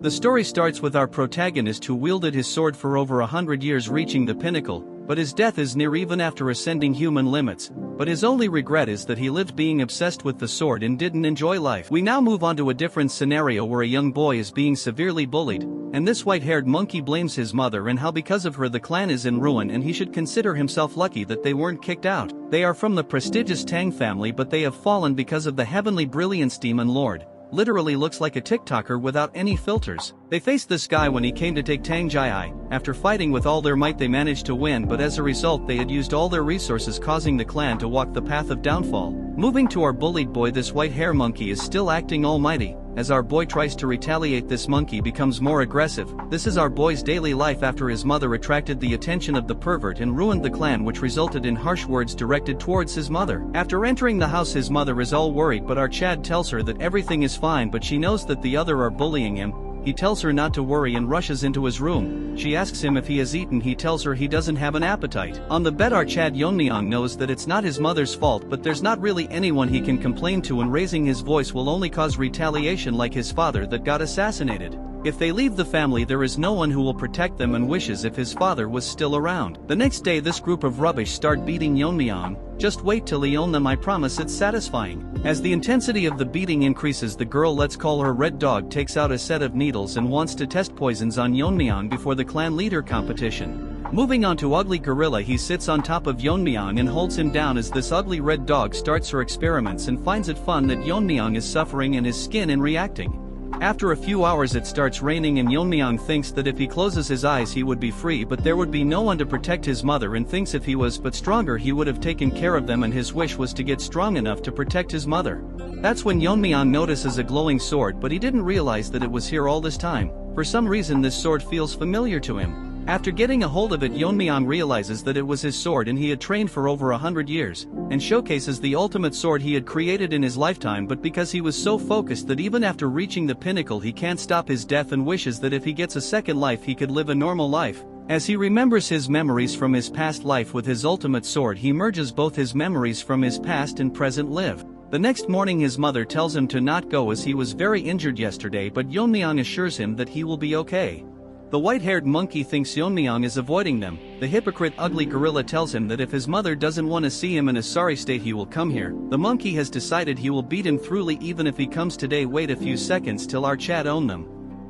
The story starts with our protagonist who wielded his sword for over 100 years, reaching the pinnacle, but his death is near even after ascending human limits. But his only regret is that he lived being obsessed with the sword and didn't enjoy life. We now move on to a different scenario where a young boy is being severely bullied, and this white-haired monkey blames his mother and how because of her the clan is in ruin and he should consider himself lucky that they weren't kicked out. They are from the prestigious Tang family, but they have fallen because of the heavenly brilliance demon lord. Literally looks like a TikToker without any filters. They faced this guy when he came to take Tang Jiai. After fighting with all their might they managed to win, but as a result they had used all their resources, causing the clan to walk the path of downfall. Moving to our bullied boy, this white hair monkey is still acting almighty. As our boy tries to retaliate, this monkey becomes more aggressive. This is our boy's daily life after his mother attracted the attention of the pervert and ruined the clan, which resulted in harsh words directed towards his mother. After entering the house his mother is all worried, but our Chad tells her that everything is fine, but she knows that the other are bullying him. He tells her not to worry and rushes into his room. She asks him if he has eaten. He tells her he doesn't have an appetite. On the bed our Tang Yeon-myeong knows that it's not his mother's fault, but there's not really anyone he can complain to, and raising his voice will only cause retaliation like his father that got assassinated. If they leave the family there is no one who will protect them, and wishes if his father was still around. The next day this group of rubbish start beating Yeon-myeong. Just wait till he own them, I promise it's satisfying. As the intensity of the beating increases, the girl, let's call her Red Dog, takes out a set of needles and wants to test poisons on Yeon-myeong before the clan leader competition. Moving on to Ugly Gorilla, he sits on top of Yeon-myeong and holds him down as this ugly Red Dog starts her experiments and finds it fun that Yeon-myeong is suffering in his skin and reacting. After a few hours it starts raining and Yeon-myeong thinks that if he closes his eyes he would be free, but there would be no one to protect his mother, and thinks if he was but stronger he would have taken care of them, and his wish was to get strong enough to protect his mother. That's when Yeon-myeong notices a glowing sword, but he didn't realize that it was here all this time. For some reason this sword feels familiar to him. After getting a hold of it, Yeon-myeong realizes that it was his sword and he had trained for over 100 years, and showcases the ultimate sword he had created in his lifetime, but because he was so focused that even after reaching the pinnacle he can't stop his death and wishes that if he gets a second life he could live a normal life. As he remembers his memories from his past life with his ultimate sword, he merges both his memories from his past and present live. The next morning his mother tells him to not go as he was very injured yesterday, but Yeon-myeong assures him that he will be okay. The white-haired monkey thinks Yeon-myeong is avoiding them. The hypocrite Ugly Gorilla tells him that if his mother doesn't want to see him in a sorry state he will come here. The monkey has decided he will beat him thoroughly even if he comes today. Wait a few seconds till our Chad own them.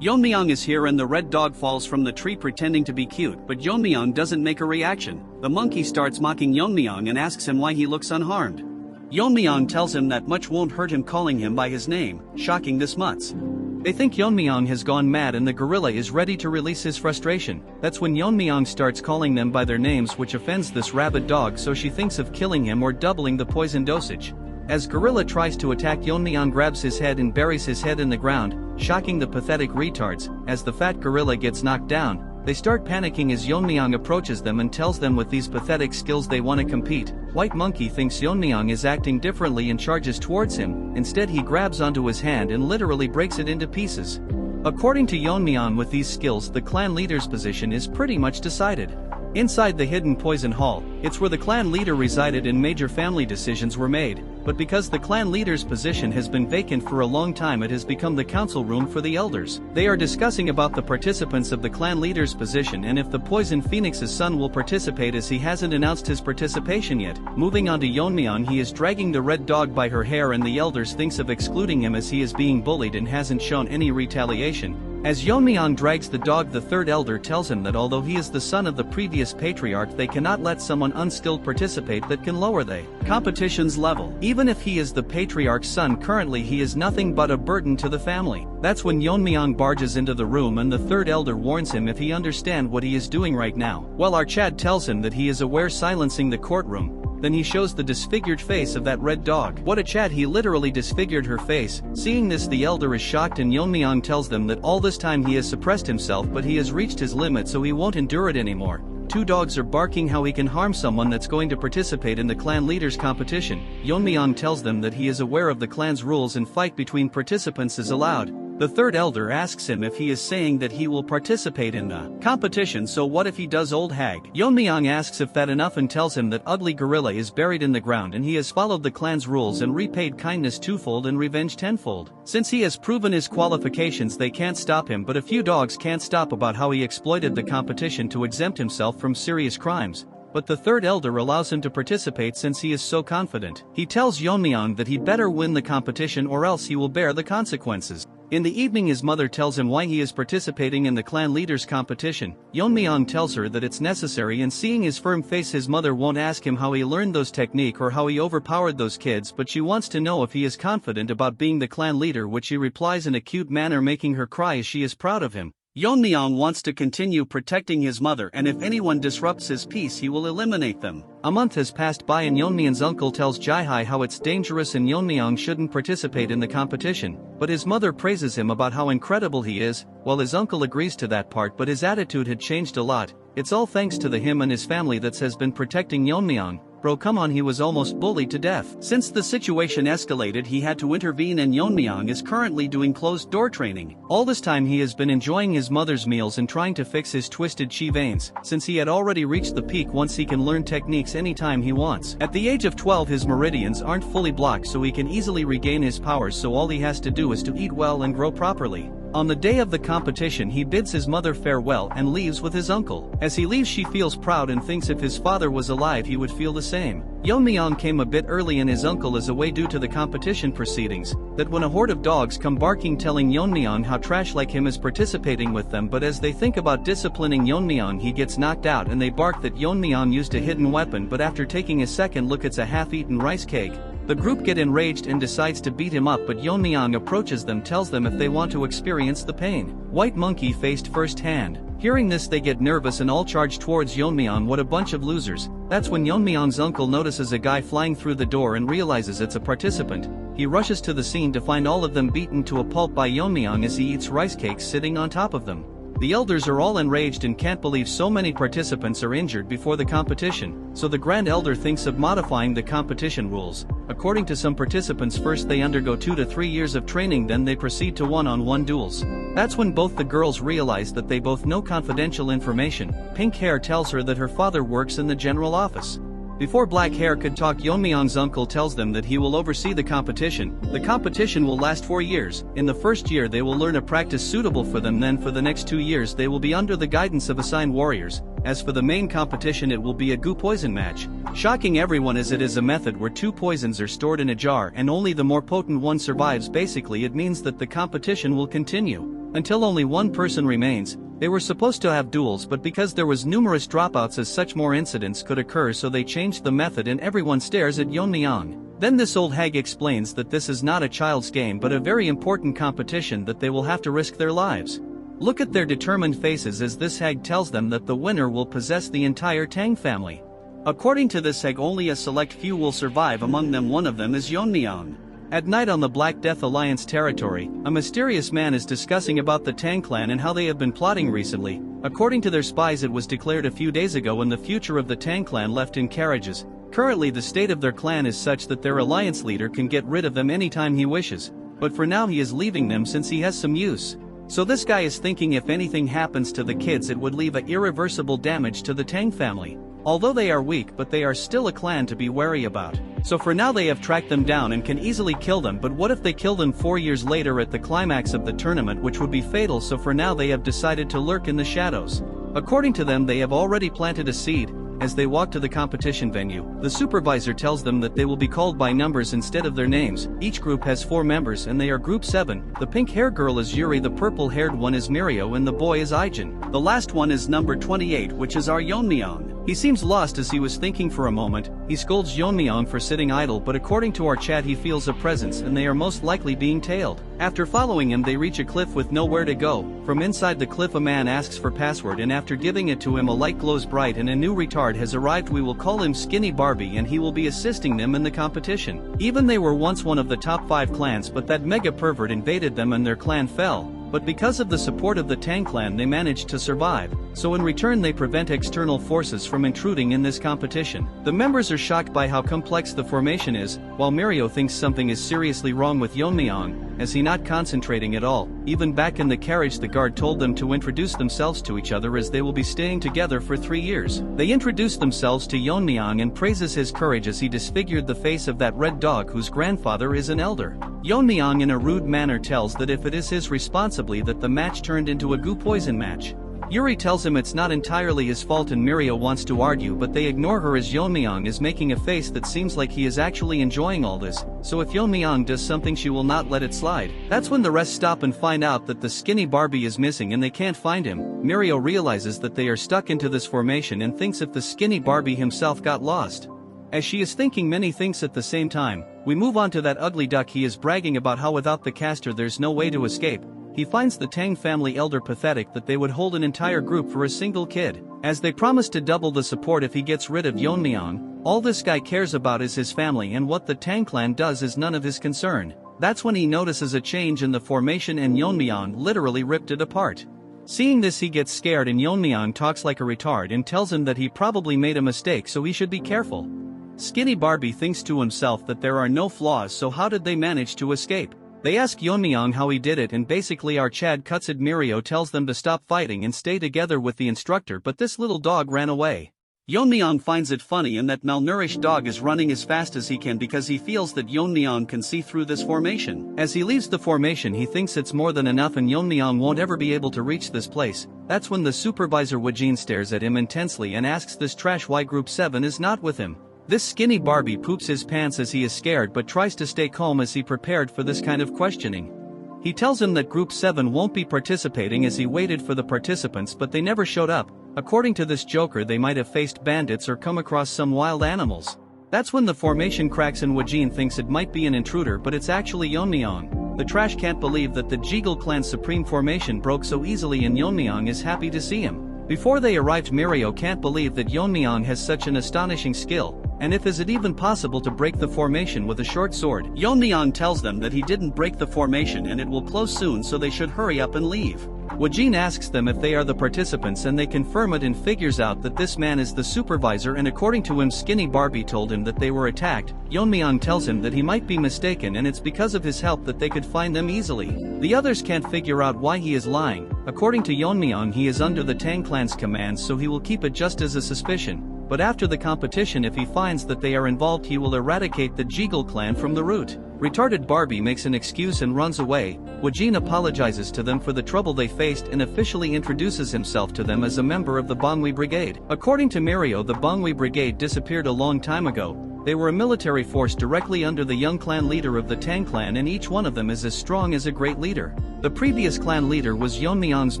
Yeon-myeong is here and the Red Dog falls from the tree pretending to be cute, but Yeon-myeong doesn't make a reaction. The monkey starts mocking Yeon-myeong and asks him why he looks unharmed. Yeon-myeong tells him that much won't hurt him, calling him by his name, shocking this mutts. They think Yeon-myeong has gone mad and the gorilla is ready to release his frustration. That's when Yeon-myeong starts calling them by their names, which offends this rabid dog, so she thinks of killing him or doubling the poison dosage. As gorilla tries to attack, Yeon-myeong grabs his head and buries his head in the ground, shocking the pathetic retards. As the fat gorilla gets knocked down, they start panicking as Yeon-myeong approaches them and tells them with these pathetic skills they want to compete. White monkey thinks Yeon-myeong is acting differently and charges towards him. Instead he grabs onto his hand and literally breaks it into pieces. According to Yeon-myeong, with these skills the clan leader's position is pretty much decided. Inside the hidden poison hall, it's where the clan leader resided and major family decisions were made, but because the clan leader's position has been vacant for a long time it has become the council room for the elders. They are discussing about the participants of the clan leader's position and if the poison phoenix's son will participate, as he hasn't announced his participation yet. Moving on to Yeon-myeong, he is dragging the Red Dog by her hair and the elders thinks of excluding him as he is being bullied and hasn't shown any retaliation. As Yeon-myeong drags the dog, the third elder tells him that although he is the son of the previous patriarch they cannot let someone unskilled participate that can lower the competition's level. Even if he is the patriarch's son currently he is nothing but a burden to the family. That's when Yeon-myeong barges into the room and the third elder warns him if he understand what he is doing right now. While our Chad tells him that he is aware, silencing the courtroom. Then he shows the disfigured face of that Red Dog. What a Chad, he literally disfigured her face. Seeing this the elder is shocked and Yeon-myeong tells them that all this time he has suppressed himself but he has reached his limit so he won't endure it anymore. Two dogs are barking how he can harm someone that's going to participate in the clan leaders competition. Yeon-myeong tells them that he is aware of the clan's rules and fight between participants is allowed. The third elder asks him if he is saying that he will participate in the competition, so what if he does, old hag? Yeon-myeong asks if that enough and tells him that ugly gorilla is buried in the ground and he has followed the clan's rules and repaid kindness twofold and revenge tenfold. Since he has proven his qualifications, they can't stop him, but a few dogs can't stop about how he exploited the competition to exempt himself from serious crimes. But the third elder allows him to participate since he is so confident. He tells Yeon-myeong that he better win the competition or else he will bear the consequences. In the evening, his mother tells him why he is participating in the clan leaders competition. Yeon-myeong tells her that it's necessary, and seeing his firm face, his mother won't ask him how he learned those technique or how he overpowered those kids, but she wants to know if he is confident about being the clan leader, which he replies in a cute manner, making her cry as she is proud of him. Yeon-myeong wants to continue protecting his mother, and if anyone disrupts his peace he will eliminate them. A month has passed by and Yeon-myeong's uncle tells Jae-hae how it's dangerous and Yeon-myeong shouldn't participate in the competition, but his mother praises him about how incredible he is. Well, his uncle agrees to that part, but his attitude had changed a lot. It's all thanks to him and his family that has been protecting Yeon-myeong. Bro, come on, he was almost bullied to death. Since the situation escalated, he had to intervene, and Yeon-myeong is currently doing closed-door training. All this time he has been enjoying his mother's meals and trying to fix his twisted chi veins, since he had already reached the peak once he can learn techniques anytime he wants. At the age of 12 his meridians aren't fully blocked, so he can easily regain his powers, so all he has to do is to eat well and grow properly. On the day of the competition he bids his mother farewell and leaves with his uncle. As he leaves she feels proud and thinks if his father was alive he would feel the same. Yeon-myeong came a bit early and his uncle is away due to the competition proceedings. That when a horde of dogs come barking telling Yeon-myeong how trash like him is participating with them, but as they think about disciplining Yeon-myeong he gets knocked out and they bark that Yeon-myeong used a hidden weapon, but after taking a second look it's a half-eaten rice cake. The group get enraged and decides to beat him up, but Yeon-myeong approaches them, tells them if they want to experience the pain. White Monkey faced firsthand. Hearing this they get nervous and all charge towards Yeon-myeong. What a bunch of losers. That's when Yeon-myeong's uncle notices a guy flying through the door and realizes it's a participant. He rushes to the scene to find all of them beaten to a pulp by Yeon-myeong as he eats rice cakes sitting on top of them. The elders are all enraged and can't believe so many participants are injured before the competition, so the Grand Elder thinks of modifying the competition rules. According to some participants, first they undergo 2 to 3 years of training, then they proceed to one-on-one duels. That's when both the girls realize that they both know confidential information. Pink Hair tells her that her father works in the general office. Before Black Hair could talk, Yeon-myeong's uncle tells them that he will oversee the competition. The competition will last 4 years. In the first year they will learn a practice suitable for them, then for the next 2 years they will be under the guidance of assigned warriors. As for the main competition, it will be a goo poison match. Shocking everyone as it is a method where 2 poisons are stored in a jar and only the more potent one survives. Basically it means that the competition will continue until only one person remains. They were supposed to have duels, but because there was numerous dropouts as such more incidents could occur, so they changed the method and everyone stares at Yeon-myeong. Then this old hag explains that this is not a child's game but a very important competition, that they will have to risk their lives. Look at their determined faces as this hag tells them that the winner will possess the entire Tang family. According to this hag, only a select few will survive, among them one of them is Yeon-myeong. At night on the Black Death Alliance territory, a mysterious man is discussing about the Tang clan and how they have been plotting recently. According to their spies, it was declared a few days ago and the future of the Tang clan left in carriages. Currently the state of their clan is such that their alliance leader can get rid of them anytime he wishes, but for now he is leaving them since he has some use. So this guy is thinking if anything happens to the kids it would leave a irreversible damage to the Tang family. Although they are weak, but they are still a clan to be wary about. So for now they have tracked them down and can easily kill them, but what if they kill them 4 years later at the climax of the tournament, which would be fatal, so for now they have decided to lurk in the shadows. According to them, they have already planted a seed. As they walk to the competition venue, the supervisor tells them that they will be called by numbers instead of their names. Each group has 4 members and they are group 7. The pink hair girl is Yuri, the purple haired one is Mirio, and the boy is Aijin. The last one is number 28, which is our Yeon-myeong. He seems lost as he was thinking for a moment. He scolds Yeon-myeong for sitting idle, but according to our chat he feels a presence and they are most likely being tailed. After following him they reach a cliff with nowhere to go. From inside the cliff a man asks for password, and after giving it to him a light glows bright and a new retard has arrived. We will call him Skinny Barbie and he will be assisting them in the competition. Even they were once one of the top 5 clans, but that mega pervert invaded them and their clan fell. But because of the support of the Tang clan they managed to survive, so in return they prevent external forces from intruding in this competition. The members are shocked by how complex the formation is, while Mirio thinks something is seriously wrong with Yeon-myeong. as he not concentrating at all. Even back in the carriage the guard told them to introduce themselves to each other as they will be staying together for 3 years. They introduced themselves to Yeon-myeong and praises his courage as he disfigured the face of that red dog whose grandfather is an elder. Yeon-myeong in a rude manner tells that if it is his responsibility that the match turned into a goo poison match. Yuri tells him it's not entirely his fault and Mirio wants to argue, but they ignore her as Yeon-myeong is making a face that seems like he is actually enjoying all this, so if Yeon-myeong does something she will not let it slide. That's when the rest stop and find out that the skinny Barbie is missing and they can't find him. Mirio realizes that they are stuck into this formation and thinks if the skinny Barbie himself got lost. As she is thinking many things at the same time, we move on to that ugly duck. He is bragging about how without the caster there's no way to escape. He finds the Tang family elder pathetic that they would hold an entire group for a single kid, as they promise to double the support if he gets rid of Yeon-myeong. All this guy cares about is his family, and what the Tang clan does is none of his concern. That's when he notices a change in the formation and Yeon-myeong literally ripped it apart. Seeing this he gets scared and Yeon-myeong talks like a retard and tells him that he probably made a mistake so he should be careful. Skinny Barbie thinks to himself that there are no flaws, so how did they manage to escape? They ask Yeon-myeong how he did it and basically our Chad Kutsid Mirio tells them to stop fighting and stay together with the instructor, but this little dog ran away. Yeon-myeong finds it funny and that malnourished dog is running as fast as he can because he feels that Yeon-myeong can see through this formation. As he leaves the formation he thinks it's more than enough and Yeon-myeong won't ever be able to reach this place. That's when the supervisor Wojin stares at him intensely and asks this trash why group 7 is not with him. This skinny Barbie poops his pants as he is scared but tries to stay calm as he prepared for this kind of questioning. He tells him that group 7 won't be participating as he waited for the participants but they never showed up. According to this joker they might have faced bandits or come across some wild animals. That's when the formation cracks and Wojin thinks it might be an intruder but it's actually Yeon-myeong. The trash can't believe that the Jeagle clan's supreme formation broke so easily and Yeon-myeong is happy to see him. Before they arrived Mirio can't believe that Yeon-myeong has such an astonishing skill. And if is it even possible to break the formation with a short sword? Yeon-myeong tells them that he didn't break the formation and it will close soon so they should hurry up and leave. Wojin asks them if they are the participants and they confirm it and figures out that this man is the supervisor and according to him Skinny Barbie told him that they were attacked. Yeon-myeong tells him that he might be mistaken and it's because of his help that they could find them easily. The others can't figure out why he is lying. According to Yeon-myeong he is under the Tang clan's commands so he will keep it just as a suspicion. But after the competition if he finds that they are involved he will eradicate the Jeagle clan from the root. Retarded Barbie makes an excuse and runs away. Wojin apologizes to them for the trouble they faced and officially introduces himself to them as a member of the Bangui Brigade. According to Mirio the Bangui Brigade disappeared a long time ago. They were a military force directly under the young clan leader of the Tang clan and each one of them is as strong as a great leader. The previous clan leader was Yeon-myeong's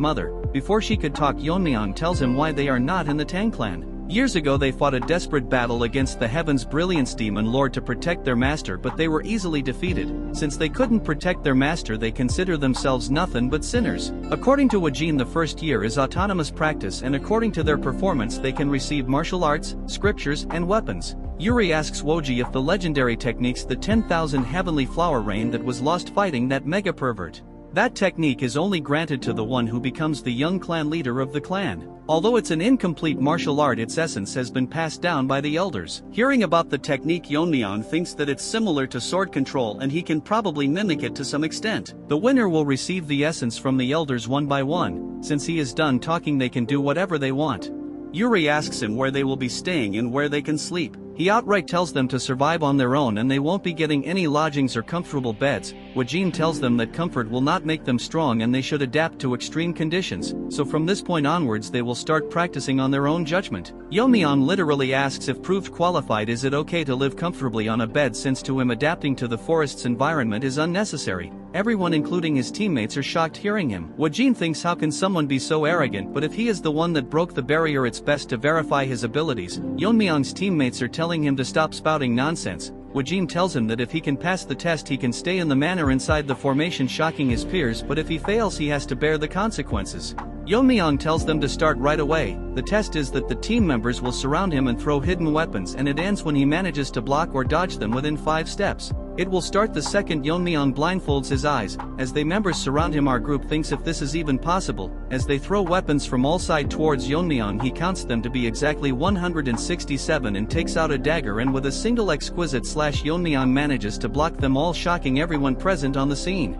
mother. Before she could talk Yeon-myeong tells him why they are not in the Tang clan. Years ago they fought a desperate battle against the Heaven's Brilliance Demon Lord to protect their master but they were easily defeated. Since they couldn't protect their master they consider themselves nothing but sinners. According to Wojin the first year is autonomous practice and according to their performance they can receive martial arts, scriptures and weapons. Yuri asks Woji if the legendary techniques the 10,000 heavenly flower rain that was lost fighting that mega pervert. That technique is only granted to the one who becomes the young clan leader of the clan. Although it's an incomplete martial art its essence has been passed down by the elders. Hearing about the technique Yeon-myeong thinks that it's similar to sword control and he can probably mimic it to some extent. The winner will receive the essence from the elders one by one. Since he is done talking they can do whatever they want. Yuri asks him where they will be staying and where they can sleep. He outright tells them to survive on their own and they won't be getting any lodgings or comfortable beds. Wojin tells them that comfort will not make them strong and they should adapt to extreme conditions, so from this point onwards they will start practicing on their own judgment. Yeon-myeong literally asks if proved qualified is it okay to live comfortably on a bed since to him adapting to the forest's environment is unnecessary. Everyone including his teammates are shocked hearing him. Wojin thinks how can someone be so arrogant, but if he is the one that broke the barrier it's best to verify his abilities. Yeon-myeong's teammates are telling him to stop spouting nonsense. Wojin tells him that if he can pass the test he can stay in the manor inside the formation shocking his peers but if he fails he has to bear the consequences. Yeon-myeong tells them to start right away. The test is that the team members will surround him and throw hidden weapons and it ends when he manages to block or dodge them within 5 steps. It will start the second Yeon-myeong blindfolds his eyes. As the members surround him our group thinks if this is even possible. As they throw weapons from all sides towards Yeon-myeong he counts them to be exactly 167 and takes out a dagger and with a single exquisite slash Yeon-myeong manages to block them all shocking everyone present on the scene.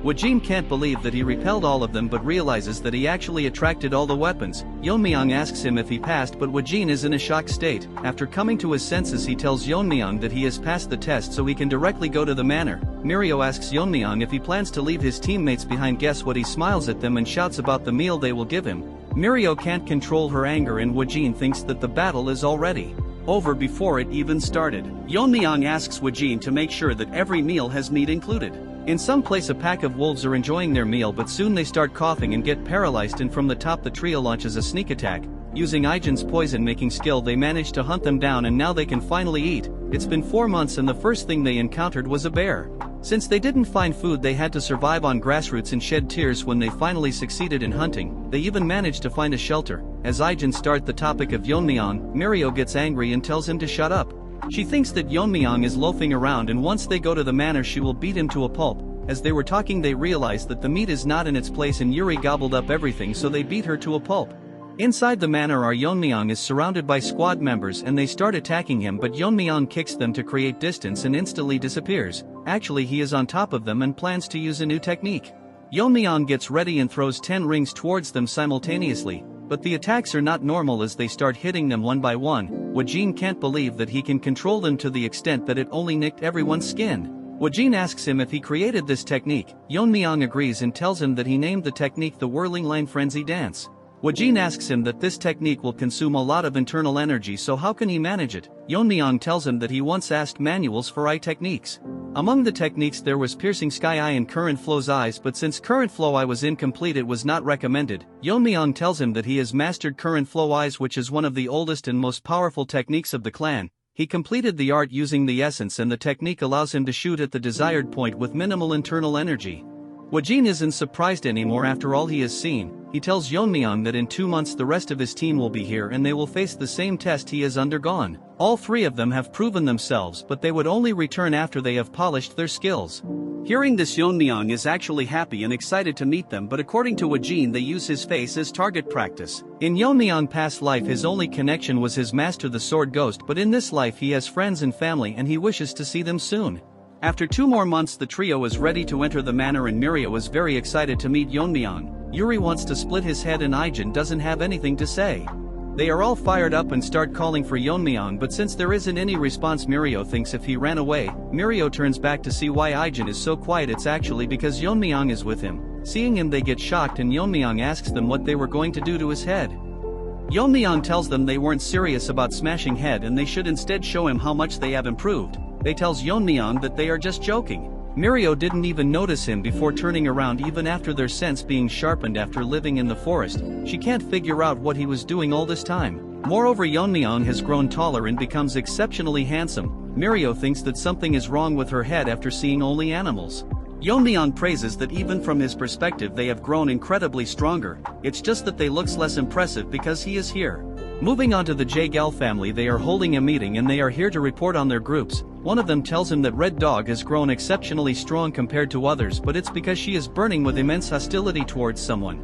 Wojin can't believe that he repelled all of them but realizes that he actually attracted all the weapons. Yeon-myeong asks him if he passed, but Wojin is in a shocked state. After coming to his senses, he tells Yeon-myeong that he has passed the test so he can directly go to the manor. Mirio asks Yeon-myeong if he plans to leave his teammates behind. Guess what? He smiles at them and shouts about the meal they will give him. Mirio can't control her anger and Wojin thinks that the battle is already over before it even started. Yeon-myeong asks Wojin to make sure that every meal has meat included. In some place a pack of wolves are enjoying their meal, but soon they start coughing and get paralyzed, and from the top the trio launches a sneak attack. Using Ijin's poison-making skill they manage to hunt them down, and now they can finally eat. It's been 4 months and the first thing they encountered was a bear. Since they didn't find food, they had to survive on grassroots and shed tears when they finally succeeded in hunting. They even managed to find a shelter. As Ijin starts the topic of Yeon-myeong, Mirio gets angry and tells him to shut up. She thinks that Yeon-myeong is loafing around, and once they go to the manor she will beat him to a pulp. As they were talking they realized that the meat is not in its place and Yuri gobbled up everything, so they beat her to a pulp. Inside the manor, our Yeon-myeong is surrounded by squad members and they start attacking him, but Yeon-myeong kicks them to create distance and instantly disappears. Actually he is on top of them and plans to use a new technique. Yeon-myeong gets ready and throws 10 rings towards them simultaneously, but the attacks are not normal as they start hitting them one by one. Wojin can't believe that he can control them to the extent that it only nicked everyone's skin. Wojin asks him if he created this technique. Yeon-myeong agrees and tells him that he named the technique the Whirling Line Frenzy Dance. Wojin asks him that this technique will consume a lot of internal energy, so how can he manage it? Yeon-myeong tells him that he once asked manuals for eye techniques. Among the techniques there was Piercing Sky Eye and Current Flow's eyes, but since Current Flow Eye was incomplete it was not recommended. Yeon-myeong tells him that he has mastered Current Flow Eyes, which is one of the oldest and most powerful techniques of the clan. He completed the art using the essence, and the technique allows him to shoot at the desired point with minimal internal energy. Wojin isn't surprised anymore after all he has seen. He tells Yeon-myeong that in 2 months the rest of his team will be here and they will face the same test he has undergone. All 3 of them have proven themselves, but they would only return after they have polished their skills. Hearing this, Yeon-myeong is actually happy and excited to meet them, but according to Wojin they use his face as target practice. In Yeon-myeong's past life his only connection was his master the Sword Ghost, but in this life he has friends and family and he wishes to see them soon. After 2 more months the trio is ready to enter the manor and Mirio is very excited to meet Yeon-myeong. Yuri wants to split his head and Ijin doesn't have anything to say. They are all fired up and start calling for Yeon-myeong, but since there isn't any response Mirio thinks if he ran away. Mirio turns back to see why Ijin is so quiet. It's actually because Yeon-myeong is with him. Seeing him they get shocked and Yeon-myeong asks them what they were going to do to his head. Yeon-myeong tells them they weren't serious about smashing head and they should instead show him how much they have improved. They tells Yeon-myeong that they are just joking. Mirio didn't even notice him before turning around even after their sense being sharpened after living in the forest. She can't figure out what he was doing all this time. Moreover, Yeon-myeong has grown taller and becomes exceptionally handsome. Mirio thinks that something is wrong with her head after seeing only animals. Yeon-myeong praises that even from his perspective they have grown incredibly stronger. It's just that they looks less impressive because he is here. Moving on to the Jaegal family, they are holding a meeting and they are here to report on their groups. One of them tells him that Red Dog has grown exceptionally strong compared to others, but it's because she is burning with immense hostility towards someone.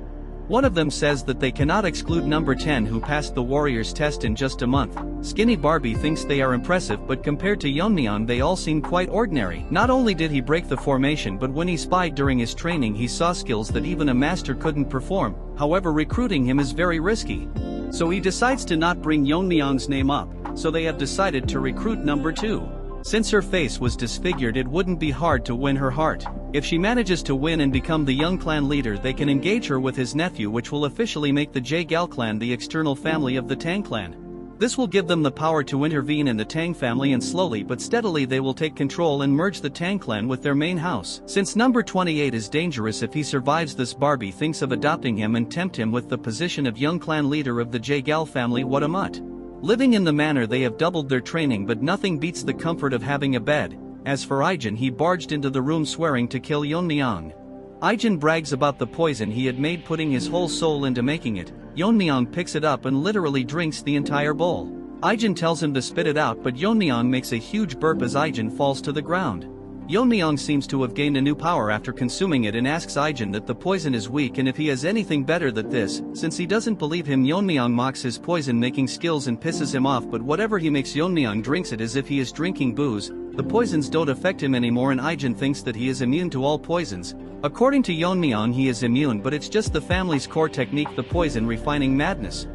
One of them says that they cannot exclude number 10 who passed the warrior's test in just a month. Skinny Barbie thinks they are impressive, but compared to Yeon-myeong they all seem quite ordinary. Not only did he break the formation, but when he spied during his training he saw skills that even a master couldn't perform. However, recruiting him is very risky. So he decides to not bring Yeon-myeong's name up, so they have decided to recruit number 2. Since her face was disfigured it wouldn't be hard to win her heart. If she manages to win and become the young clan leader they can engage her with his nephew, which will officially make the Jaegal clan the external family of the Tang clan. This will give them the power to intervene in the Tang family, and slowly but steadily they will take control and merge the Tang clan with their main house. Since number 28 is dangerous if he survives this, Barbie thinks of adopting him and tempt him with the position of young clan leader of the Jaegal family. What a mutt. Living in the manor they have doubled their training, but nothing beats the comfort of having a bed. As for Ijin, he barged into the room swearing to kill Yeon-myeong. Ijin brags about the poison he had made, putting his whole soul into making it. Yeon-myeong picks it up and literally drinks the entire bowl. Ijin tells him to spit it out, but Yeon-myeong makes a huge burp as Ijin falls to the ground. Yeon-myeong seems to have gained a new power after consuming it and asks Ijin that the poison is weak and if he has anything better than this. Since he doesn't believe him, Yeon-myeong mocks his poison making skills and pisses him off, but whatever he makes, Yeon-myeong drinks it as if he is drinking booze. The poisons don't affect him anymore and Ijin thinks that he is immune to all poisons. According to Yeon-myeong, he is immune, but it's just the family's core technique, the poison refining madness.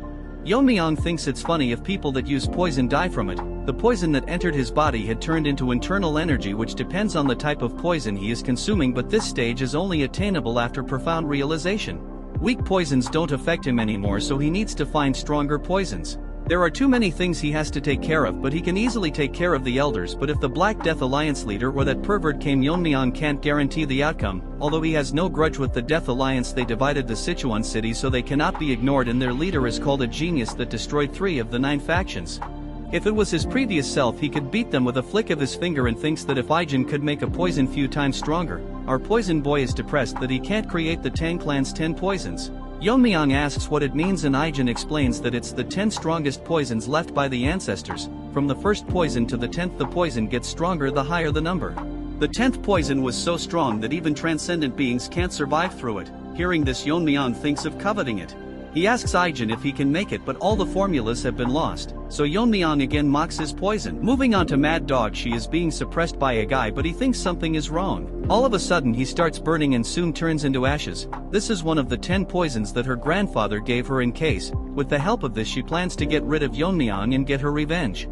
Yeon-myeong thinks it's funny if people that use poison die from it. The poison that entered his body had turned into internal energy, which depends on the type of poison he is consuming, but this stage is only attainable after profound realization. Weak poisons don't affect him anymore, so he needs to find stronger poisons. There are too many things he has to take care of, but he can easily take care of the elders. But if the Black Death Alliance leader or that pervert came, Yeon-myeong can't guarantee the outcome. Although he has no grudge with the Death Alliance, they divided the Sichuan city so they cannot be ignored, and their leader is called a genius that destroyed 3 of the 9 factions. If it was his previous self, he could beat them with a flick of his finger, and thinks that if Ijin could make a poison few times stronger. Our poison boy is depressed that he can't create the Tang clan's 10 poisons. Yeon-myeong asks what it means and Ijin explains that it's the 10 strongest poisons left by the ancestors. From the first poison to the 10th, the poison gets stronger the higher the number. The 10th poison was so strong that even transcendent beings can't survive through it. Hearing this, Yeon-myeong thinks of coveting it. He asks Ijin if he can make it, but all the formulas have been lost, so Yeon-myeong again mocks his poison. Moving on to Mad Dog, she is being suppressed by a guy, but he thinks something is wrong. All of a sudden he starts burning and soon turns into ashes. This is one of the 10 poisons that her grandfather gave her in case. With the help of this, she plans to get rid of Yeon-myeong and get her revenge.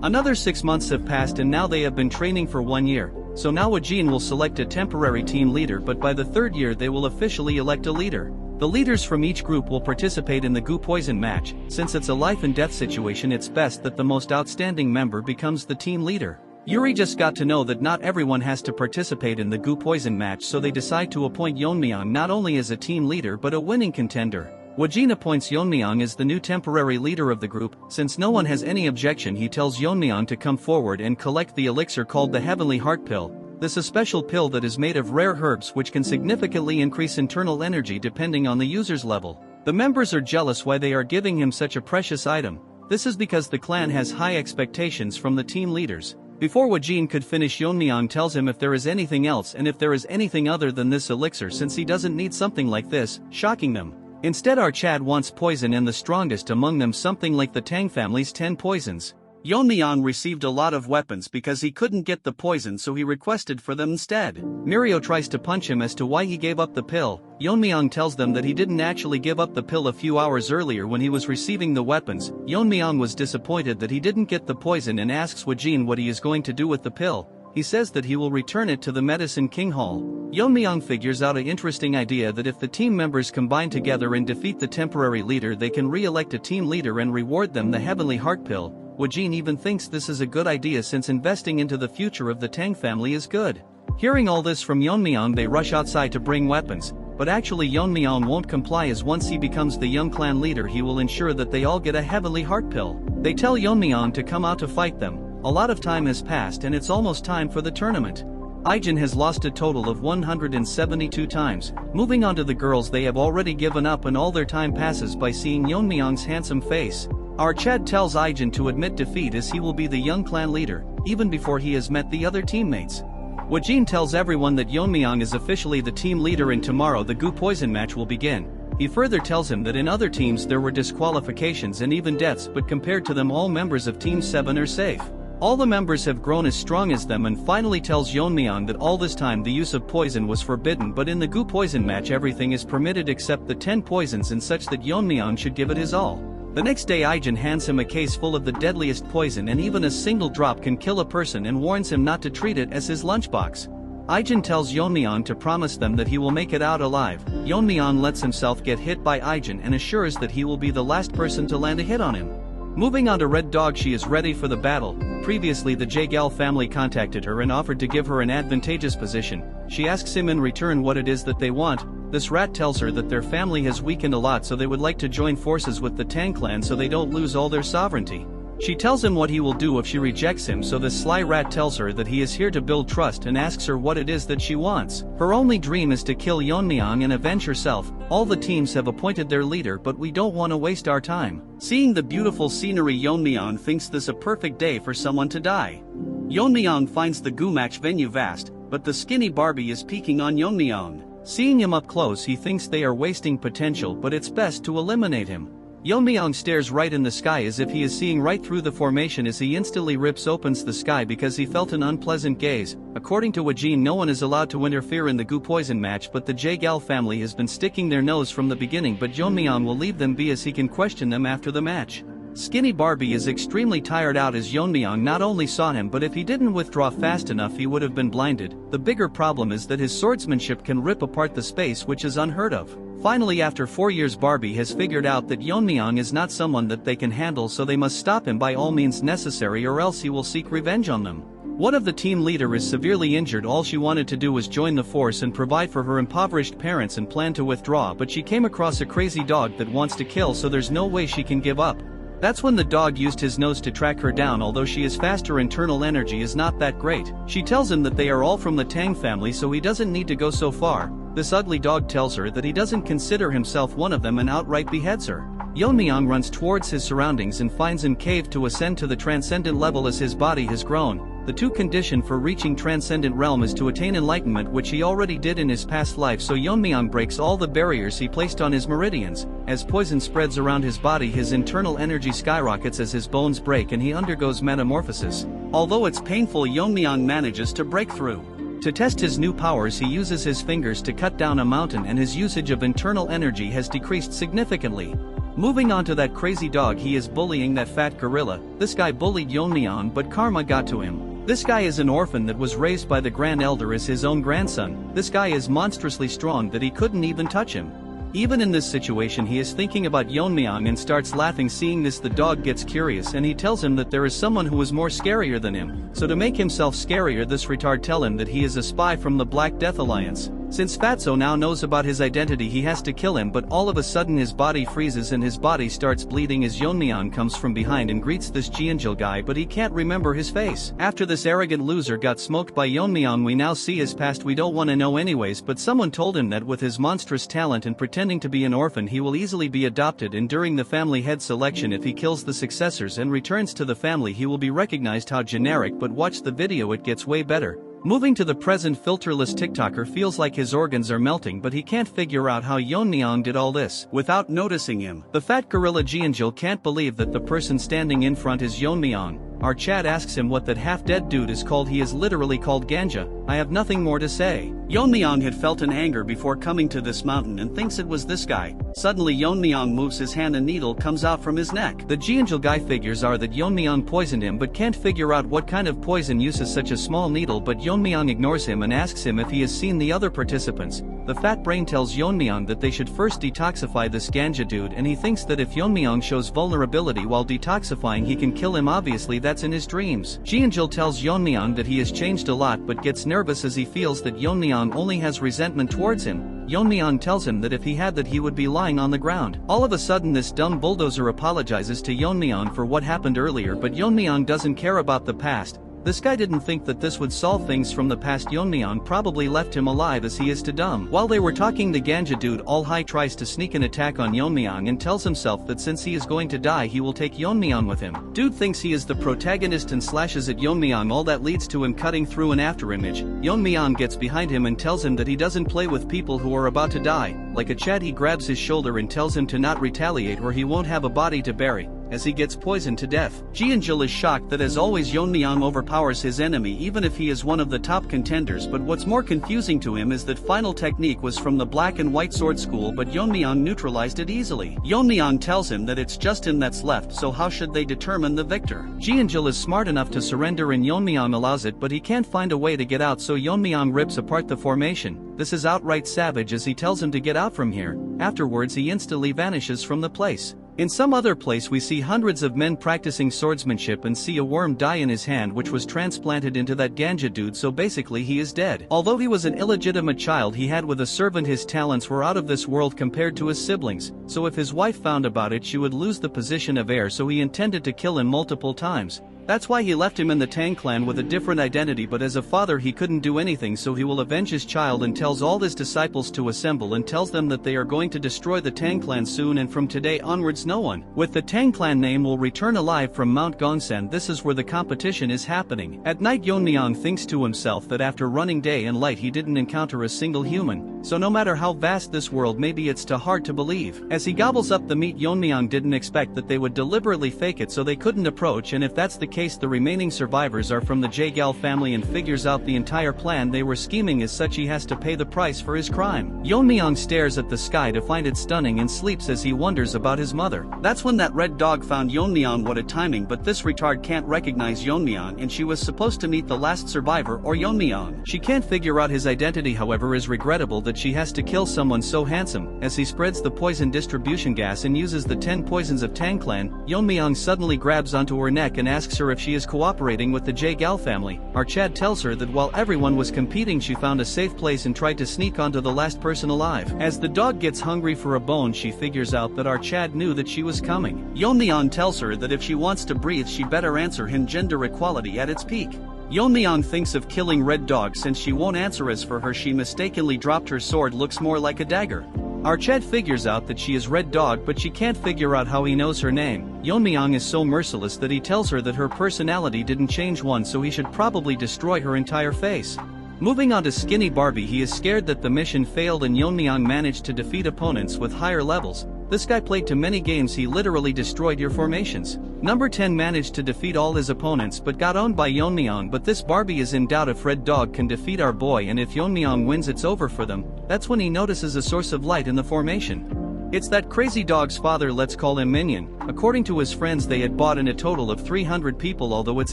Another 6 months have passed and now they have been training for 1 year. So now Ijin will select a temporary team leader, but by the 3rd year they will officially elect a leader. The leaders from each group will participate in the goo poison match. Since it's a life and death situation, it's best that the most outstanding member becomes the team leader. Yuri just got to know that not everyone has to participate in the goo poison match, so they decide to appoint Yeon-myeong not only as a team leader but a winning contender. Ijin appoints Yeon-myeong as the new temporary leader of the group. Since no one has any objection, he tells Yeon-myeong to come forward and collect the elixir called the Heavenly Heart Pill. This is a special pill that is made of rare herbs which can significantly increase internal energy depending on the user's level. The members are jealous why they are giving him such a precious item. This is because the clan has high expectations from the team leaders. Before Ijin could finish, Yeon-myeong tells him if there is anything else and if there is anything other than this elixir, since he doesn't need something like this, shocking them. Instead, our Chad wants poison, and the strongest among them something like the Tang family's 10 poisons. Yeon-myeong received a lot of weapons because he couldn't get the poison, so he requested for them instead. Mirio tries to punch him as to why he gave up the pill. Yeon-myeong tells them that he didn't actually give up the pill a few hours earlier when he was receiving the weapons. Yeon-myeong was disappointed that he didn't get the poison and asks Ijin what he is going to do with the pill. He says that he will return it to the Medicine King Hall. Yeon-myeong figures out an interesting idea that if the team members combine together and defeat the temporary leader, they can re-elect a team leader and reward them the Heavenly Heart Pill. Ijin even thinks this is a good idea since investing into the future of the Tang family is good. Hearing all this from Yeon-myeong, they rush outside to bring weapons, but actually Yeon-myeong won't comply, as once he becomes the young clan leader he will ensure that they all get a Heavenly Heart Pill. They tell Yeon-myeong to come out to fight them. A lot of time has passed and it's almost time for the tournament. Ijin has lost a total of 172 times. Moving on to the girls, they have already given up and all their time passes by seeing Yeon-myeong's handsome face. Our Chad tells Ijin to admit defeat as he will be the young clan leader, even before he has met the other teammates. Ijin tells everyone that Yeon-myeong is officially the team leader and tomorrow the goo poison match will begin. He further tells him that in other teams there were disqualifications and even deaths, but compared to them all members of Team 7 are safe. All the members have grown as strong as them, and finally tells Yeon-myeong that all this time the use of poison was forbidden, but in the goo poison match everything is permitted except the 10 poisons, and such that Yeon-myeong should give it his all. The next day Ijin hands him a case full of the deadliest poison, and even a single drop can kill a person, and warns him not to treat it as his lunchbox. Ijin tells Yeon-myeong to promise them that he will make it out alive. Yeon-myeong lets himself get hit by Ijin and assures that he will be the last person to land a hit on him. Moving on to Red Dog, she is ready for the battle. Previously the Jaegal family contacted her and offered to give her an advantageous position. She asks him in return what it is that they want. This rat tells her that their family has weakened a lot, so they would like to join forces with the Tang clan so they don't lose all their sovereignty. She tells him what he will do if she rejects him, so this sly rat tells her that he is here to build trust and asks her what it is that she wants. Her only dream is to kill Yeon-myeong and avenge herself. All the teams have appointed their leader, but we don't want to waste our time. Seeing the beautiful scenery, Yeon-myeong thinks this a perfect day for someone to die. Yeon-myeong finds the goo match venue vast, but the skinny Barbie is peeking on Yeon-myeong. Seeing him up close, he thinks they are wasting potential, but it's best to eliminate him. Yeon-myeong stares right in the sky as if he is seeing right through the formation as he instantly rips open the sky because he felt an unpleasant gaze. According to Wajin, no one is allowed to interfere in the Gu poison match, but the Jaegal family has been sticking their nose from the beginning, but Yeon-myeong will leave them be as he can question them after the match. Skinny Barbie is extremely tired out as Yeon-myeong not only saw him, but if he didn't withdraw fast enough he would have been blinded. The bigger problem is that his swordsmanship can rip apart the space, which is unheard of. Finally, after 4 years, Barbie has figured out that Yeon-myeong is not someone that they can handle, so they must stop him by all means necessary or else he will seek revenge on them. One of the team leader is severely injured. All she wanted to do was join the force and provide for her impoverished parents and plan to withdraw, but she came across a crazy dog that wants to kill, so there's no way she can give up. That's when the dog used his nose to track her down. Although she is fast, her internal energy is not that great. She tells him that they are all from the Tang family, so he doesn't need to go so far. This ugly dog tells her that he doesn't consider himself one of them and outright beheads her. Yeon-myeong runs towards his surroundings and finds an cave to ascend to the transcendent level as his body has grown. The two condition for reaching transcendent realm is to attain enlightenment, which he already did in his past life, so Yeon-myeong breaks all the barriers he placed on his meridians. As poison spreads around his body, his internal energy skyrockets as his bones break and he undergoes metamorphosis. Although it's painful, Yeon-myeong manages to break through. To test his new powers, he uses his fingers to cut down a mountain and his usage of internal energy has decreased significantly. Moving on to that crazy dog, he is bullying that fat gorilla. This guy bullied Yeon-myeong, but karma got to him. This guy is an orphan that was raised by the grand elder as his own grandson. This guy is monstrously strong that he couldn't even touch him. Even in this situation, he is thinking about Yeon-myeong and starts laughing. Seeing this, the dog gets curious and he tells him that there is someone who is more scarier than him. So to make himself scarier, this retard tell him that he is a spy from the Black Death Alliance. Since Fatso now knows about his identity, he has to kill him, but all of a sudden his body freezes and his body starts bleeding as Yeon-myeong comes from behind and greets this Jeonjil guy, but he can't remember his face. After this arrogant loser got smoked by Yeon-myeong, we now see his past. We don't want to know anyways, but someone told him that with his monstrous talent and pretending to be an orphan, he will easily be adopted, and during the family head selection, if he kills the successors and returns to the family, he will be recognized. How generic, but watch the video, it gets way better. Moving to the present, filterless TikToker feels like his organs are melting, but he can't figure out how Yeon-myeong did all this without noticing him. The fat gorilla Jeonjil can't believe that the person standing in front is Yeon-myeong. Our chat asks him what that half-dead dude is called. He is literally called Ganja. I have nothing more to say. Yeon-myeong had felt an anger before coming to this mountain and thinks it was this guy. Suddenly Yeon-myeong moves his hand, a needle comes out from his neck. The Jeonjil guy figures are that Yeon-myeong poisoned him but can't figure out what kind of poison uses such a small needle, but Yeon-myeong ignores him and asks him if he has seen the other participants. The fat brain tells Yeon-myeong that they should first detoxify this Ganja dude, and he thinks that if Yeon-myeong shows vulnerability while detoxifying, he can kill him. Obviously that's in his dreams. Jeonjil tells Yeon-myeong that he has changed a lot but gets nervous as he feels that Yeon-myeong only has resentment towards him. Yeon-myeong tells him that if he had that he would be lying on the ground. All of a sudden this dumb bulldozer apologizes to Yeon-myeong for what happened earlier, but Yeon-myeong doesn't care about the past. This guy didn't think that this would solve things from the past. Yeon-myeong probably left him alive as he is too dumb. While they were talking, the Ganja dude all high tries to sneak an attack on Yeon-myeong and tells himself that since he is going to die he will take Yeon-myeong with him. Dude thinks he is the protagonist and slashes at Yeon-myeong. All that leads to him cutting through an afterimage. Yeon-myeong gets behind him and tells him that he doesn't play with people who are about to die. Like a Chad, he grabs his shoulder and tells him to not retaliate or he won't have a body to bury. As he gets poisoned to death, Jeonjil is shocked that as always Yeon-myeong overpowers his enemy even if he is one of the top contenders, but what's more confusing to him is that final technique was from the black and white sword school, but Yeon-myeong neutralized it easily. Yeon-myeong tells him that it's just him that's left, so how should they determine the victor? Jeonjil is smart enough to surrender and Yeon-myeong allows it, but he can't find a way to get out, so Yeon-myeong rips apart the formation. This is outright savage as he tells him to get out from here. Afterwards he instantly vanishes from the place. In some other place we see hundreds of men practicing swordsmanship and see a worm die in his hand which was transplanted into that Ganja dude, so basically he is dead. Although he was an illegitimate child he had with a servant, his talents were out of this world compared to his siblings, so if his wife found about it she would lose the position of heir, so he intended to kill him multiple times. That's why he left him in the Tang clan with a different identity, but as a father he couldn't do anything, so he will avenge his child and tells all his disciples to assemble and tells them that they are going to destroy the Tang clan soon, and from today onwards no one with the Tang clan name will return alive from Mount Gongsan. This is where the competition is happening. At night Yeon-myeong thinks to himself that after running day and light he didn't encounter a single human, so no matter how vast this world may be it's too hard to believe. As he gobbles up the meat, Yeon-myeong didn't expect that they would deliberately fake it so they couldn't approach, and if that's the case the remaining survivors are from the Jaegal family, and figures out the entire plan they were scheming is such he has to pay the price for his crime. Yeon-myeong stares at the sky to find it stunning and sleeps as he wonders about his mother. That's when that red dog found Yeon-myeong. What a timing, but this retard can't recognize Yeon-myeong, and she was supposed to meet the last survivor or Yeon-myeong. She can't figure out his identity, however is regrettable that she has to kill someone so handsome. As he spreads the poison distribution gas and uses the 10 poisons of Tang clan, Yeon-myeong suddenly grabs onto her neck and asks her if she is cooperating with the Jaegal family. Our Chad tells her that while everyone was competing she found a safe place and tried to sneak onto the last person alive. As the dog gets hungry for a bone she figures out that our Chad knew that she was coming. Yeon-myeong tells her that if she wants to breathe she better answer him, gender equality at its peak. Yeon-myeong thinks of killing Red Dog since she won't answer. As for her, she mistakenly dropped her sword, looks more like a dagger. Our Chad figures out that she is Red Dog, but she can't figure out how he knows her name. Yeon-myeong is so merciless that he tells her that her personality didn't change one, so he should probably destroy her entire face. Moving on to Skinny Barbie, he is scared that the mission failed and Yeon-myeong managed to defeat opponents with higher levels. This guy played too many games, he literally destroyed your formations. Number 10 managed to defeat all his opponents but got owned by Yeon-myeong, but this Barbie is in doubt if Red Dog can defeat our boy, and if Yeon-myeong wins it's over for them. That's when he notices a source of light in the formation. It's that crazy dog's father, let's call him Minion. According to his friends they had bought in a total of 300 people, although it's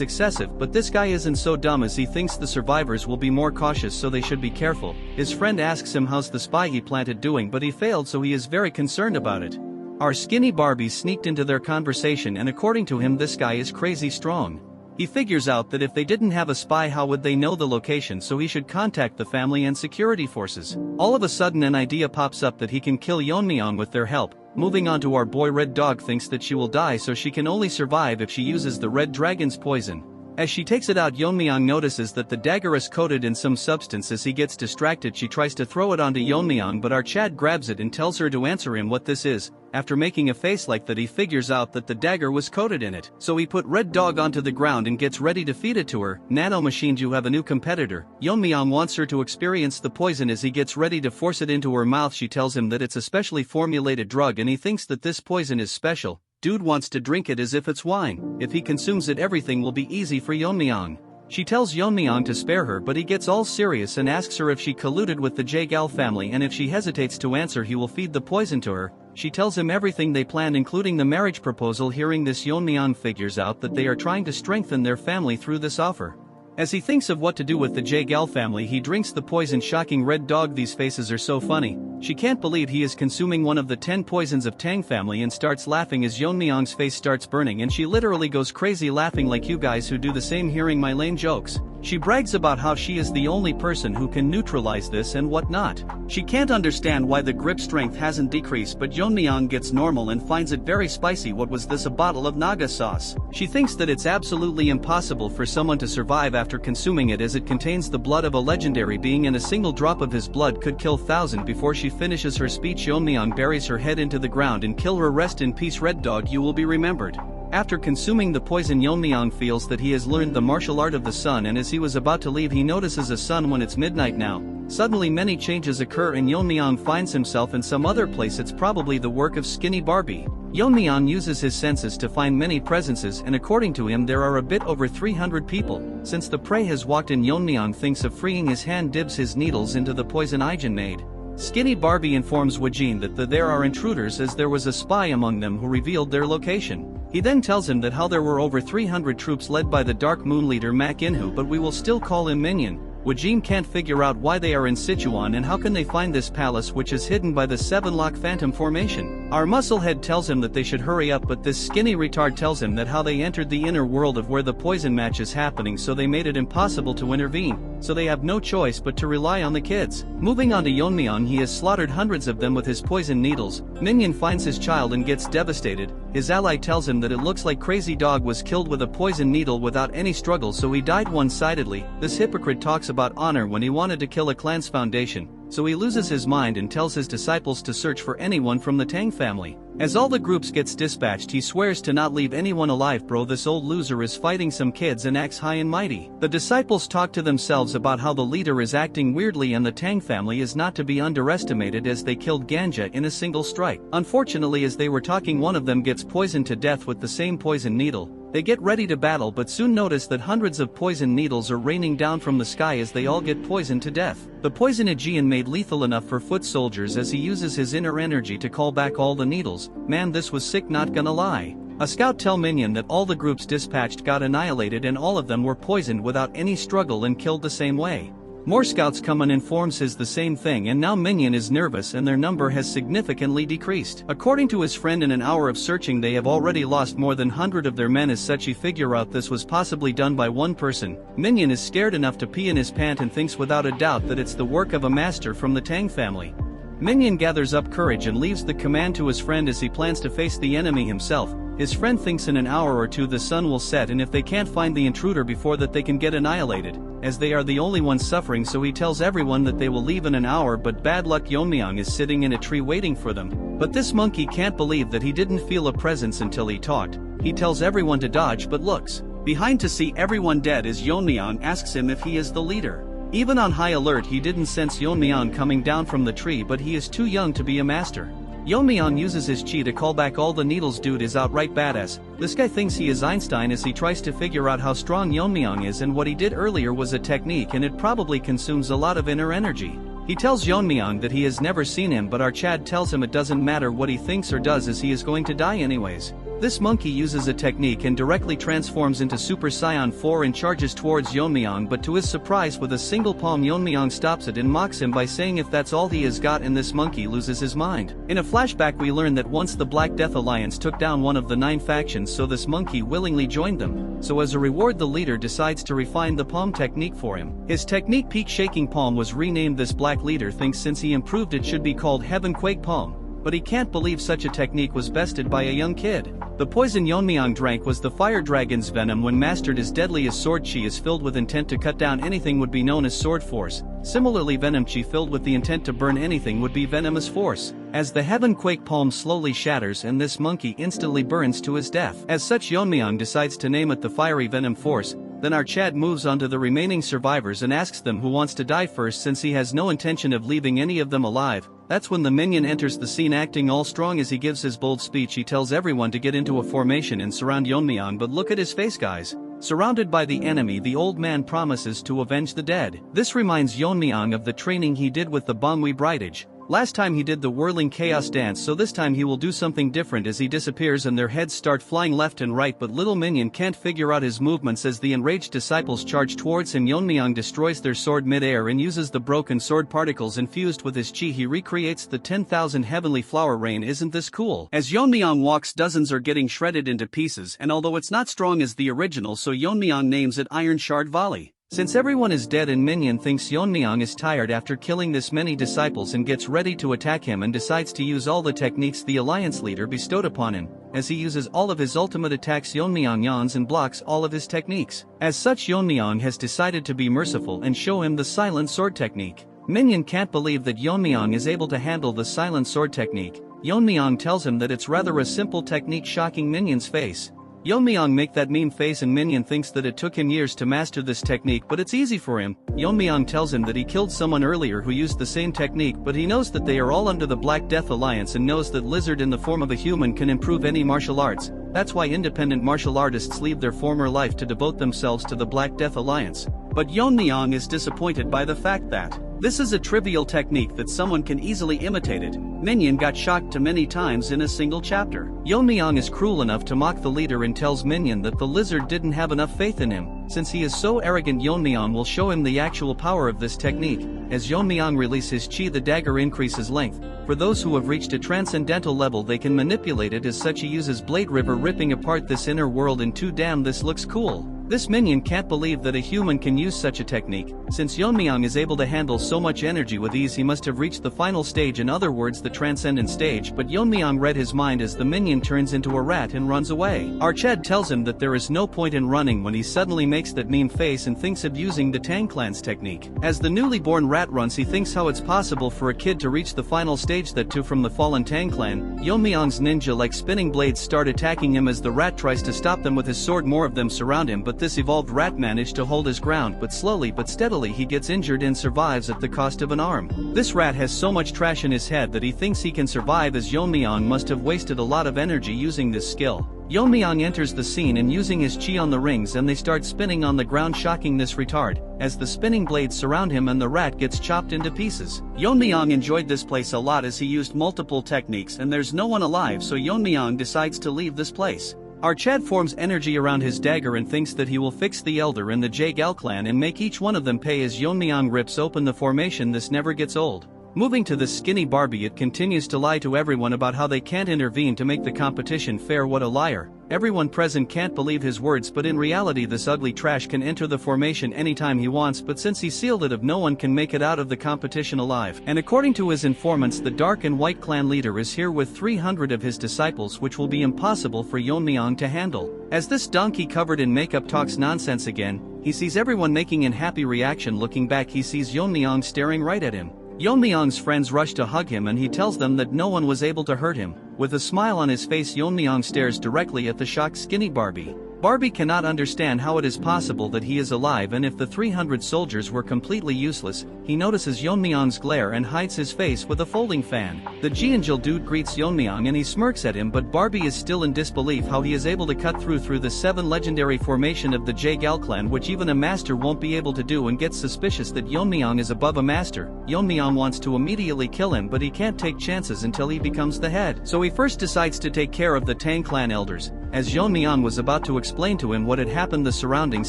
excessive, but this guy isn't so dumb as he thinks the survivors will be more cautious so they should be careful. His friend asks him how's the spy he planted doing, but he failed so he is very concerned about it. Our Skinny Barbie sneaked into their conversation, and according to him this guy is crazy strong. He figures out that if they didn't have a spy how would they know the location, so he should contact the family and security forces. All of a sudden an idea pops up that he can kill Yeon-myeong with their help. Moving on to our boy, Red Dog thinks that she will die so she can only survive if she uses the Red Dragon's poison. As she takes it out Yeon-myeong notices that the dagger is coated in some substance. As he gets distracted she tries to throw it onto Yeon-myeong, but our Chad grabs it and tells her to answer him what this is. After making a face like that he figures out that the dagger was coated in it, so he put Red Dog onto the ground and gets ready to feed it to her. Nano Machines, you have a new competitor. Yeon-myeong wants her to experience the poison. As he gets ready to force it into her mouth she tells him that it's a specially formulated drug and he thinks that this poison is special. Dude wants to drink it as if it's wine. If he consumes it everything will be easy for Yeon-myeong. She tells Yeon-myeong to spare her, but he gets all serious and asks her if she colluded with the Jaegal family, and if she hesitates to answer he will feed the poison to her. She tells him everything they planned including the marriage proposal. Hearing this Yeon-myeong figures out that they are trying to strengthen their family through this offer. As he thinks of what to do with the Jaegal family he drinks the poison. Shocking Red Dog, these faces are so funny. She can't believe he is consuming one of the 10 poisons of Tang family and starts laughing as Yeon-myeong's face starts burning and she literally goes crazy laughing like you guys who do the same hearing my lame jokes. She brags about how she is the only person who can neutralize this and whatnot. She can't understand why the grip strength hasn't decreased, but Yeon-myeong gets normal and finds it very spicy. What was this, a bottle of Naga sauce? She thinks that it's absolutely impossible for someone to survive after consuming it as it contains the blood of a legendary being and a single drop of his blood could kill thousands. Before she finishes her speech Yeon-myeong buries her head into the ground and kill her. Rest in peace Red Dog, you will be remembered. After consuming the poison Yeon-myeong feels that he has learned the martial art of the sun, and as he was about to leave he notices a sun when it's midnight now. Suddenly many changes occur and Yeon-myeong finds himself in some other place. It's probably the work of Skinny Barbie. Yeon-myeong uses his senses to find many presences, and according to him there are a bit over 300 people. Since the prey has walked in, Yeon-myeong thinks of freeing his hand, dips his needles into the poison Ijin made. Skinny Barbie informs Wajin that there are intruders as there was a spy among them who revealed their location. He then tells him that how there were over 300 troops led by the Dark Moon leader Mak Inhu, but we will still call him Minion. Wajin can't figure out why they are in Sichuan and how can they find this palace which is hidden by the 7 Lock Phantom formation. Our musclehead tells him that they should hurry up, but this skinny retard tells him that how they entered the inner world of where the poison match is happening, so they made it impossible to intervene, so they have no choice but to rely on the kids. Moving on to Yeon-myeong, he has slaughtered hundreds of them with his poison needles. Minion finds his child and gets devastated. His ally tells him that it looks like Crazy Dog was killed with a poison needle without any struggle, so he died one-sidedly. This hypocrite talks about honor when he wanted to kill a clan's foundation, so he loses his mind and tells his disciples to search for anyone from the Tang family. As all the groups gets dispatched, he swears to not leave anyone alive. Bro, this old loser is fighting some kids and acts high and mighty. The disciples talk to themselves about how the leader is acting weirdly, and the Tang family is not to be underestimated as they killed Ganja in a single strike. Unfortunately, as they were talking, one of them gets poisoned to death with the same poison needle. They get ready to battle, but soon notice that hundreds of poison needles are raining down from the sky as they all get poisoned to death. The poison Aegean made lethal enough for foot soldiers as he uses his inner energy to call back all the needles. Man, this was sick, not gonna lie. A scout tell Minion that all the groups dispatched got annihilated and all of them were poisoned without any struggle and killed the same way. More scouts come and informs his the same thing, and now Minion is nervous and their number has significantly decreased. According to his friend, in an hour of searching they have already lost more than 100 of their men. As such, he figure out this was possibly done by one person. Minion is scared enough to pee in his pant and thinks without a doubt that it's the work of a master from the Tang family. Minion gathers up courage and leaves the command to his friend as he plans to face the enemy himself. His friend thinks in an hour or two the sun will set, and if they can't find the intruder before that, they can get annihilated, as they are the only ones suffering, so he tells everyone that they will leave in an hour. But bad luck, Yeon-myeong is sitting in a tree waiting for them. But this monkey can't believe that he didn't feel a presence until he talked. He tells everyone to dodge but looks behind to see everyone dead as Yeon-myeong asks him if he is the leader. Even on high alert, he didn't sense Yeon-myeong coming down from the tree, but he is too young to be a master. Yeon-myeong uses his chi to call back all the needles. Dude is outright badass. This guy thinks he is Einstein as he tries to figure out how strong Yeon-myeong is, and what he did earlier was a technique and it probably consumes a lot of inner energy. He tells Yeon-myeong that he has never seen him, but our Chad tells him it doesn't matter what he thinks or does as he is going to die anyways. This monkey uses a technique and directly transforms into Super Saiyan 4 and charges towards Yeon-myeong, but to his surprise with a single palm Yeon-myeong stops it and mocks him by saying if that's all he has got, and this monkey loses his mind. In a flashback we learn that once the Black Death Alliance took down one of the 9 factions, so this monkey willingly joined them. So as a reward the leader decides to refine the palm technique for him. His technique, Peak Shaking Palm, was renamed. This black leader thinks since he improved it should be called Heaven Quake Palm, but he can't believe such a technique was bested by a young kid. The poison Yeon-myeong drank was the fire dragon's venom. When mastered as deadly as sword chi is filled with intent to cut down anything would be known as sword force. Similarly, venom chi filled with the intent to burn anything would be venomous force. As the Heaven Quake Palm slowly shatters and this monkey instantly burns to his death. As such, Yeon-myeong decides to name it the Fiery Venom Force. Then our Chad moves on to the remaining survivors and asks them who wants to die first, since he has no intention of leaving any of them alive. That's when the minion enters the scene, acting all strong as he gives his bold speech. He tells everyone to get into a formation and surround Yeon-myeong, but look at his face, guys. Surrounded by the enemy, the old man promises to avenge the dead. This reminds Yeon-myeong of the training he did with the Bangui Bridage. Last time he did the whirling chaos dance, so this time he will do something different as he disappears and their heads start flying left and right, but little minion can't figure out his movements as the enraged disciples charge towards him. Yeon-myeong destroys their sword mid-air and uses the broken sword particles infused with his chi. He recreates the 10,000 heavenly flower rain. Isn't this cool? As Yeon-myeong walks, dozens are getting shredded into pieces, and although it's not strong as the original, so Yeon-myeong names it Iron Shard Volley. Since everyone is dead and Minion thinks Yeon-myeong is tired after killing this many disciples and gets ready to attack him and decides to use all the techniques the alliance leader bestowed upon him. As he uses all of his ultimate attacks, Yeon-myeong yawns and blocks all of his techniques. As such, Yeon-myeong has decided to be merciful and show him the silent sword technique. Minion can't believe that Yeon-myeong is able to handle the silent sword technique. Yeon-myeong tells him that it's rather a simple technique, shocking Minion's face. Yeon-myeong make that meme face and Minion thinks that it took him years to master this technique, but it's easy for him. Yeon-myeong tells him that he killed someone earlier who used the same technique, but he knows that they are all under the Black Death Alliance and knows that Lizard in the form of a human can improve any martial arts. That's why independent martial artists leave their former life to devote themselves to the Black Death Alliance. But Yeon-myeong is disappointed by the fact that this is a trivial technique that someone can easily imitate it. Minion got shocked too many times in a single chapter. Yeon-myeong is cruel enough to mock the leader and tells Minion that the lizard didn't have enough faith in him. Since he is so arrogant, Yeon-myeong will show him the actual power of this technique. As Yeon-myeong releases his chi, the dagger increases length. For those who have reached a transcendental level, they can manipulate it. As such, he uses Blade River, ripping apart this inner world in two. Damn, this looks cool. This minion can't believe that a human can use such a technique. Since Yeon-myeong is able to handle so much energy with ease, he must have reached the final stage, in other words the transcendent stage, but Yeon-myeong read his mind as the minion turns into a rat and runs away. Archad tells him that there is no point in running when he suddenly makes that meme face and thinks of using the Tang clan's technique. As the newly born rat runs, he thinks how it's possible for a kid to reach the final stage, that too from the fallen Tang clan. Yeon-myeong's ninja-like spinning blades start attacking him as the rat tries to stop them with his sword. More of them surround him, but this evolved rat managed to hold his ground, but slowly but steadily he gets injured and survives at the cost of an arm. This rat has so much trash in his head that he thinks he can survive, as Yeon-myeong must have wasted a lot of energy using this skill. Yeon-myeong enters the scene and using his chi on the rings, and they start spinning on the ground, shocking this retard, as the spinning blades surround him and the rat gets chopped into pieces. Yeon-myeong enjoyed this place a lot as he used multiple techniques and there's no one alive, so Yeon-myeong decides to leave this place. Archad forms energy around his dagger and thinks that he will fix the elder in the Jaegal clan and make each one of them pay. As Yeon-myeong rips open the formation, this never gets old. Moving to this skinny Barbie, it continues to lie to everyone about how they can't intervene to make the competition fair. What a liar. Everyone present can't believe his words, but in reality this ugly trash can enter the formation anytime he wants, but since he sealed it, no one can make it out of the competition alive. And according to his informants, the Dark and White clan leader is here with 300 of his disciples, which will be impossible for Yeon-myeong to handle. As this donkey covered in makeup talks nonsense again, he sees everyone making an happy reaction. Looking back, he sees Yeon-myeong staring right at him. Yeon-myeong's friends rush to hug him and he tells them that no one was able to hurt him. With a smile on his face, Yeon-myeong stares directly at the shocked skinny Barbie. Barbie cannot understand how it is possible that he is alive, and if the 300 soldiers were completely useless, he notices Yeon-myeong's glare and hides his face with a folding fan. The Jeonjil dude greets Yeon-myeong and he smirks at him, but Barbie is still in disbelief how he is able to cut through the 7 legendary formation of the Jaegal clan, which even a master won't be able to do, and gets suspicious that Yeon-myeong is above a master. Yeon-myeong wants to immediately kill him, but he can't take chances until he becomes the head. So he first decides to take care of the Tang clan elders. As Yeon-myeong was about to explain to him what had happened, the surroundings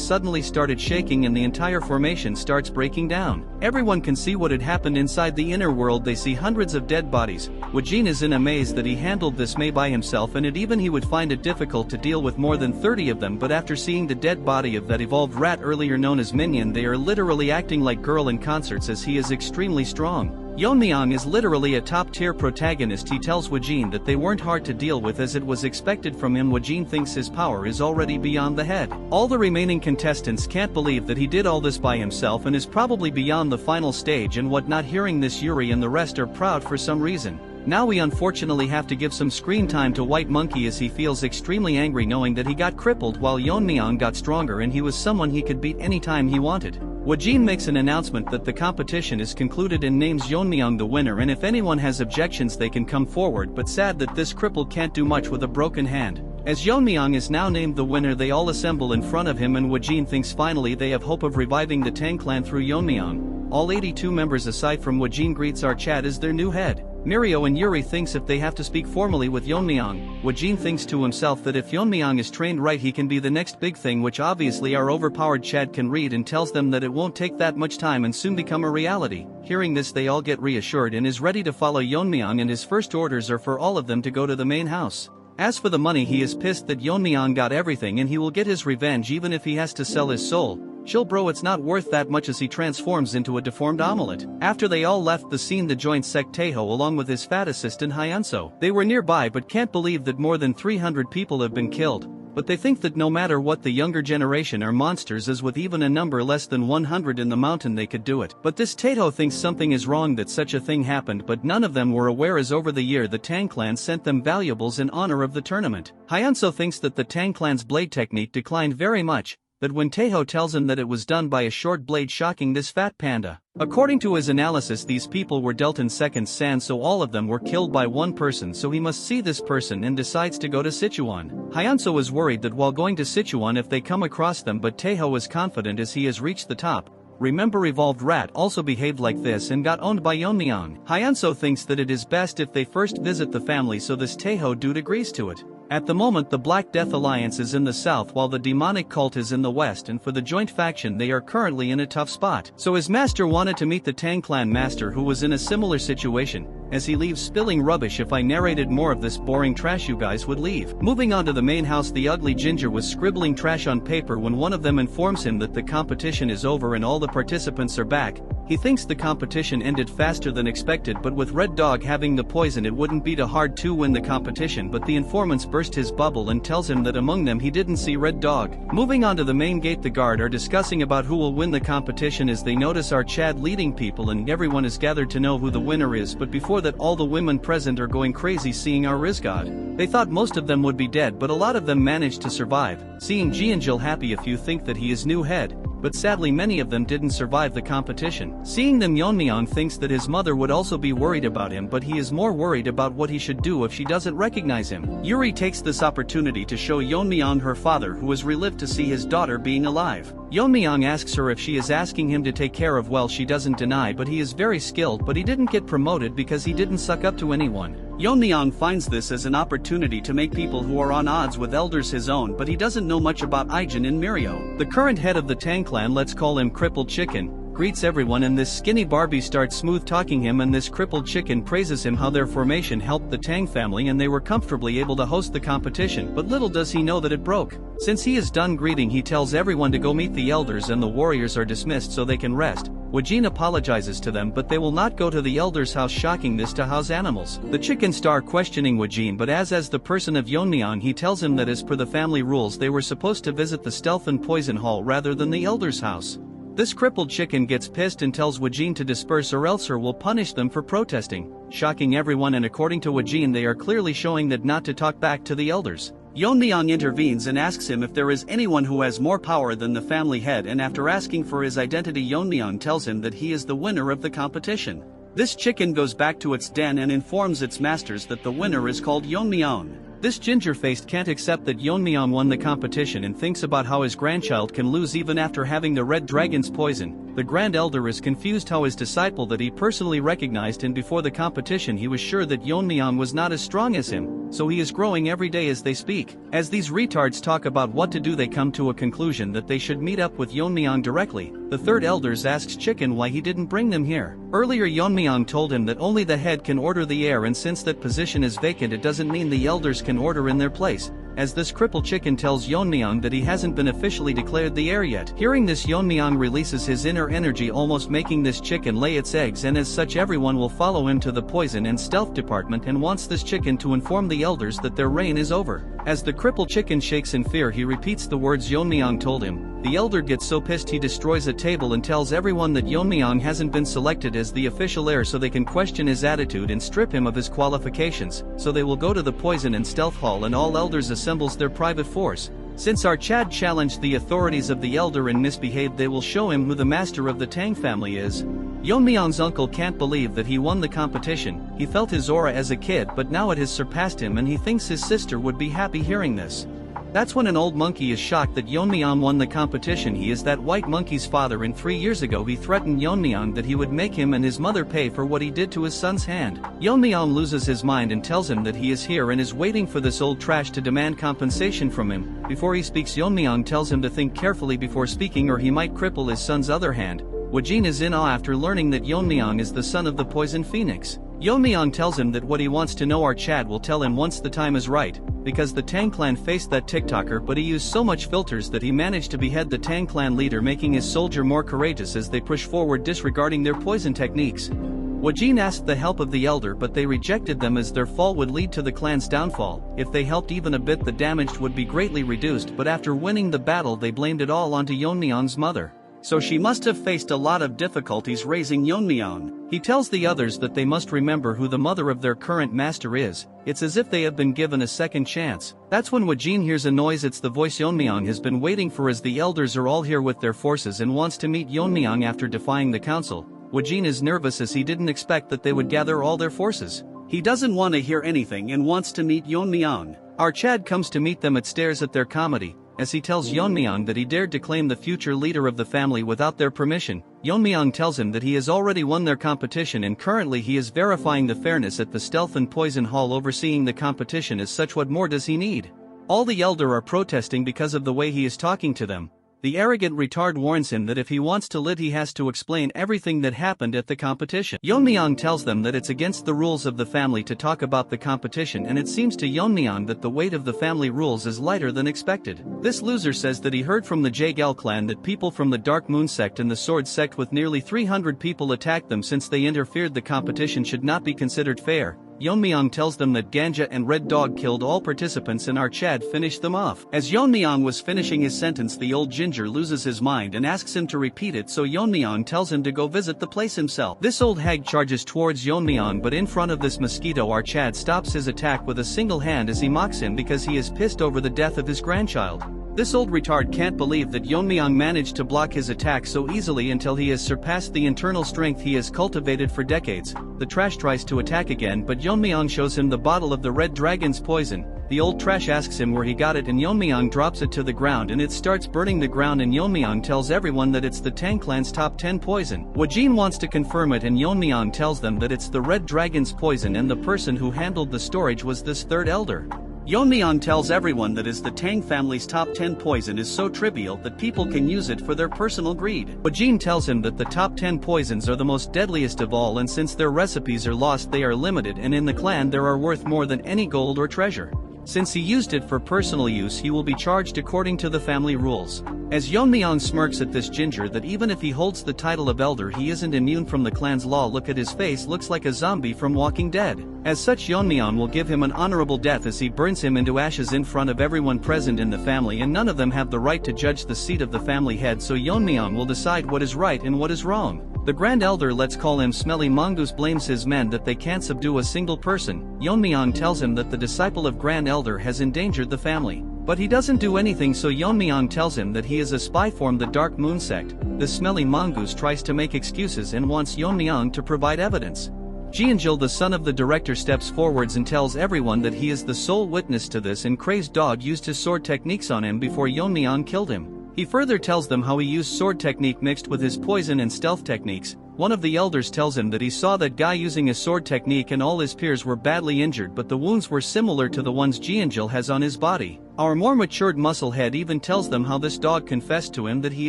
suddenly started shaking and the entire formation starts breaking down. Everyone can see what had happened inside the inner world. They see hundreds of dead bodies. Wajin is in amaze that he handled this May by himself, and even he would find it difficult to deal with more than 30 of them, but after seeing the dead body of that evolved rat earlier known as Minion, they are literally acting like girl in concerts as he is extremely strong. Yeon-myeong is literally a top-tier protagonist. He tells Wajin that they weren't hard to deal with as it was expected from him. Wajin thinks his power is already beyond the head. All the remaining contestants can't believe that he did all this by himself and is probably beyond the final stage and whatnot. Hearing this, Yuri and the rest are proud for some reason. Now we unfortunately have to give some screen time to White Monkey as he feels extremely angry knowing that he got crippled while Yeon-myeong got stronger and he was someone he could beat anytime he wanted. Wajin makes an announcement that the competition is concluded and names Yeon-myeong the winner, and if anyone has objections they can come forward, but sad that this cripple can't do much with a broken hand. As Yeon-myeong is now named the winner, they all assemble in front of him and Wajin thinks finally they have hope of reviving the Tang clan through Yeon-myeong. All 82 members aside from Wajin greets Archad as their new head. Mirio and Yuri thinks if they have to speak formally with Yeon-myeong, Wajin thinks to himself that if Yeon-myeong is trained right he can be the next big thing, which obviously our overpowered Chad can read, and tells them that it won't take that much time and soon become a reality. Hearing this they all get reassured and is ready to follow Yeon-myeong, and his first orders are for all of them to go to the main house. As for the money, he is pissed that Yeon-myeong got everything and he will get his revenge even if he has to sell his soul. Chill bro, it's not worth that much, as he transforms into a deformed omelet. After they all left the scene, the joint sec Taeho along with his fat assistant Hyunso. They were nearby but can't believe that more than 300 people have been killed. But they think that no matter what, the younger generation are monsters, as with even a number less than 100 in the mountain they could do it. But this Taeho thinks something is wrong that such a thing happened, but none of them were aware as over the year the Tang clan sent them valuables in honor of the tournament. Hyunso thinks that the Tang clan's blade technique declined very much, that when Taeho tells him that it was done by a short blade, shocking this fat panda. According to his analysis, these people were dealt in seconds sand, so all of them were killed by one person, so he must see this person and decides to go to Sichuan. Hyunso is worried that while going to Sichuan if they come across them, but Taeho is confident as he has reached the top. Remember, Evolved Rat also behaved like this and got owned by Yeon-myeong. Hyunso thinks that it is best if they first visit the family, so this Taeho dude agrees to it. At the moment the Black Death Alliance is in the south while the demonic cult is in the west, and for the joint faction they are currently in a tough spot. So his master wanted to meet the Tang clan master who was in a similar situation. As he leaves spilling rubbish. If I narrated more of this boring trash you guys would leave. Moving on to the main house, the ugly ginger was scribbling trash on paper when one of them informs him that the competition is over and all the participants are back. He thinks the competition ended faster than expected, but with Red Dog having the poison it wouldn't be too hard to win the competition, but the informants burst his bubble and tells him that among them he didn't see Red Dog. Moving on to the main gate, the guard are discussing about who will win the competition as they notice our Chad leading people and everyone is gathered to know who the winner is, but before that all the women present are going crazy seeing our Rizgod. They thought most of them would be dead, but a lot of them managed to survive. Seeing Jianjil happy if you think that he is new head. But sadly many of them didn't survive the competition. Seeing them, Yeon-myeong thinks that his mother would also be worried about him, but he is more worried about what he should do if she doesn't recognize him. Yuri takes this opportunity to show Yeon-myeong her father, who is relieved to see his daughter being alive. Yeon-myeong asks her if she is asking him to take care of, well, she doesn't deny, but he is very skilled, but he didn't get promoted because he didn't suck up to anyone. Yeon-myeong finds this as an opportunity to make people who are on odds with elders his own, but he doesn't know much about Aijin and Mirio. The current head of the Tang clan, let's call him Crippled Chicken, greets everyone, and this skinny Barbie starts smooth talking him, and this crippled chicken praises him how their formation helped the Tang family and they were comfortably able to host the competition, but little does he know that it broke. Since he is done greeting, he tells everyone to go meet the elders and the warriors are dismissed so they can rest. Wajin apologizes to them, but they will not go to the elders' house, shocking this to house animals. The chicken star questioning Wajin, but as the person of Yeon-myeong, he tells him that as per the family rules they were supposed to visit the stealth and poison hall rather than the elders' house. This crippled chicken gets pissed and tells Wajin to disperse or else her will punish them for protesting, shocking everyone, and according to Wajin they are clearly showing that not to talk back to the elders. Yeon-myeong intervenes and asks him if there is anyone who has more power than the family head, and after asking for his identity Yeon-myeong tells him that he is the winner of the competition. This chicken goes back to its den and informs its masters that the winner is called Yeon-myeong. This ginger-faced can't accept that Yeon-myeong won the competition and thinks about how his grandchild can lose even after having the red dragon's poison. The grand elder is confused how his disciple that he personally recognized and before the competition he was sure that Yeon-myeong was not as strong as him, so he is growing every day as they speak. As these retards talk about what to do they come to a conclusion that they should meet up with Yeon-myeong directly. The third elders asks Chicken why he didn't bring them here. Earlier Yeon-myeong told him that only the head can order the heir, and since that position is vacant it doesn't mean the elders can order in their place. As this crippled chicken tells Yeon-myeong that he hasn't been officially declared the heir yet. Hearing this, Yeon-myeong releases his inner energy, almost making this chicken lay its eggs, and as such everyone will follow him to the poison and stealth department and wants this chicken to inform the elders that their reign is over. As the crippled chicken shakes in fear he repeats the words Yeon-myeong told him. The elder gets so pissed he destroys a table and tells everyone that Yeon-myeong hasn't been selected as the official heir so they can question his attitude and strip him of his qualifications, so they will go to the poison and stealth hall and all elders assembles their private force. Since our Chad challenged the authorities of the elder and misbehaved, they will show him who the master of the Tang family is. Yeon-myeong's uncle can't believe that he won the competition. He felt his aura as a kid, but now it has surpassed him and he thinks his sister would be happy hearing this. That's when an old monkey is shocked that Yeon-myeong won the competition. He is that white monkey's father, and 3 years ago he threatened Yeon-myeong that he would make him and his mother pay for what he did to his son's hand. Yeon-myeong loses his mind and tells him that he is here and is waiting for this old trash to demand compensation from him. Before he speaks, Yeon-myeong tells him to think carefully before speaking or he might cripple his son's other hand. Wajin is in awe after learning that Yeon-myeong is the son of the Poison Phoenix. Yeon-myeong tells him that what he wants to know our Chad will tell him once the time is right, because the Tang clan faced that TikToker, but he used so much filters that he managed to behead the Tang clan leader, making his soldier more courageous as they push forward disregarding their poison techniques. Wajin asked the help of the elder, but they rejected them as their fall would lead to the clan's downfall. If they helped even a bit the damage would be greatly reduced, but after winning the battle they blamed it all onto Yeon-myeong's mother. So she must have faced a lot of difficulties raising Yeon-myeong. He tells the others that they must remember who the mother of their current master is. It's as if they have been given a second chance. That's when Wajin hears a noise. It's the voice Yeon-myeong has been waiting for, as the elders are all here with their forces and wants to meet Yeon-myeong after defying the council. Wajin is nervous as he didn't expect that they would gather all their forces. He doesn't want to hear anything and wants to meet Yeon-myeong. Our Chad comes to meet them at stares at their comedy, as he tells Yeon-myeong that he dared to claim the future leader of the family without their permission. Yeon-myeong tells him that he has already won their competition and currently he is verifying the fairness at the Stealth and Poison Hall, overseeing the competition as such. What more does he need? All the elder are protesting because of the way he is talking to them. The arrogant retard warns him that if he wants to lead he has to explain everything that happened at the competition. Yeon-myeong tells them that it's against the rules of the family to talk about the competition, and it seems to Yeon-myeong that the weight of the family rules is lighter than expected. This loser says that he heard from the Jaegel clan that people from the Dark Moon sect and the Sword sect with nearly 300 people attacked them since they interfered. The competition should not be considered fair. Yeon-myeong tells them that Ganja and Red Dog killed all participants and our Chad finished them off. As Yeon-myeong was finishing his sentence, the old ginger loses his mind and asks him to repeat it, so Yeon-myeong tells him to go visit the place himself. This old hag charges towards Yeon-myeong, but in front of this mosquito our Chad stops his attack with a single hand as he mocks him because he is pissed over the death of his grandchild. This old retard can't believe that Yeon-myeong managed to block his attack so easily until he has surpassed the internal strength he has cultivated for decades. The trash tries to attack again, but Yeon-myeong shows him the bottle of the red dragon's poison. The old trash asks him where he got it and Yeon-myeong drops it to the ground and it starts burning the ground, and Yeon-myeong tells everyone that it's the Tang clan's top 10 poison. Wajin wants to confirm it and Yeon-myeong tells them that it's the red dragon's poison and the person who handled the storage was this third elder. Yeon-myeong tells everyone that is the Tang family's top 10 poison is so trivial that people can use it for their personal greed. Wajin tells him that the top 10 poisons are the most deadliest of all, and since their recipes are lost they are limited, and in the clan they are worth more than any gold or treasure. Since he used it for personal use he will be charged according to the family rules. As Yeon-myeong smirks at this ginger that even if he holds the title of elder he isn't immune from the clan's law. Look at his face, looks like a zombie from Walking Dead. As such Yeon-myeong will give him an honorable death as he burns him into ashes in front of everyone present in the family, and none of them have the right to judge the seat of the family head, so Yeon-myeong will decide what is right and what is wrong. The Grand Elder, let's call him Smelly Mongoose, blames his men that they can't subdue a single person. Yeon-myeong tells him that the disciple of Grand Elder has endangered the family. But he doesn't do anything, so Yeon-myeong tells him that he is a spy from the Dark Moon sect. The Smelly Mongoose tries to make excuses and wants Yeon-myeong to provide evidence. Jeonjil, the son of the director, steps forwards and tells everyone that he is the sole witness to this, and Crazed Dog used his sword techniques on him before Yeon-myeong killed him. He further tells them how he used sword technique mixed with his poison and stealth techniques. One of the elders tells him that he saw that guy using his sword technique and all his peers were badly injured, but the wounds were similar to the ones Jeonjil has on his body. Our more matured musclehead even tells them how this dog confessed to him that he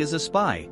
is a spy.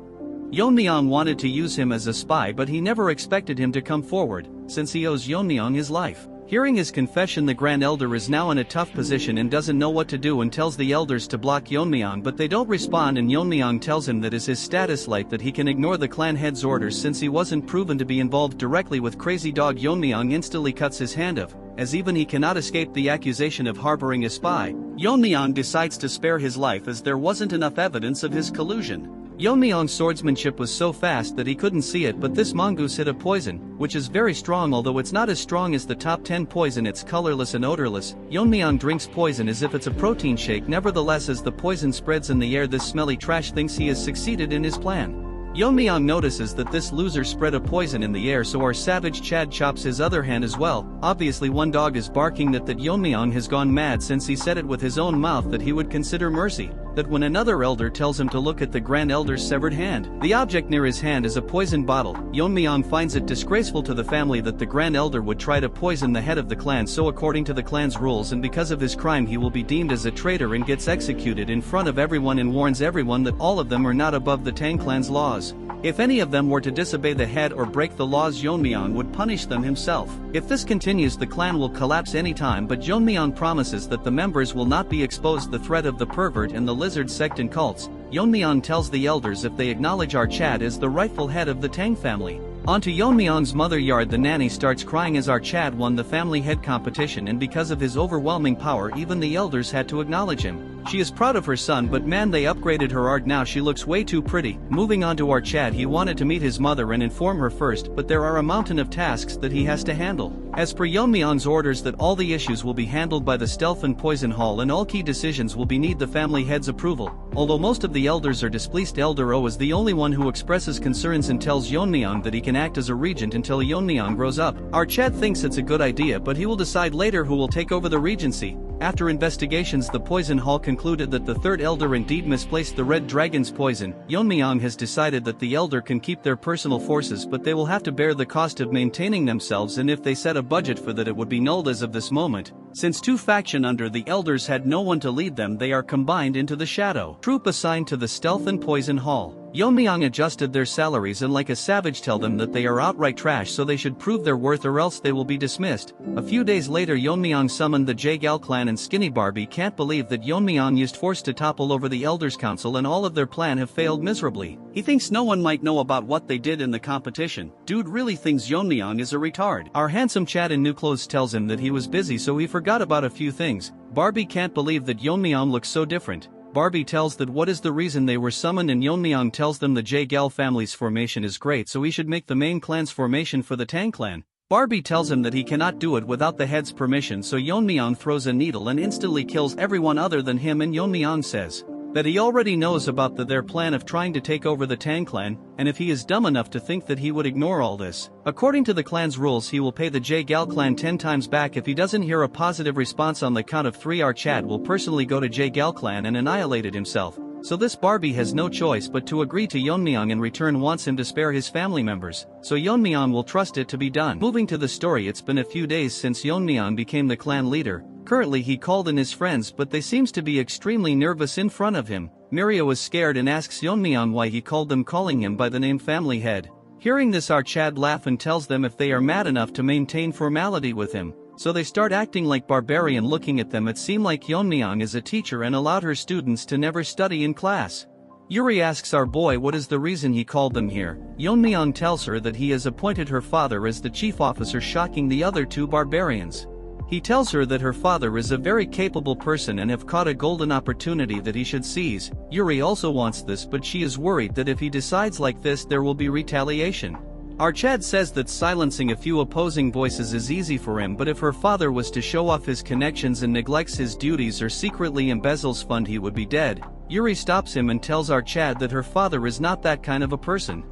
Yeon-myeong wanted to use him as a spy, but he never expected him to come forward, since he owes Yeon-myeong his life. Hearing his confession, the Grand Elder is now in a tough position and doesn't know what to do and tells the elders to block Yeon-myeong, but they don't respond, and Yeon-myeong tells him that is his status light that he can ignore the clan head's orders since he wasn't proven to be involved directly with Crazy Dog. Yeon-myeong instantly cuts his hand off, as even he cannot escape the accusation of harboring a spy. Yeon-myeong decides to spare his life as there wasn't enough evidence of his collusion. Yeon-myeong's swordsmanship was so fast that he couldn't see it, but this mongoose hit a poison, which is very strong, although it's not as strong as the top 10 poison. It's colorless and odorless. Yeon-myeong drinks poison as if it's a protein shake. Nevertheless, as the poison spreads in the air, this smelly trash thinks he has succeeded in his plan. Yeon-myeong notices that this loser spread a poison in the air, so our savage Chad chops his other hand as well. Obviously one dog is barking that Yeon-myeong has gone mad since he said it with his own mouth that he would consider mercy. That when another elder tells him to look at the Grand Elder's severed hand, the object near his hand is a poison bottle. Yeon-myeong finds it disgraceful to the family that the Grand Elder would try to poison the head of the clan, so according to the clan's rules and because of his crime he will be deemed as a traitor and gets executed in front of everyone, and warns everyone that all of them are not above the Tang clan's laws. If any of them were to disobey the head or break the laws, Yeon-myeong would punish them himself. If this continues, the clan will collapse anytime, but Yeon-myeong promises that the members will not be exposed to the threat of the pervert and the lizard sect and cults. Yeon-myeong tells the elders if they acknowledge our Chad as the rightful head of the Tang family. Onto Yeon-myeong's mother yard, the nanny starts crying as our Chad won the family head competition, and because of his overwhelming power even the elders had to acknowledge him. She is proud of her son, but man, they upgraded her art, now she looks way too pretty. Moving on to our Chad, he wanted to meet his mother and inform her first, but there are a mountain of tasks that he has to handle. As per Yeon-myeong's orders that all the issues will be handled by the Stealth and Poison Hall and all key decisions will be need the family head's approval. Although most of the elders are displeased, Elder O is the only one who expresses concerns and tells Yeon-myeong that he can act as a regent until Yeon-myeong grows up. Our Chad thinks it's a good idea, but he will decide later who will take over the regency. After investigations, the poison hall concluded that the third elder indeed misplaced the red dragon's poison. Yeon-myeong has decided that the elder can keep their personal forces, but they will have to bear the cost of maintaining themselves, and if they set a budget for that, it would be nulled as of this moment. Since two factions under the elders had no one to lead them, they are combined into the shadow troop assigned to the stealth and poison hall. Yeon-myeong adjusted their salaries and like a savage tell them that they are outright trash, so they should prove their worth or else they will be dismissed. A few days later, Yeon-myeong summoned the Jaegal clan, and Skinny Barbie can't believe that Yeon-myeong used force to topple over the elders council and all of their plan have failed miserably. He thinks no one might know about what they did in the competition. Dude really thinks Yeon-myeong is a retard. Our handsome Chad in new clothes tells him that he was busy so he forgot about a few things. Barbie can't believe that Yeon-myeong looks so different. Barbie tells that what is the reason they were summoned, and Yeon-myeong tells them the Jaegal family's formation is great, so he should make the main clan's formation for the Tang clan. Barbie tells him that he cannot do it without the head's permission, so Yeon-myeong throws a needle and instantly kills everyone other than him, and Yeon-myeong says that he already knows about their plan of trying to take over the Tang clan, and if he is dumb enough to think that he would ignore all this. According to the clan's rules, he will pay the Jaegal clan 10 times back if he doesn't hear a positive response on the count of 3. Our Chad will personally go to Jaegal clan and annihilate it himself. So this Barbie has no choice but to agree to Yeon-myeong, in return wants him to spare his family members, so Yeon-myeong will trust it to be done. Moving to the story, it's been a few days since Yeon-myeong became the clan leader. Currently he called in his friends, but they seems to be extremely nervous in front of him. Mirio is scared and asks Yeon-myeong why he called them, calling him by the name family head. Hearing this, our Chad laugh and tells them if they are mad enough to maintain formality with him. So they start acting like barbarian. Looking at them, it seemed like Yeon-myeong is a teacher and allowed her students to never study in class. Yuri asks our boy what is the reason he called them here. Yeon-myeong tells her that he has appointed her father as the chief officer, shocking the other two barbarians. He tells her that her father is a very capable person and have caught a golden opportunity that he should seize. Yuri also wants this, but she is worried that if he decides like this there will be retaliation. Our Chad says that silencing a few opposing voices is easy for him, but if her father was to show off his connections and neglects his duties or secretly embezzles fund, he would be dead. Yuri stops him and tells our Chad that her father is not that kind of a person.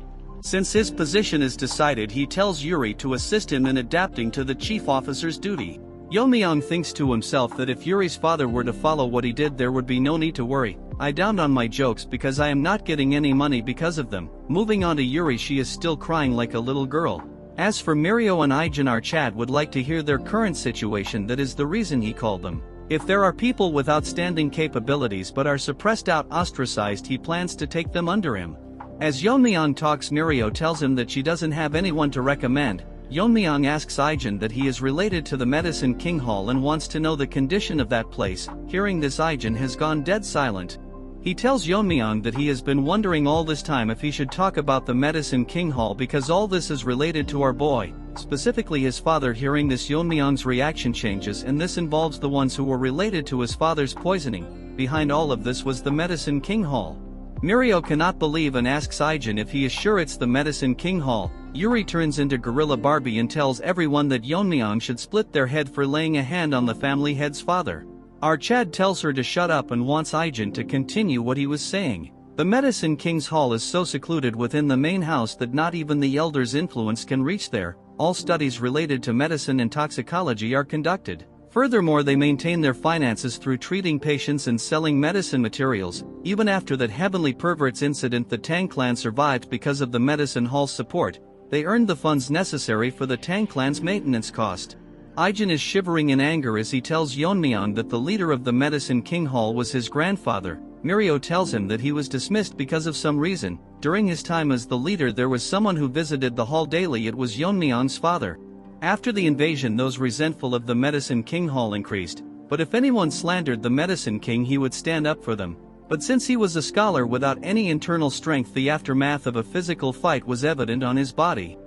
Since his position is decided, he tells Yuri to assist him in adapting to the chief officer's duty. Yeon-myeong thinks to himself that if Yuri's father were to follow what he did, there would be no need to worry. I downed on my jokes because I am not getting any money because of them. Moving on to Yuri, she is still crying like a little girl. As for Mirio and Ijin, our Chad would like to hear their current situation, that is the reason he called them. If there are people with outstanding capabilities but are suppressed out, ostracized, he plans to take them under him. As Yeon-myeong talks, Mirio tells him that she doesn't have anyone to recommend. Yeon-myeong asks Ijin that he is related to the Medicine King Hall and wants to know the condition of that place. Hearing this, Ijin has gone dead silent. He tells Yeon-myeong that he has been wondering all this time if he should talk about the Medicine King Hall because all this is related to our boy, specifically his father. Hearing this, Yeon-myeong's reaction changes, and this involves the ones who were related to his father's poisoning. Behind all of this was the Medicine King Hall. Mirio cannot believe and asks Ijin if he is sure it's the Medicine King Hall. Yuri turns into Gorilla Barbie and tells everyone that Yeon-myeong should split their head for laying a hand on the family head's father. Our Chad tells her to shut up and wants Ijin to continue what he was saying. The Medicine King's Hall is so secluded within the main house that not even the elders' influence can reach there. All studies related to medicine and toxicology are conducted. Furthermore, they maintain their finances through treating patients and selling medicine materials. Even after that Heavenly Perverts incident, the Tang clan survived because of the Medicine Hall's support. They earned the funds necessary for the Tang clan's maintenance cost. Ijin is shivering in anger as he tells Yeon-myeong that the leader of the Medicine King Hall was his grandfather. Mirio tells him that he was dismissed because of some reason. During his time as the leader, there was someone who visited the hall daily. It was Yeon-myeong's father. After the invasion, those resentful of the Medicine King Hall increased, but if anyone slandered the Medicine King, he would stand up for them. But since he was a scholar without any internal strength, the aftermath of a physical fight was evident on his body.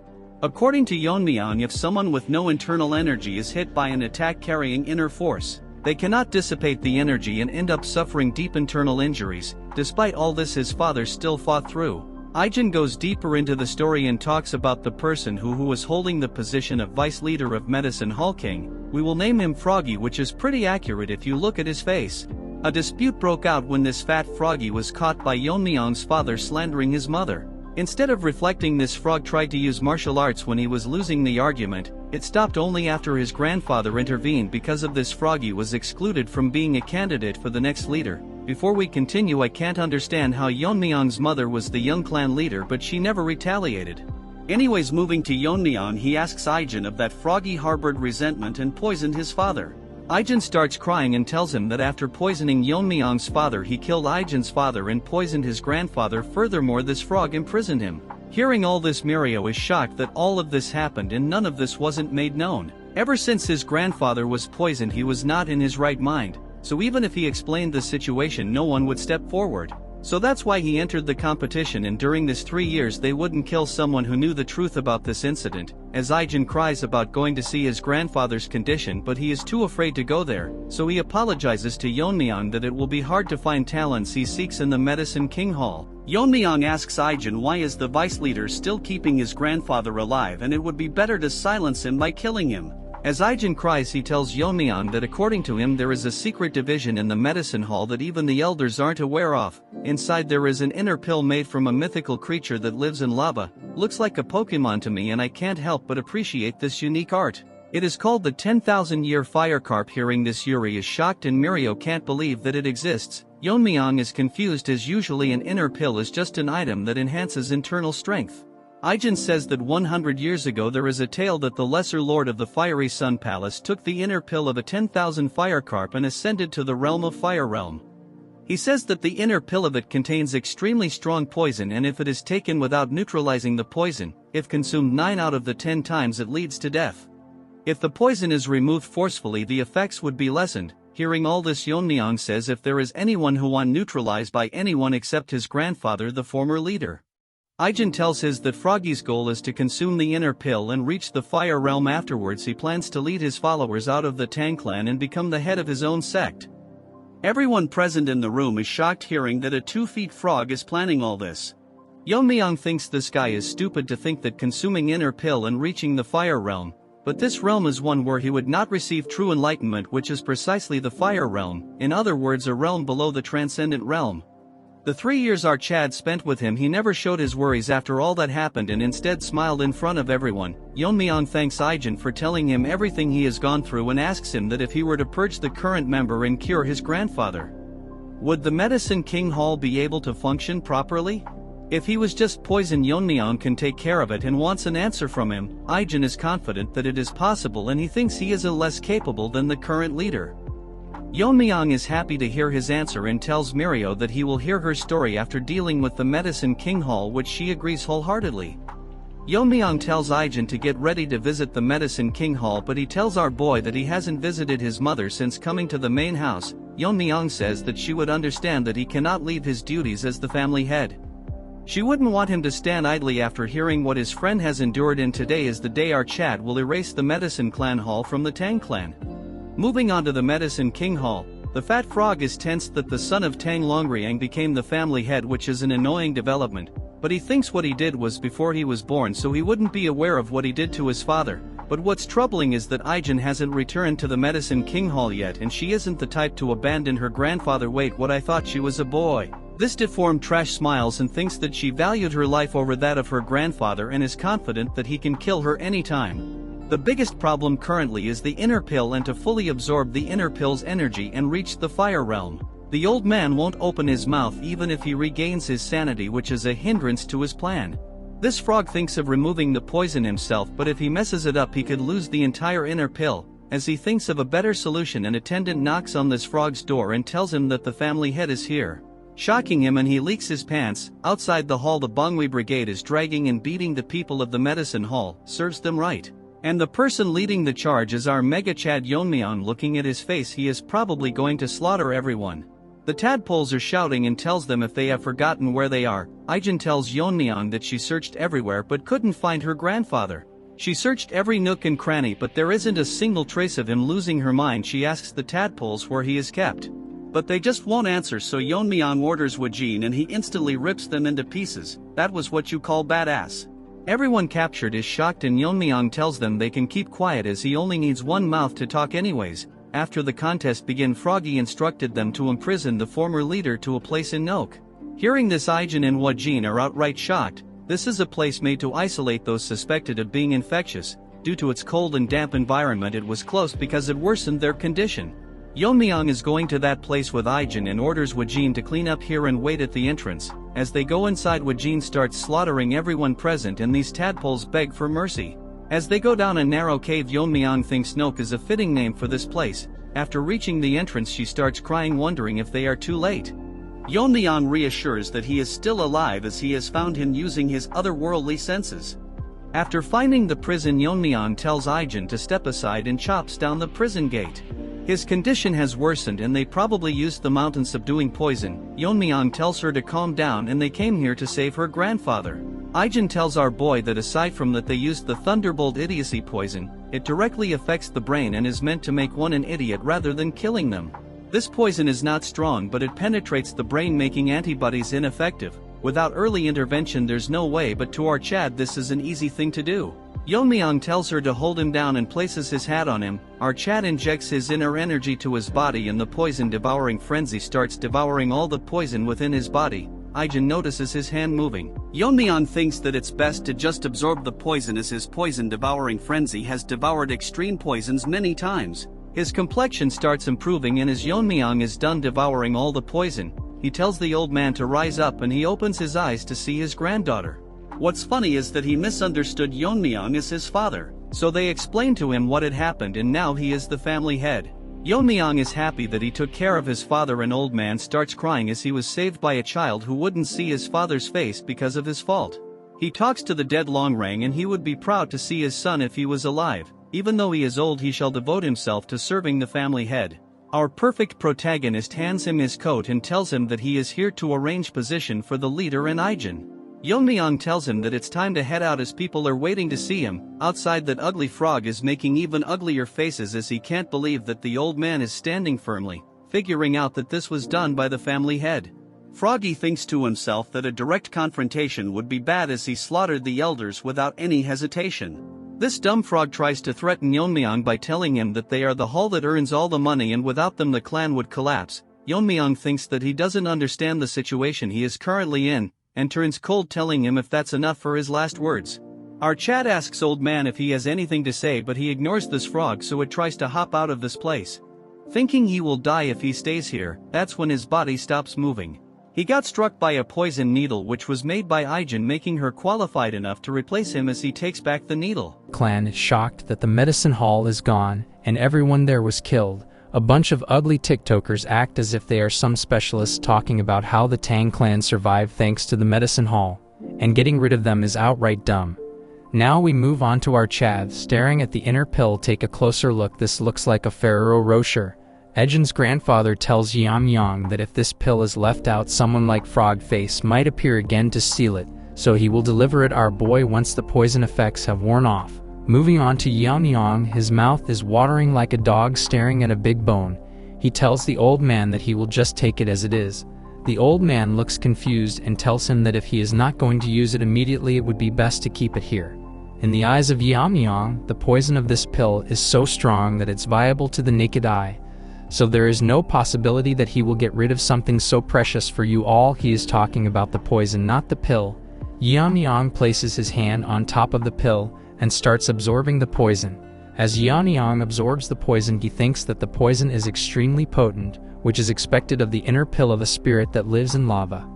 According to Yeon-myeong, if someone with no internal energy is hit by an attack carrying inner force, they cannot dissipate the energy and end up suffering deep internal injuries. Despite all this, his father still fought through. Ijin goes deeper into the story and talks about the person who was holding the position of vice leader of Medicine Hall King. We will name him Froggy, which is pretty accurate if you look at his face. A dispute broke out when this fat Froggy was caught by Yeon-myeong's father slandering his mother. Instead of reflecting this, Frog tried to use martial arts when he was losing the argument. It stopped only after his grandfather intervened. Because of this, Froggy was excluded from being a candidate for the next leader. Before we continue, I can't understand how Yeon-myeong's mother was the young clan leader but she never retaliated. Anyways, moving to Yeon-myeong, he asks Aijin if that Froggy harbored resentment and poisoned his father. Aijin starts crying and tells him that after poisoning Yeon-myeong's father he killed Aijin's father and poisoned his grandfather. Furthermore, this frog imprisoned him. Hearing all this, Mirio is shocked that all of this happened and none of this wasn't made known. Ever since his grandfather was poisoned he was not in his right mind, so even if he explained the situation no one would step forward. So that's why he entered the competition, and during this 3 years they wouldn't kill someone who knew the truth about this incident. As Aijin cries about going to see his grandfather's condition but he is too afraid to go there, so he apologizes to Yeon-myeong that it will be hard to find talents he seeks in the Medicine King Hall. Yeon-myeong asks Aijin why is the vice leader still keeping his grandfather alive and it would be better to silence him by killing him. As Aijin cries, he tells Yeon-myeong that according to him there is a secret division in the medicine hall that even the elders aren't aware of. Inside there is an inner pill made from a mythical creature that lives in lava. Looks like a Pokemon to me and I can't help but appreciate this unique art. It is called the 10,000-year fire carp. Hearing this, Yuri is shocked and Mirio can't believe that it exists. Yeon-myeong is confused as usually an inner pill is just an item that enhances internal strength. Aijin says that 100 years ago there is a tale that the lesser lord of the fiery sun palace took the inner pill of a 10,000 fire carp and ascended to the realm of fire realm. He says that the inner pill of it contains extremely strong poison and if it is taken without neutralizing the poison, if consumed 9 out of the 10 times it leads to death. If the poison is removed forcefully the effects would be lessened. Hearing all this, Yeon-myeong says if there is anyone who wants neutralized by anyone except his grandfather, the former leader. Aijin tells his that Froggy's goal is to consume the inner pill and reach the fire realm. Afterwards he plans to lead his followers out of the Tang clan and become the head of his own sect. Everyone present in the room is shocked hearing that a 2-feet frog is planning all this. Yeon-myeong thinks this guy is stupid to think that consuming inner pill and reaching the fire realm, but this realm is one where he would not receive true enlightenment, which is precisely the fire realm, in other words a realm below the transcendent realm. The 3 years Chad spent with him, he never showed his worries after all that happened and instead smiled in front of everyone. Yeon-myeong thanks Aijin for telling him everything he has gone through and asks him that if he were to purge the current member and cure his grandfather, would the Medicine King Hall be able to function properly? If he was just poison, Yeon-myeong can take care of it and wants an answer from him. Aijin is confident that it is possible and he thinks he is less capable than the current leader. Yeon-myeong is happy to hear his answer and tells Mirio that he will hear her story after dealing with the Medicine King Hall, which she agrees wholeheartedly. Yeon-myeong tells Aijin to get ready to visit the Medicine King Hall, but he tells our boy that he hasn't visited his mother since coming to the main house. Yeon-myeong says that she would understand that he cannot leave his duties as the family head. She wouldn't want him to stand idly after hearing what his friend has endured, and today is the day our Chad will erase the Medicine Clan Hall from the Tang clan. Moving on to the Medicine King Hall, the fat frog is tensed that the son of Tang Longriang became the family head, which is an annoying development, but he thinks what he did was before he was born so he wouldn't be aware of what he did to his father. But what's troubling is that Aijin hasn't returned to the Medicine King Hall yet and she isn't the type to abandon her grandfather. Wait, what? I thought she was a boy. This deformed trash smiles and thinks that she valued her life over that of her grandfather and is confident that he can kill her anytime. The biggest problem currently is the inner pill, and to fully absorb the inner pill's energy and reach the fire realm, the old man won't open his mouth even if he regains his sanity, which is a hindrance to his plan. This frog thinks of removing the poison himself, but if he messes it up he could lose the entire inner pill. As he thinks of a better solution, an attendant knocks on this frog's door and tells him that the family head is here, shocking him, and he leaks his pants. Outside the hall the Bangui brigade is dragging and beating the people of the medicine hall, serves them right. And the person leading the charge is our mega Chad Yeon-myeong. Looking at his face he is probably going to slaughter everyone. The tadpoles are shouting and tells them if they have forgotten where they are. Aijin tells Yeon-myeong that she searched everywhere but couldn't find her grandfather. She searched every nook and cranny but there isn't a single trace of him. Losing her mind she asks the tadpoles where he is kept, but they just won't answer, so Yeon-myeong orders Wajin and he instantly rips them into pieces. That was what you call badass. Everyone captured is shocked and Yeon-myeong tells them they can keep quiet as he only needs one mouth to talk anyways. After the contest began, Froggy instructed them to imprison the former leader to a place in Nook. Hearing this, Aijin and Wajin are outright shocked. This is a place made to isolate those suspected of being infectious. Due to its cold and damp environment, it was close because it worsened their condition. Yeon-myeong is going to that place with Ijin and orders Wajin to clean up here and wait at the entrance. As they go inside, Wajin starts slaughtering everyone present and these tadpoles beg for mercy. As they go down a narrow cave, Yeon-myeong thinks Nook is a fitting name for this place. After reaching the entrance, she starts crying, wondering if they are too late. Yeon-myeong reassures that he is still alive as he has found him using his otherworldly senses. After finding the prison, Yeon-myeong tells Ijin to step aside and chops down the prison gate. His condition has worsened and they probably used the mountain subduing poison. Yeon-myeong tells her to calm down and they came here to save her grandfather. Ijin tells our boy that aside from that they used the Thunderbolt idiocy poison, it directly affects the brain and is meant to make one an idiot rather than killing them. This poison is not strong, but it penetrates the brain, making antibodies ineffective. Without early intervention there's no way, but to our Chad this is an easy thing to do. Yeon-myeong tells her to hold him down and places his hat on him. Our Chad injects his inner energy to his body and the poison devouring frenzy starts devouring all the poison within his body. Ijin notices his hand moving. Yeon-myeong thinks that it's best to just absorb the poison as his poison devouring frenzy has devoured extreme poisons many times. His complexion starts improving and as Yeon-myeong is done devouring all the poison, he tells the old man to rise up and he opens his eyes to see his granddaughter. What's funny is that he misunderstood Yeon-myeong as his father, so they explain to him what had happened and now he is the family head. Yeon-myeong is happy that he took care of his father and old man starts crying as he was saved by a child who wouldn't see his father's face because of his fault. He talks to the dead Longrang and he would be proud to see his son if he was alive. Even though he is old, he shall devote himself to serving the family head. Our perfect protagonist hands him his coat and tells him that he is here to arrange position for the leader and Ijin. Yeon-myeong tells him that it's time to head out as people are waiting to see him. Outside, that ugly frog is making even uglier faces as he can't believe that the old man is standing firmly, figuring out that this was done by the family head. Froggy thinks to himself that a direct confrontation would be bad as he slaughtered the elders without any hesitation. This dumb frog tries to threaten Yeon-myeong by telling him that they are the haul that earns all the money and without them the clan would collapse. Yeon-myeong thinks that he doesn't understand the situation he is currently in, and turns cold, telling him if that's enough for his last words. Our Chad asks old man if he has anything to say, but he ignores this frog, so it tries to hop out of this place. Thinking he will die if he stays here, that's when his body stops moving. He got struck by a poison needle which was made by Ijin, making her qualified enough to replace him as he takes back the needle. Clan is shocked that the medicine hall is gone and everyone there was killed. A bunch of ugly TikTokers act as if they are some specialists talking about how the Tang clan survived thanks to the medicine hall, and getting rid of them is outright dumb. Now we move on to our Chad staring at the inner pill. Take a closer look. This looks like a Ferrero Rocher. Ejin's grandfather tells Yeon-myeong that if this pill is left out, someone like Frog Face might appear again to steal it, so he will deliver it our boy once the poison effects have worn off. Moving on to Yeon-myeong, his mouth is watering like a dog staring at a big bone. He tells the old man that he will just take it as it is. The old man looks confused and tells him that if he is not going to use it immediately, it would be best to keep it here. In the eyes of Yeon-myeong, the poison of this pill is so strong that it's viable to the naked eye. So there is no possibility that he will get rid of something so precious for you all. He is talking about the poison, not the pill. Yeon-myeong places his hand on top of the pill and starts absorbing the poison. As Yeon-myeong absorbs the poison, he thinks that the poison is extremely potent, which is expected of the inner pill of a spirit that lives in lava.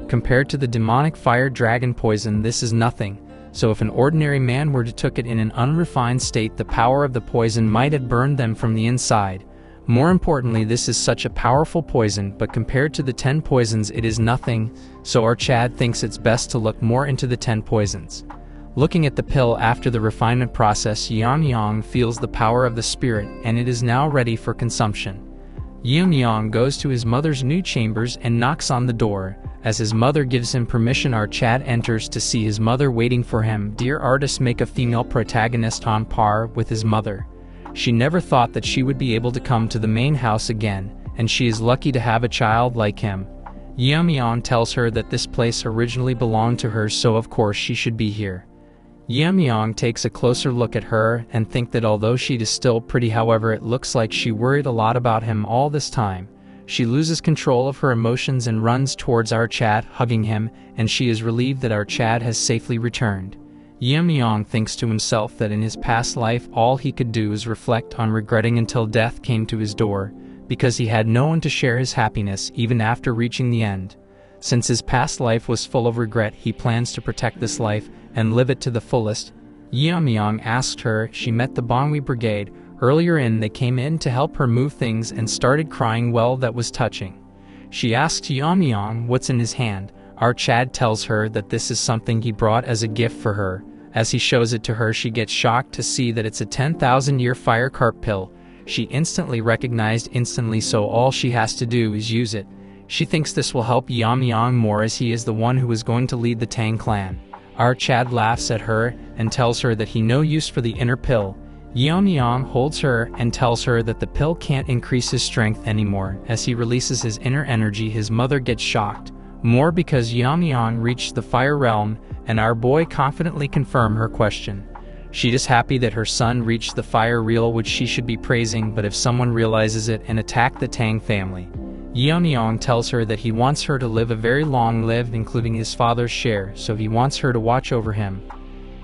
Compared to the demonic fire dragon poison, this is nothing, so if an ordinary man were to took it in an unrefined state, the power of the poison might have burned them from the inside. More importantly, this is such a powerful poison, but compared to the 10 poisons it is nothing, so our Chad thinks it's best to look more into the 10 poisons. Looking at the pill after the refinement process, Yeon-myeong feels the power of the spirit and it is now ready for consumption. Yeon-myeong goes to his mother's new chambers and knocks on the door. As his mother gives him permission, our Chad enters to see his mother waiting for him. Dear artists make a female protagonist on par with his mother. She never thought that she would be able to come to the main house again, and she is lucky to have a child like him. Yeon-myeong tells her that this place originally belonged to her, so of course she should be here. Yeon-myeong takes a closer look at her and think that although she is still pretty, however, it looks like she worried a lot about him all this time. She loses control of her emotions and runs towards our Chad, hugging him, and she is relieved that our Chad has safely returned. Yeon-myeong thinks to himself that in his past life all he could do is reflect on regretting until death came to his door, because he had no one to share his happiness even after reaching the end. Since his past life was full of regret, he plans to protect this life and live it to the fullest. Yeon-myeong asked her if she met the Manhwa brigade. Earlier they came in to help her move things and started crying. Well, that was touching. She asks Yeon-myeong what's in his hand. Our Chad tells her that this is something he brought as a gift for her. As he shows it to her, she gets shocked to see that it's a 10,000-year fire carp pill. She instantly recognized so all she has to do is use it. She thinks this will help Yeon-myeong more as he is the one who is going to lead the Tang clan. Our Chad laughs at her and tells her that he no use for the inner pill. Yeon-myeong holds her and tells her that the pill can't increase his strength anymore. As he releases his inner energy, his mother gets shocked, more because Yeon-myeong reached the fire realm, and our boy confidently confirmed her question. She is happy that her son reached the fire realm, which she should be praising, but if someone realizes it and attack the Tang family. Yeon-myeong tells her that he wants her to live a very long life, including his father's share, so he wants her to watch over him.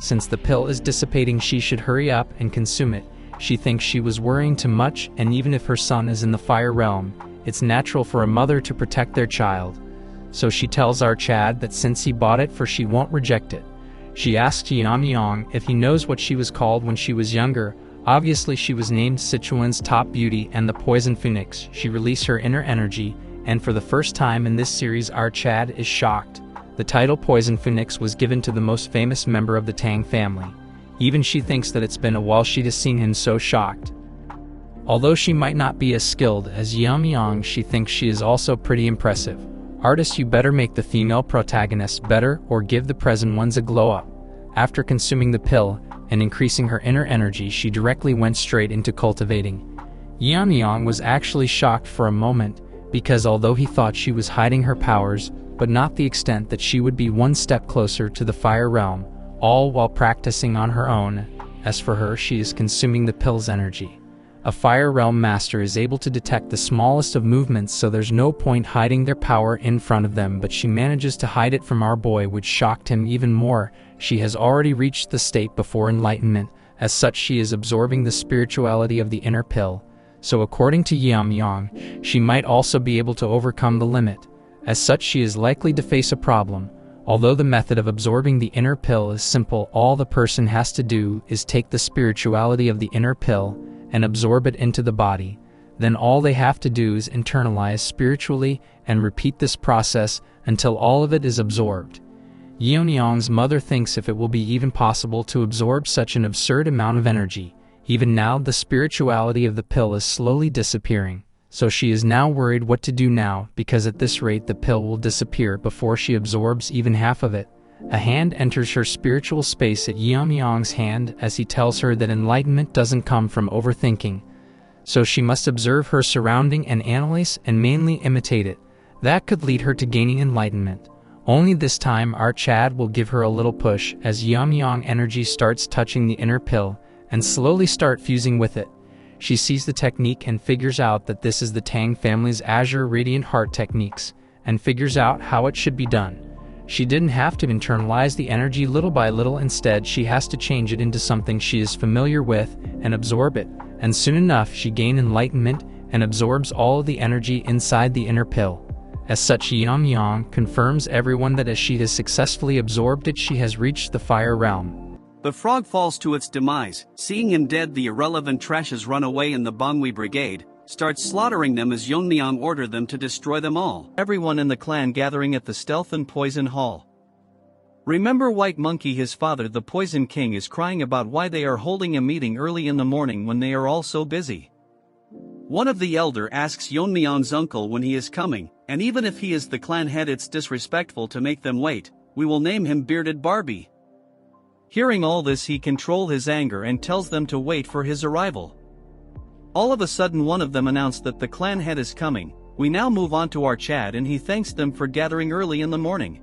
Since the pill is dissipating, she should hurry up and consume it. She thinks she was worrying too much, and even if her son is in the fire realm, it's natural for a mother to protect their child. So she tells our Chad that since he bought it for she won't reject it. She asks Yeon-myeong if he knows what she was called when she was younger. Obviously she was named Sichuan's top beauty and the poison phoenix. She released her inner energy, and for the first time in this series our Chad is shocked. The title Poison Phoenix was given to the most famous member of the Tang family. Even she thinks that it's been a while she has seen him so shocked. Although she might not be as skilled as Yeon-myeong, she thinks she is also pretty impressive. Artists, you better make the female protagonists better or give the present ones a glow up. After consuming the pill and increasing her inner energy, she directly went straight into cultivating. Yeon-myeong was actually shocked for a moment, because although he thought she was hiding her powers, but not the extent that she would be one step closer to the fire realm, all while practicing on her own. As for her, she is consuming the pill's energy. A fire realm master is able to detect the smallest of movements, so there's no point hiding their power in front of them, but she manages to hide it from our boy, which shocked him even more. She has already reached the state before enlightenment. As such, she is absorbing the spirituality of the inner pill. So according to Yeon-myeong, she might also be able to overcome the limit. As such, she is likely to face a problem. Although the method of absorbing the inner pill is simple, all the person has to do is take the spirituality of the inner pill and absorb it into the body. Then all they have to do is internalize spiritually and repeat this process until all of it is absorbed. Yeon-myeong's mother thinks if it will be even possible to absorb such an absurd amount of energy. Even now the spirituality of the pill is slowly disappearing, so she is now worried what to do now, because at this rate the pill will disappear before she absorbs even half of it. A hand enters her spiritual space at Yeon-myeong's hand as he tells her that enlightenment doesn't come from overthinking, so she must observe her surrounding and analyze and mainly imitate it. That could lead her to gaining enlightenment. Only this time our Chad will give her a little push as Yeon-myeong energy starts touching the inner pill and slowly start fusing with it. She sees the technique and figures out that this is the Tang family's Azure Radiant Heart techniques, and figures out how it should be done. She didn't have to internalize the energy little by little, instead she has to change it into something she is familiar with and absorb it, and soon enough she gains enlightenment and absorbs all of the energy inside the inner pill. As such, Yeon-myeong confirms everyone that as she has successfully absorbed it, she has reached the fire realm. The frog falls to its demise. Seeing him dead, the irrelevant trashes run away and the Manhwa brigade starts slaughtering them as Yeon-myeong ordered them to destroy them all. Everyone in the clan gathering at the Stealth and Poison Hall. Remember White Monkey, his father the Poison King, is crying about why they are holding a meeting early in the morning when they are all so busy. One of the elder asks Yeon-myeong's uncle when he is coming, and even if he is the clan head it's disrespectful to make them wait. We will name him Bearded Barbie. Hearing all this, he controls his anger and tells them to wait for his arrival. All of a sudden one of them announced that the clan head is coming. We now move on to our Chad and he thanks them for gathering early in the morning.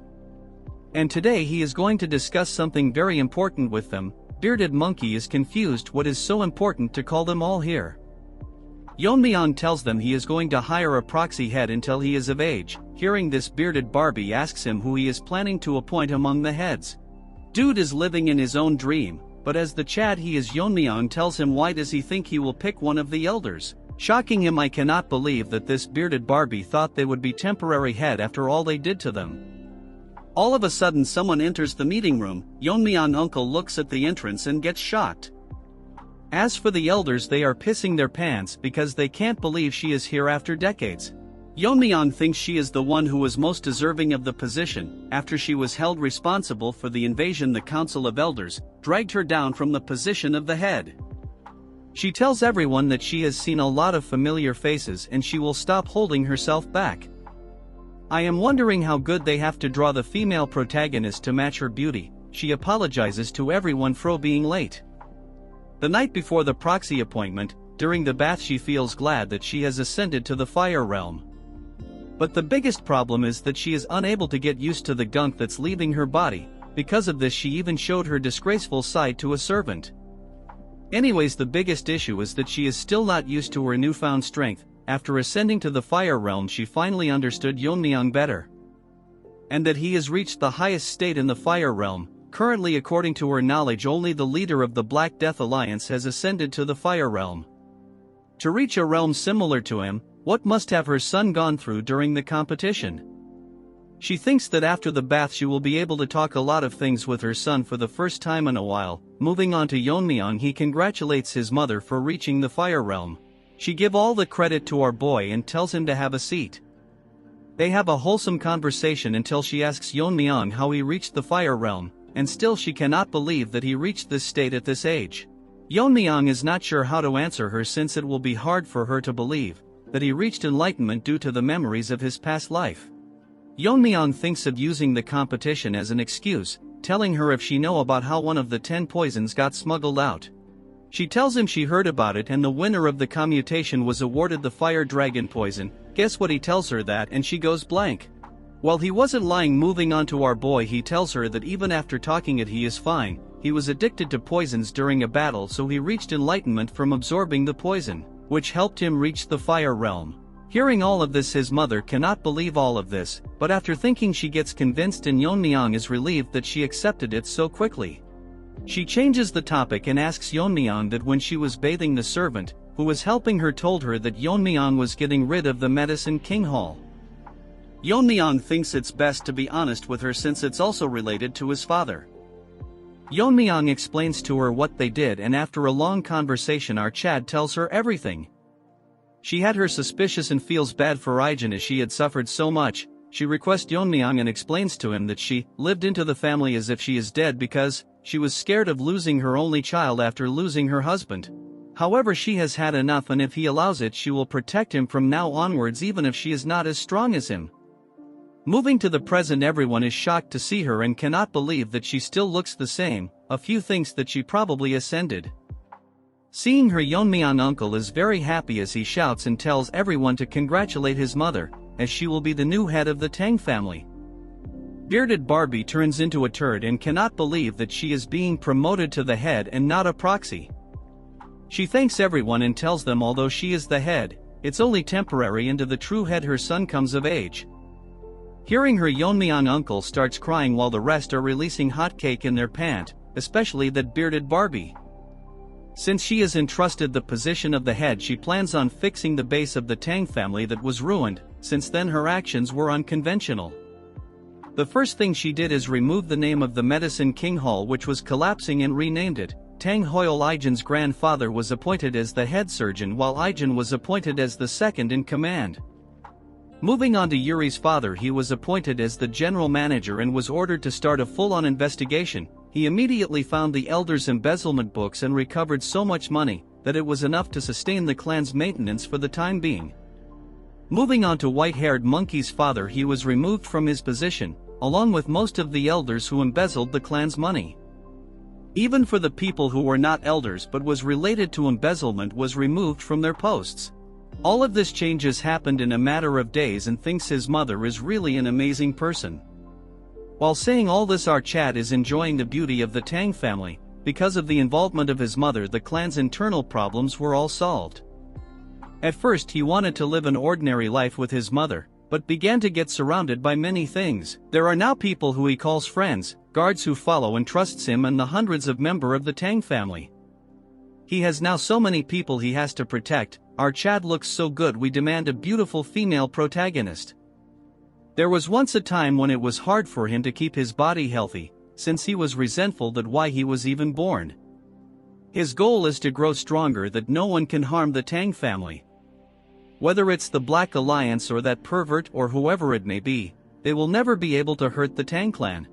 And today he is going to discuss something very important with them. Bearded Monkey is confused what is so important to call them all here. Yeon-myeong tells them he is going to hire a proxy head until he is of age. Hearing this, Bearded Barbie asks him who he is planning to appoint among the heads. Dude is living in his own dream, but as the Chad he is Yeon-myeong tells him why does he think he will pick one of the elders. Shocking him, I cannot believe that this bearded Barbie thought they would be temporary head after all they did to them. All of a sudden someone enters the meeting room. Yeon-myeong uncle looks at the entrance and gets shocked. As for the elders, they are pissing their pants because they can't believe she is here after decades. Yeon-myeong thinks she is the one who was most deserving of the position. After she was held responsible for the invasion, the Council of Elders dragged her down from the position of the head. She tells everyone that she has seen a lot of familiar faces and she will stop holding herself back. I am wondering how good they have to draw the female protagonist to match her beauty. She apologizes to everyone for being late. The night before the proxy appointment, during the bath she feels glad that she has ascended to the fire realm. But the biggest problem is that she is unable to get used to the gunk that's leaving her body. Because of this she even showed her disgraceful side to a servant. Anyways, the biggest issue is that she is still not used to her newfound strength. After ascending to the fire realm she finally understood Yeon-myeong better. And that he has reached the highest state in the fire realm. Currently, according to her knowledge, only the leader of the Black Death Alliance has ascended to the fire realm. To reach a realm similar to him, what must have her son gone through during the competition? She thinks that after the bath she will be able to talk a lot of things with her son for the first time in a while. Moving on to Yeon-myeong, he congratulates his mother for reaching the fire realm. She gives all the credit to our boy and tells him to have a seat. They have a wholesome conversation until she asks Yeon-myeong how he reached the fire realm, and still she cannot believe that he reached this state at this age. Yeon-myeong is not sure how to answer her since it will be hard for her to believe that he reached enlightenment due to the memories of his past life. Yeon-myeong thinks of using the competition as an excuse, telling her if she know about how one of the 10 poisons got smuggled out. She tells him she heard about it and the winner of the commutation was awarded the fire dragon poison. Guess what, he tells her that and she goes blank. While he wasn't lying. Moving on to our boy, he tells her that even after talking it he is fine. He was addicted to poisons during a battle, so he reached enlightenment from absorbing the poison, which helped him reach the fire realm. Hearing all of this, his mother cannot believe all of this, but after thinking she gets convinced and Yeon-myeong is relieved that she accepted it so quickly. She changes the topic and asks Yeon-myeong that when she was bathing, the servant who was helping her told her that Yeon-myeong was getting rid of the Medicine King Hall. Yeon-myeong thinks it's best to be honest with her since it's also related to his father. Yeon-myeong explains to her what they did, and after a long conversation our Chad tells her everything. She had her suspicious and feels bad for Ijin as she had suffered so much. She requests Yeon-myeong and explains to him that she lived into the family as if she is dead because she was scared of losing her only child after losing her husband. However, she has had enough, and if he allows it she will protect him from now onwards even if she is not as strong as him. Moving to the present, everyone is shocked to see her and cannot believe that she still looks the same. A few thinks that she probably ascended. Seeing her, Yeon-myeong uncle is very happy as he shouts and tells everyone to congratulate his mother, as she will be the new head of the Tang family. Bearded Barbie turns into a turd and cannot believe that she is being promoted to the head and not a proxy. She thanks everyone and tells them although she is the head, it's only temporary until the true head, her son, comes of age. Hearing her, Yeon-myeong uncle starts crying while the rest are releasing hot cake in their pant, especially that bearded Barbie. Since she is entrusted the position of the head, she plans on fixing the base of the Tang family that was ruined. Since then her actions were unconventional. The first thing she did is remove the name of the Medicine King Hall, which was collapsing, and renamed it. Tang Hoil, Ijin's grandfather, was appointed as the head surgeon while Ijin was appointed as the second in command. Moving on to Yuri's father, he was appointed as the general manager and was ordered to start a full-on investigation. He immediately found the elders' embezzlement books and recovered so much money that it was enough to sustain the clan's maintenance for the time being. Moving on to white-haired Monkey's father, he was removed from his position, along with most of the elders who embezzled the clan's money. Even for the people who were not elders but was related to embezzlement was removed from their posts. All of this changes happened in a matter of days, and thinks his mother is really an amazing person. While saying all this, our Chad is enjoying the beauty of the Tang family. Because of the involvement of his mother, the clan's internal problems were all solved. At first he wanted to live an ordinary life with his mother, but began to get surrounded by many things. There are now people who he calls friends, guards who follow and trusts him and the hundreds of members of the Tang family. He has now so many people he has to protect. Our Chad looks so good, we demand a beautiful female protagonist. There was once a time when it was hard for him to keep his body healthy, since he was resentful that why he was even born. His goal is to grow stronger that no one can harm the Tang family. Whether it's the Black Alliance or that pervert or whoever it may be, they will never be able to hurt the Tang clan.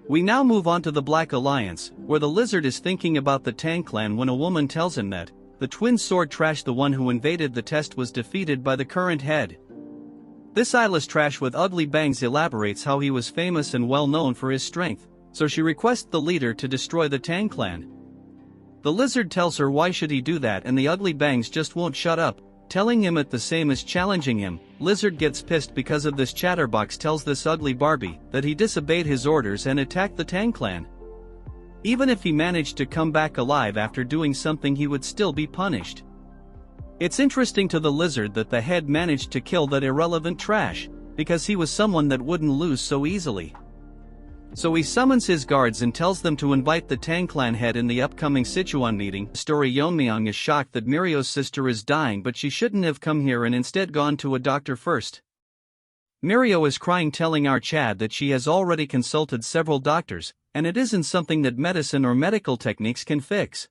We now move on to the Black Alliance, where the lizard is thinking about the Tang clan when a woman tells him that the twin sword trash, the one who invaded the test, was defeated by the current head. This eyeless trash with ugly bangs elaborates how he was famous and well known for his strength, so she requests the leader to destroy the Tang clan. The lizard tells her why should he do that, and the ugly bangs just won't shut up, telling him at the same as challenging him. Lizard gets pissed because of this. Chatterbox tells this ugly Barbie that he disobeyed his orders and attacked the Tang clan. Even if he managed to come back alive after doing something, he would still be punished. It's interesting to the lizard that the head managed to kill that irrelevant trash, because he was someone that wouldn't lose so easily. So he summons his guards and tells them to invite the Tang clan head in the upcoming Sichuan meeting. Story: Yeon-myeong is shocked that Mirio's sister is dying, but she shouldn't have come here and instead gone to a doctor first. Mirio is crying, telling our Chad that she has already consulted several doctors, and it isn't something that medicine or medical techniques can fix.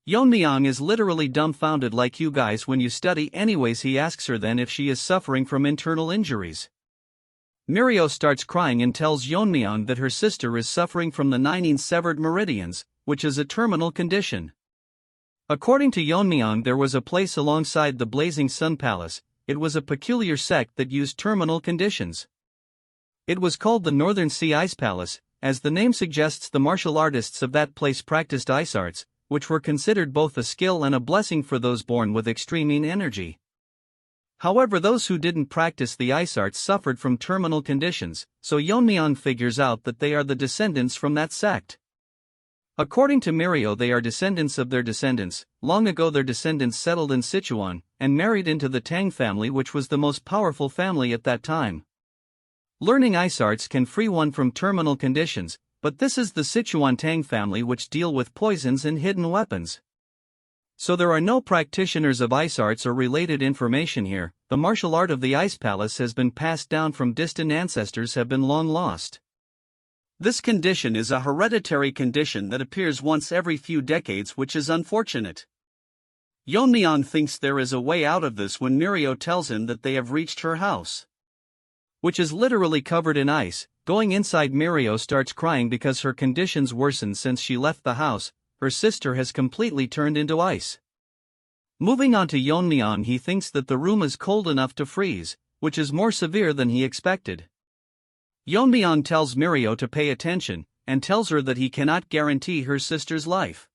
Yeon-myeong is literally dumbfounded, like you guys when you study. Anyways, he asks her then if she is suffering from internal injuries. Mirio starts crying and tells Yeon-myeong that her sister is suffering from the 19 severed meridians, which is a terminal condition. According to Yeon-myeong, there was a place alongside the Blazing Sun Palace. It was a peculiar sect that used terminal conditions. It was called the Northern Sea Ice Palace. As the name suggests, the martial artists of that place practiced ice arts, which were considered both a skill and a blessing for those born with extreme energy. However, those who didn't practice the ice arts suffered from terminal conditions, so Yeon-myeong figures out that they are the descendants from that sect. According to Mirio, they are descendants of their descendants. Long ago their descendants settled in Sichuan, and married into the Tang family, which was the most powerful family at that time. Learning ice arts can free one from terminal conditions, but this is the Sichuan Tang family, which deal with poisons and hidden weapons. So there are no practitioners of ice arts or related information here. The martial art of the Ice Palace has been passed down from distant ancestors, have been long lost. This condition is a hereditary condition that appears once every few decades, which is unfortunate. Yeon-myeong thinks there is a way out of this when Mirio tells him that they have reached her house, which is literally covered in ice. Going inside, Mirio starts crying because her conditions worsened since she left the house. Her sister has completely turned into ice. Moving on to Yeon-myeong, he thinks that the room is cold enough to freeze, which is more severe than he expected. Yeon-myeong tells Mirio to pay attention, and tells her that he cannot guarantee her sister's life.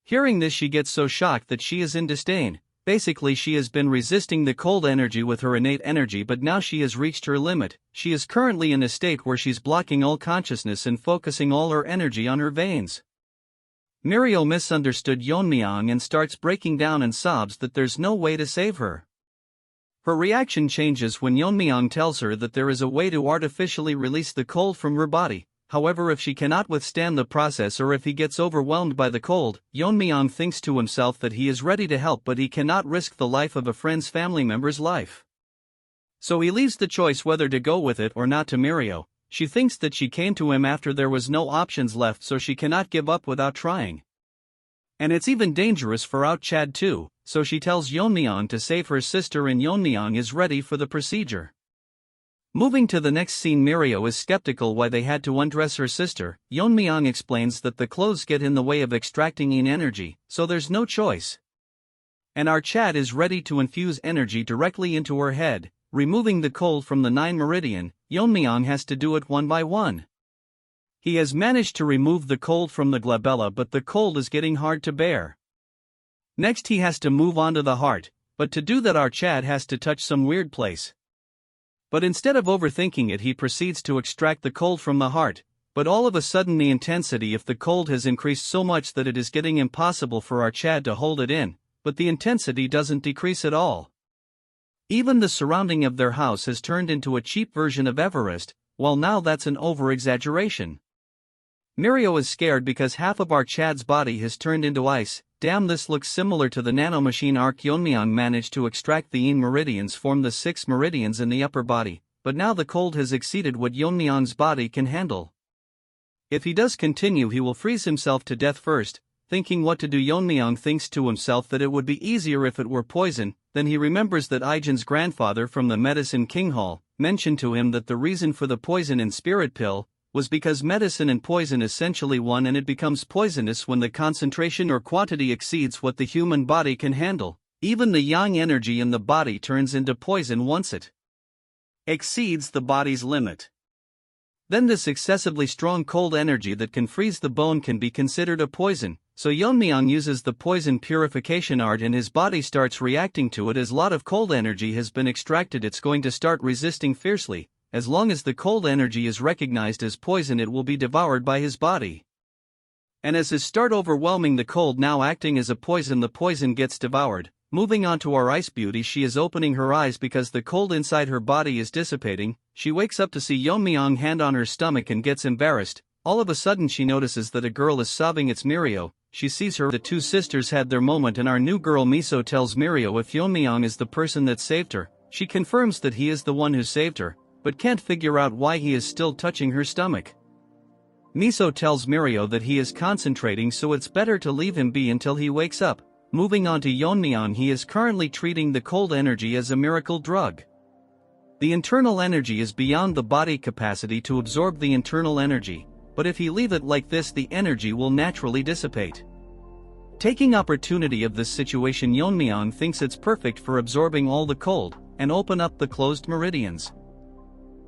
Hearing this, she gets so shocked that she is in disdain. Basically, she has been resisting the cold energy with her innate energy, but now she has reached her limit. She is currently in a state where she's blocking all consciousness and focusing all her energy on her veins. Mirio misunderstood Yeon-myeong and starts breaking down and sobs that there's no way to save her. Her reaction changes when Yeon-myeong tells her that there is a way to artificially release the cold from her body. However, if she cannot withstand the process or if he gets overwhelmed by the cold, Yeon-myeong thinks to himself that he is ready to help, but he cannot risk the life of a friend's family member's life. So he leaves the choice whether to go with it or not to Mirio. She thinks that she came to him after there was no options left, so she cannot give up without trying. And it's even dangerous for out Chad too, so she tells Yeon-myeong to save her sister, and Yeon-myeong is ready for the procedure. Moving to the next scene, Mirio is skeptical why they had to undress her sister. Yeon-myeong explains that the clothes get in the way of extracting energy, so there's no choice. And our Chad is ready to infuse energy directly into her head, removing the cold from the 9 meridian. Yeon-myeong has to do it one by one. He has managed to remove the cold from the glabella, but the cold is getting hard to bear. Next he has to move on to the heart, but to do that our Chad has to touch some weird place. But instead of overthinking it, he proceeds to extract the cold from the heart, but all of a sudden the intensity of the cold has increased so much that it is getting impossible for our Chad to hold it in, but the intensity doesn't decrease at all. Even the surrounding of their house has turned into a cheap version of Everest, Well, now that's an over-exaggeration. Mirio is scared because half of our Chad's body has turned into ice. Damn, this looks similar to the nanomachine Arc Yeon-myeong managed to extract. The Yin meridians form the 6 meridians in the upper body, but now the cold has exceeded what Yeon-myeong's body can handle. If he does continue, he will freeze himself to death first. Thinking what to do, Yeon-myeong thinks to himself that it would be easier if it were poison. Then he remembers that Ijin's grandfather from the Medicine King Hall mentioned to him that the reason for the poison in spirit pill was because medicine and poison essentially one, and it becomes poisonous when the concentration or quantity exceeds what the human body can handle. Even the yang energy in the body turns into poison once it exceeds the body's limit. Then this excessively strong cold energy that can freeze the bone can be considered a poison. So Yeon-myeong uses the poison purification art and his body starts reacting to it. As a lot of cold energy has been extracted, it's going to start resisting fiercely. As long as the cold energy is recognized as poison, it will be devoured by his body. And as his start overwhelming the cold now acting as a poison, the poison gets devoured. Moving on to our ice beauty, she is opening her eyes because the cold inside her body is dissipating. She wakes up to see Yeon-myeong hand on her stomach and gets embarrassed. All of a sudden she notices that a girl is sobbing. It's Mirio. She sees her. The two sisters had their moment, and our new girl Miso tells Mirio if Yeon-myeong is the person that saved her. She confirms that he is the one who saved her, but can't figure out why he is still touching her stomach. Miso tells Mirio that he is concentrating, so it's better to leave him be until he wakes up. Moving on to Yeon-myeong, he is currently treating the cold energy as a miracle drug. The internal energy is beyond the body capacity to absorb the internal energy, but if he leave it like this, the energy will naturally dissipate. Taking opportunity of this situation, Yeon-myeong thinks it's perfect for absorbing all the cold and open up the closed meridians.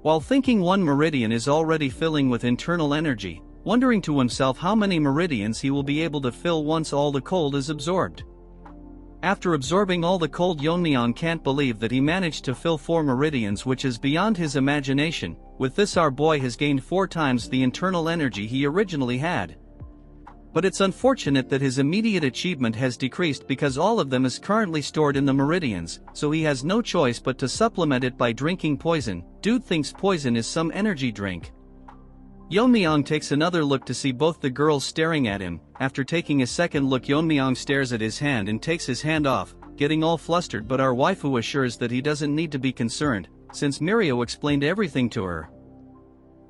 While thinking one meridian is already filling with internal energy, wondering to himself how many meridians he will be able to fill once all the cold is absorbed. After absorbing all the cold, Yeon-myeong can't believe that he managed to fill 4 meridians, which is beyond his imagination. With this, our boy has gained 4 times the internal energy he originally had. But it's unfortunate that his immediate achievement has decreased because all of them is currently stored in the meridians, so he has no choice but to supplement it by drinking poison. Dude thinks poison is some energy drink. Yeon-myeong takes another look to see both the girls staring at him. After taking a second look, Yeon-myeong stares at his hand and takes his hand off, getting all flustered, but our waifu assures that he doesn't need to be concerned, since Mirio explained everything to her.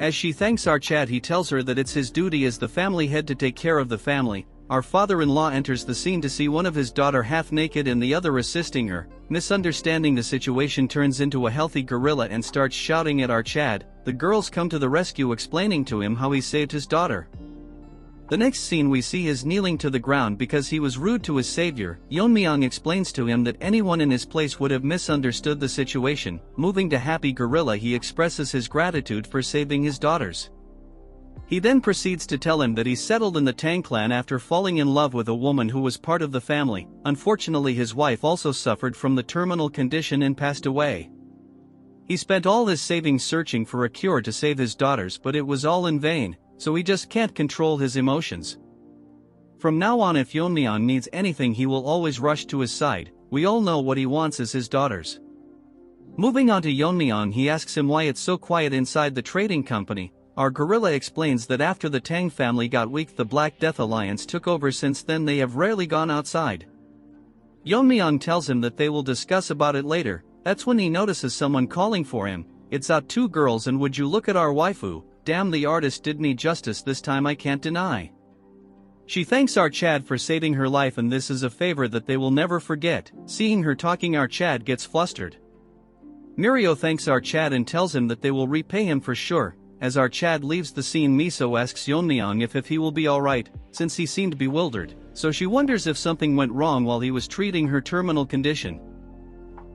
As she thanks our Chad, he tells her that it's his duty as the family head to take care of the family. Our father-in-law enters the scene to see one of his daughter half naked and the other assisting her. Misunderstanding the situation, turns into a healthy gorilla and starts shouting at our Chad. The girls come to the rescue, explaining to him how he saved his daughter. The next scene we see is kneeling to the ground because he was rude to his savior. Yeon-myeong explains to him that anyone in his place would have misunderstood the situation. Moving to happy gorilla, he expresses his gratitude for saving his daughters. He then proceeds to tell him that he settled in the Tang clan after falling in love with a woman who was part of the family. Unfortunately, his wife also suffered from the terminal condition and passed away. He spent all his savings searching for a cure to save his daughters, but it was all in vain, so he just can't control his emotions. From now on, if Yeon-myeong needs anything, he will always rush to his side. We all know what he wants is his daughters. Moving on to Yeon-myeong, he asks him why it's so quiet inside the trading company. Our gorilla explains that after the Tang family got weak, the Black Death Alliance took over. Since then they have rarely gone outside. Yeon-myeong tells him that they will discuss about it later. That's when he notices someone calling for him. It's out 2 girls, and would you look at our waifu. Damn, the artist did me justice this time, I can't deny. She thanks our Chad for saving her life, and this is a favor that they will never forget. Seeing her talking, our Chad gets flustered. Mirio thanks our Chad and tells him that they will repay him for sure. As our Chad leaves the scene, Miso asks Yeon-myeong if he will be alright, since he seemed bewildered, so she wonders if something went wrong while he was treating her terminal condition.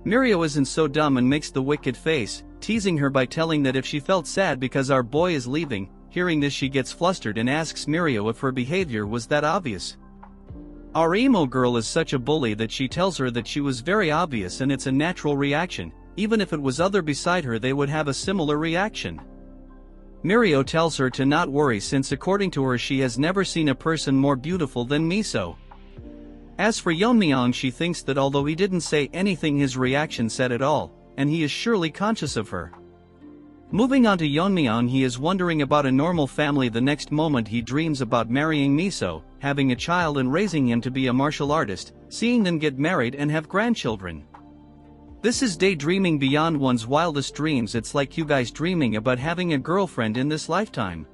Mirio isn't so dumb and makes the wicked face, teasing her by telling that if she felt sad because our boy is leaving. Hearing this, she gets flustered and asks Mirio if her behavior was that obvious. Our emo girl is such a bully that she tells her that she was very obvious and it's a natural reaction. Even if it was other beside her, they would have a similar reaction. Mirio tells her to not worry, since according to her she has never seen a person more beautiful than Miso. As for Yeon-myeong, she thinks that although he didn't say anything, his reaction said it all, and he is surely conscious of her. Moving on to Yeon-myeong, he is wondering about a normal family. The next moment he dreams about marrying Miso, having a child and raising him to be a martial artist, seeing them get married and have grandchildren. This is daydreaming beyond one's wildest dreams. It's like you guys dreaming about having a girlfriend in this lifetime.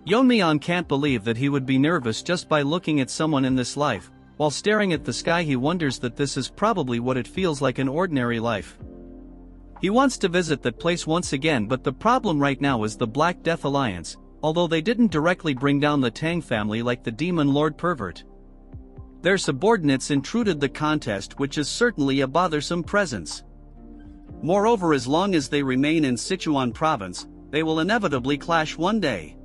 Yeon-myeong can't believe that he would be nervous just by looking at someone in this life. While staring at the sky, he wonders that this is probably what it feels like in ordinary life. He wants to visit that place once again, but the problem right now is the Black Death Alliance, although they didn't directly bring down the Tang family like the Demon Lord pervert. Their subordinates intruded the contest, which is certainly a bothersome presence. Moreover, as long as they remain in Sichuan province, they will inevitably clash one day.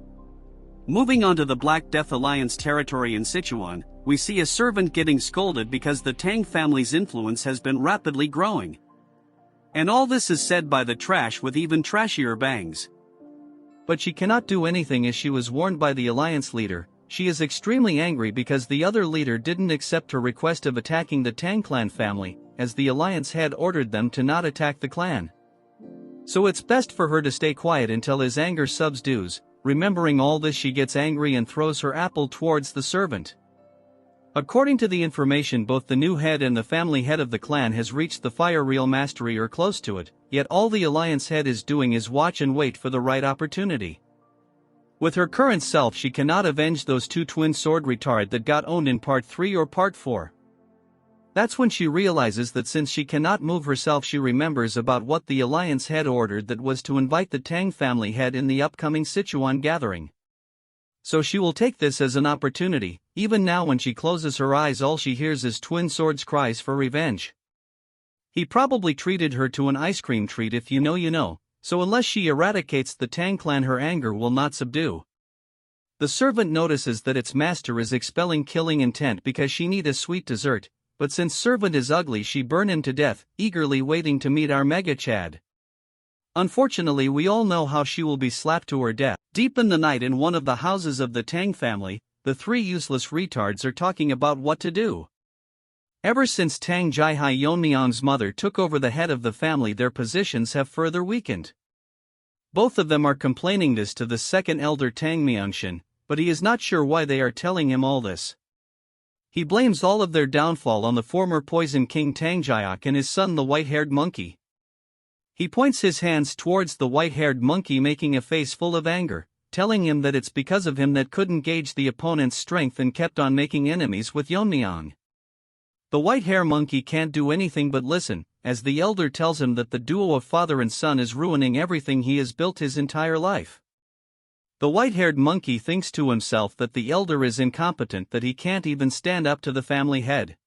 Moving on to the Black Death Alliance territory in Sichuan, we see a servant getting scolded because the Tang family's influence has been rapidly growing. And all this is said by the trash with even trashier bangs. But she cannot do anything as she was warned by the alliance leader. She is extremely angry because the other leader didn't accept her request of attacking the Tang clan family, as the alliance had ordered them to not attack the clan. So it's best for her to stay quiet until his anger subsides. Remembering all this, she gets angry and throws her apple towards the servant. According to the information, both the new head and the family head of the clan has reached the fire real mastery or close to it, yet all the alliance head is doing is watch and wait for the right opportunity. With her current self, she cannot avenge those two twin sword retard that got owned in part 3 or part 4. That's when she realizes that since she cannot move herself, she remembers about what the alliance head ordered, that was to invite the Tang family head in the upcoming Sichuan gathering. So she will take this as an opportunity. Even now, when she closes her eyes, all she hears is Twin Sword's cries for revenge. He probably treated her to an ice cream treat, if you know you know, so unless she eradicates the Tang clan, her anger will not subdue. The servant notices that its master is expelling killing intent because she need a sweet dessert, but since servant is ugly, she burn him to death, eagerly waiting to meet our mega Chad. Unfortunately, we all know how she will be slapped to her death. Deep in the night, in one of the houses of the Tang family, the three useless retards are talking about what to do. Ever since Tang Jihai, Yeon-myeong's mother, took over the head of the family, their positions have further weakened. Both of them are complaining this to the second elder Tang Myeongshin, but he is not sure why they are telling him all this. He blames all of their downfall on the former Poison King Tang Jiak and his son, the white-haired monkey. He points his hands towards the white-haired monkey, making a face full of anger, telling him that it's because of him that couldn't gauge the opponent's strength and kept on making enemies with Yeon-myeong. The white-haired monkey can't do anything but listen, as the elder tells him that the duo of father and son is ruining everything he has built his entire life. The white-haired monkey thinks to himself that the elder is incompetent, that he can't even stand up to the family head.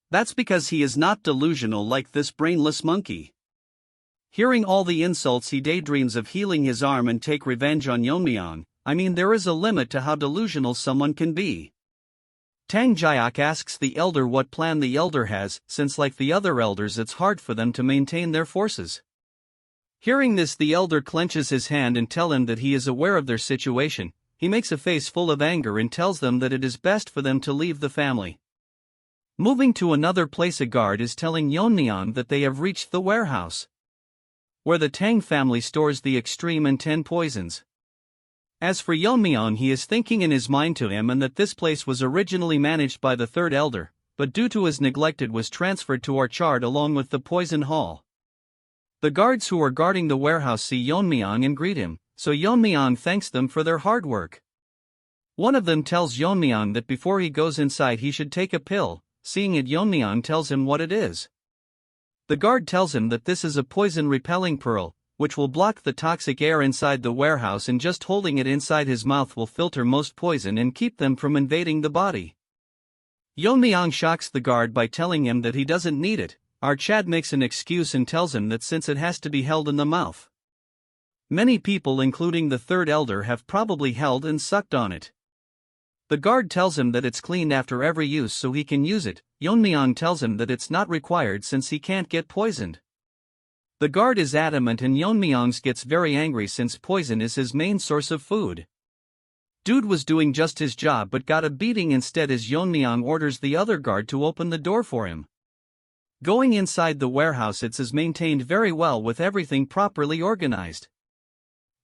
That's because he is not delusional like this brainless monkey. Hearing all the insults, he daydreams of healing his arm and take revenge on Yeon-myeong. I mean, there is a limit to how delusional someone can be. Tang Jiak asks the elder what plan the elder has, since like the other elders it's hard for them to maintain their forces. Hearing this, the elder clenches his hand and tells him that he is aware of their situation. He makes a face full of anger and tells them that it is best for them to leave the family. Moving to another place, a guard is telling Yeon-myeong that they have reached the warehouse where the Tang family stores the extreme and 10 poisons. As for Yeon-myeong, he is thinking in his mind to him and that this place was originally managed by the third elder, but due to his neglect it was transferred to Orchard along with the poison hall. The guards who are guarding the warehouse see Yeon-myeong and greet him, so Yeon-myeong thanks them for their hard work. One of them tells Yeon-myeong that before he goes inside he should take a pill. Seeing it, Yeon-myeong tells him what it is. The guard tells him that this is a poison-repelling pearl, which will block the toxic air inside the warehouse, and just holding it inside his mouth will filter most poison and keep them from invading the body. Yeon-myeong shocks the guard by telling him that he doesn't need it. Our Chad makes an excuse and tells him that since it has to be held in the mouth. Many people, including the third elder, have probably held and sucked on it. The guard tells him that it's cleaned after every use so he can use it. Yeon-myeong tells him that it's not required since he can't get poisoned. The guard is adamant and Yeon-myeong gets very angry since poison is his main source of food. Dude was doing just his job but got a beating instead as Yeon-myeong orders the other guard to open the door for him. Going inside the warehouse, it is maintained very well with everything properly organized.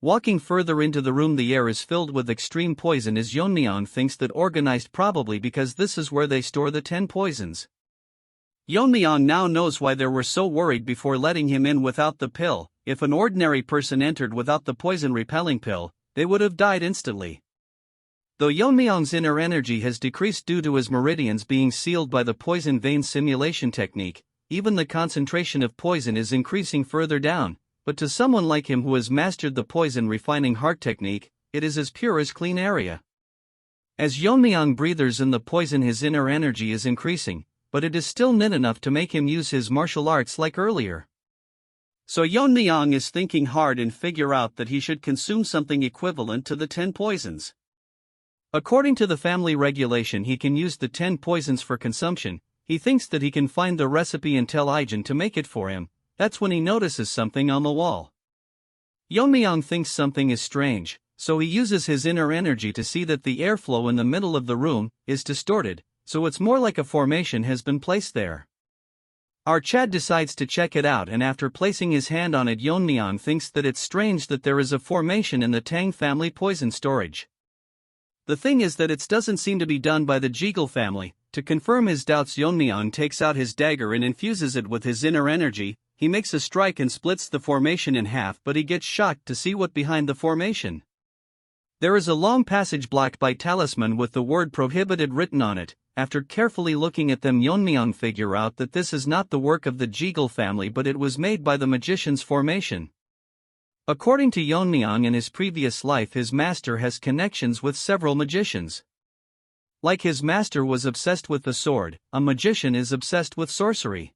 Walking further into the room, the air is filled with extreme poison as Yeon-myeong thinks that organized, probably because this is where they store the 10 poisons. Yeon-myeong now knows why they were so worried before letting him in without the pill. If an ordinary person entered without the poison-repelling pill, they would have died instantly. Though Yeon-myeong's inner energy has decreased due to his meridians being sealed by the poison vein simulation technique, even the concentration of poison is increasing further down, but to someone like him who has mastered the poison refining heart technique, it is as pure as clean area. As Yeon-myeong breathes in the poison, his inner energy is increasing, but it is still not enough to make him use his martial arts like earlier. So Yeon-myeong is thinking hard and figure out that he should consume something equivalent to the 10 poisons. According to the family regulation, he can use the 10 poisons for consumption. He thinks that he can find the recipe and tell Ijin to make it for him. That's when he notices something on the wall. Yeon-myeong thinks something is strange, so he uses his inner energy to see that the airflow in the middle of the room is distorted, so it's more like a formation has been placed there. Our Chad decides to check it out, and after placing his hand on it, Yeon-myeong thinks that it's strange that there is a formation in the Tang family poison storage. The thing is that it doesn't seem to be done by the Jegal family. To confirm his doubts, Yeon-myeong takes out his dagger and infuses it with his inner energy. He makes a strike and splits the formation in half, but he gets shocked to see what behind the formation. There is a long passage blocked by talisman with the word prohibited written on it. After carefully looking at them, Yeon-myeong figure out that this is not the work of the Jegal family, but it was made by the magician's formation. According to Yeon-myeong, in his previous life his master has connections with several magicians. Like his master was obsessed with the sword, a magician is obsessed with sorcery.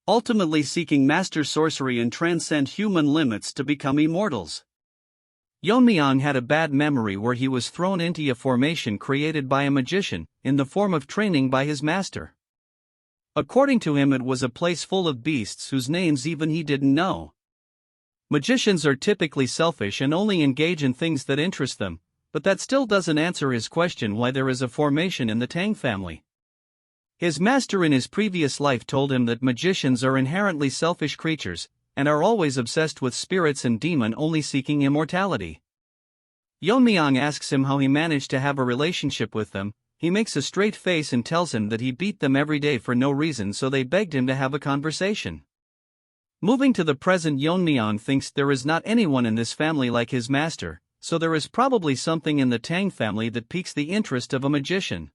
Ultimately seeking master sorcery and transcend human limits to become immortals. Yeon-myeong had a bad memory where he was thrown into a formation created by a magician, in the form of training by his master. According to him, it was a place full of beasts whose names even he didn't know. Magicians are typically selfish and only engage in things that interest them, but that still doesn't answer his question why there is a formation in the Tang family. His master in his previous life told him that magicians are inherently selfish creatures, and are always obsessed with spirits and demon, only seeking immortality. Yeon-myeong asks him how he managed to have a relationship with them. He makes a straight face and tells him that he beat them every day for no reason, so they begged him to have a conversation. Moving to the present, Yeon-myeong thinks there is not anyone in this family like his master, so there is probably something in the Tang family that piques the interest of a magician.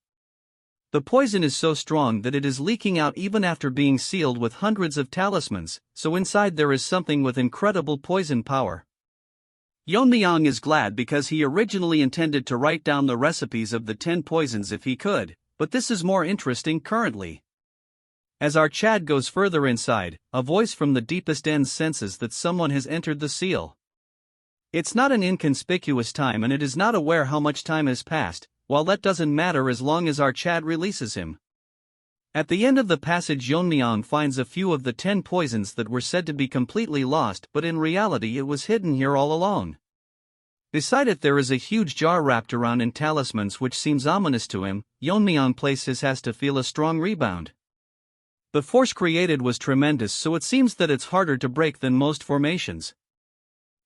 The poison is so strong that it is leaking out even after being sealed with hundreds of talismans, so inside there is something with incredible poison power. Yeon-myeong is glad because he originally intended to write down the recipes of the 10 poisons if he could, but this is more interesting currently. As our Chad goes further inside, a voice from the deepest ends senses that someone has entered the seal. It's not an inconspicuous time and it is not aware how much time has passed, while that doesn't matter as long as our Chad releases him. At the end of the passage, Yeon-myeong finds a few of the 10 poisons that were said to be completely lost, but in reality it was hidden here all along. Beside it there is a huge jar wrapped around in talismans which seems ominous to him. Yeon-myeong places has to feel a strong rebound. The force created was tremendous, so it seems that it's harder to break than most formations.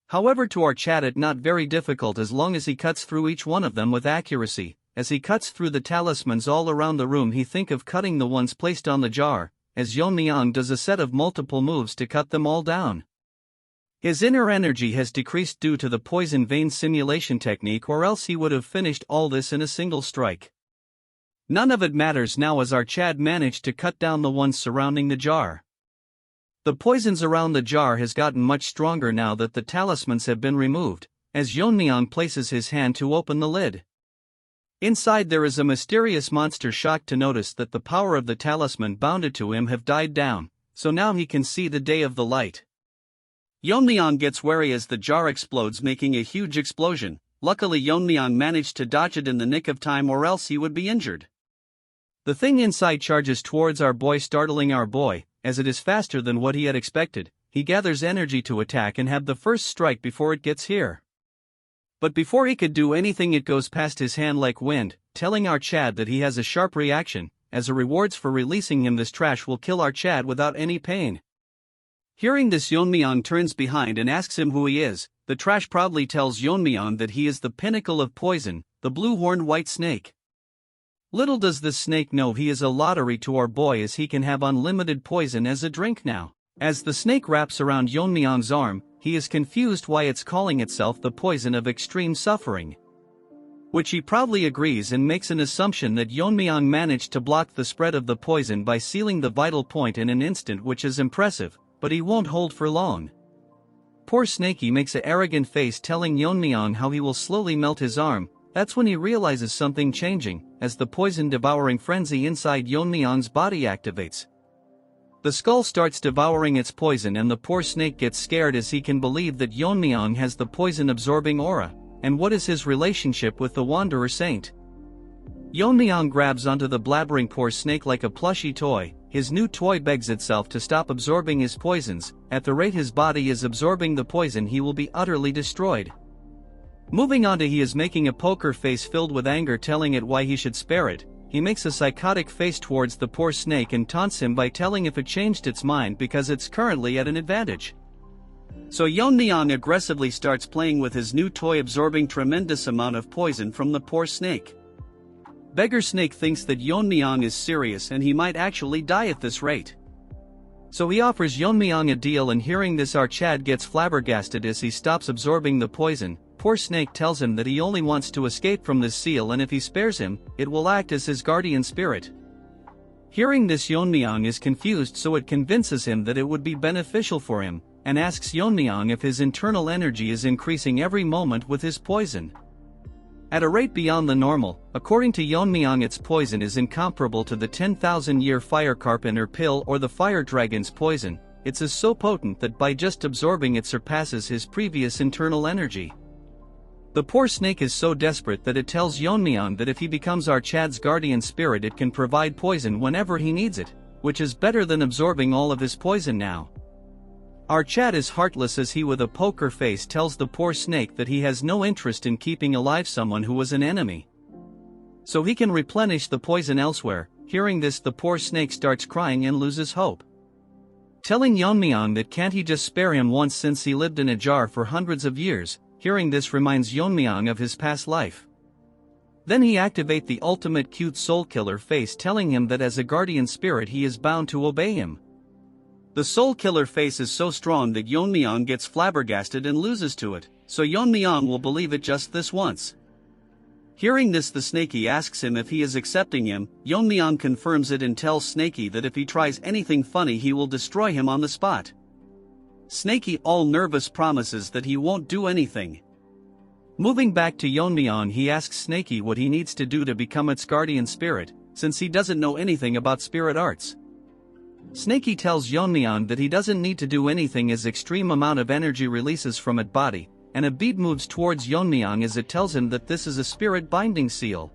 However, to our Chad it not very difficult as long as he cuts through each one of them with accuracy. As he cuts through the talismans all around the room, he think of cutting the ones placed on the jar, as Yeon-myeong does a set of multiple moves to cut them all down. His inner energy has decreased due to the poison vein simulation technique, or else he would have finished all this in a single strike. None of it matters now as our Chad managed to cut down the ones surrounding the jar. The poisons around the jar has gotten much stronger now that the talismans have been removed, as Yeon-myeong places his hand to open the lid. Inside there is a mysterious monster, shocked to notice that the power of the talisman bounded to him have died down, so now he can see the day of the light. Yeon-myeong gets wary as the jar explodes, making a huge explosion. Luckily Yeon-myeong managed to dodge it in the nick of time, or else he would be injured. The thing inside charges towards our boy, startling our boy, as it is faster than what he had expected. He gathers energy to attack and have the first strike before it gets here. But before he could do anything, it goes past his hand like wind, telling our Chad that he has a sharp reaction, as a rewards for releasing him this trash will kill our Chad without any pain. Hearing this, Yeon-myeong turns behind and asks him who he is. The trash proudly tells Yeon-myeong that he is the pinnacle of poison, the blue-horned white snake. Little does this snake know he is a lottery to our boy, as he can have unlimited poison as a drink now. As the snake wraps around Yeon-myeong's arm, he is confused why it's calling itself the poison of extreme suffering, which he proudly agrees and makes an assumption that Yeon-myeong managed to block the spread of the poison by sealing the vital point in an instant, which is impressive, but he won't hold for long. Poor Snakey makes a arrogant face, telling Yeon-myeong how he will slowly melt his arm. That's when he realizes something changing, as the poison-devouring frenzy inside Yeon-myeong's body activates. The skull starts devouring its poison, and the poor snake gets scared as he can believe that Yeon-myeong has the poison-absorbing aura. And what is his relationship with the Wanderer Saint? Yeon-myeong grabs onto the blabbering poor snake like a plushy toy. His new toy begs itself to stop absorbing his poisons. At the rate his body is absorbing the poison, he will be utterly destroyed. Moving on to he is making a poker face filled with anger, telling it why he should spare it. He makes a psychotic face towards the poor snake and taunts him by telling if it changed its mind because it's currently at an advantage. So Yeon-myeong aggressively starts playing with his new toy, absorbing tremendous amount of poison from the poor snake. Beggar Snake thinks that Yeon-myeong is serious and he might actually die at this rate. So he offers Yeon-myeong a deal, and hearing this, our Chad gets flabbergasted as he stops absorbing the poison. Poor Snake tells him that he only wants to escape from this seal, and if he spares him, it will act as his guardian spirit. Hearing this, Yeon-myeong is confused, so it convinces him that it would be beneficial for him, and asks Yeon-myeong if his internal energy is increasing every moment with his poison. At a rate beyond the normal, according to Yeon-myeong, its poison is incomparable to the 10,000-year fire carpenter pill or the fire dragon's poison. It's so potent that by just absorbing it surpasses his previous internal energy. The poor snake is so desperate that it tells Yeon-myeong that if he becomes our Chad's guardian spirit, it can provide poison whenever he needs it, which is better than absorbing all of his poison now. Our Chad is heartless as he, with a poker face, tells the poor snake that he has no interest in keeping alive someone who was an enemy, so he can replenish the poison elsewhere. Hearing this, the poor snake starts crying and loses hope, telling Yeon-myeong that can't he just spare him once, since he lived in a jar for hundreds of years. Hearing this reminds Yeon-myeong of his past life. Then he activates the ultimate cute soul killer face, telling him that as a guardian spirit he is bound to obey him. The soul killer face is so strong that Yeon-myeong gets flabbergasted and loses to it, so Yeon-myeong will believe it just this once. Hearing this, the Snakey asks him if he is accepting him. Yeon-myeong confirms it and tells Snakey that if he tries anything funny he will destroy him on the spot. Snakey, all nervous, promises that he won't do anything. Moving back to Yeon-myeong, he asks Snakey what he needs to do to become its guardian spirit, since he doesn't know anything about spirit arts. Snakey tells Yeon-myeong that he doesn't need to do anything as extreme amount of energy releases from its body, and a bead moves towards Yeon-myeong as it tells him that this is a spirit binding seal.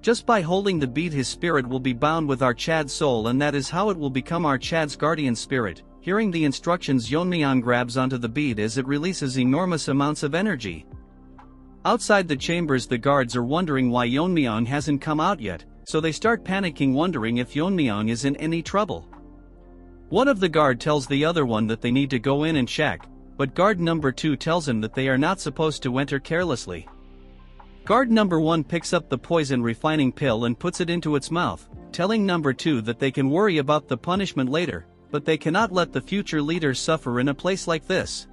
Just by holding the bead, his spirit will be bound with our Chad's soul, and that is how it will become our Chad's guardian spirit. Hearing the instructions, Yeon-myeong grabs onto the bead as it releases enormous amounts of energy. Outside the chambers, the guards are wondering why Yeon-myeong hasn't come out yet, so they start panicking, wondering if Yeon-myeong is in any trouble. One of the guard tells the other one that they need to go in and check, but guard number 2 tells him that they are not supposed to enter carelessly. Guard number 1 picks up the poison refining pill and puts it into its mouth, telling number 2 that they can worry about the punishment later, but they cannot let the future leader suffer in a place like this.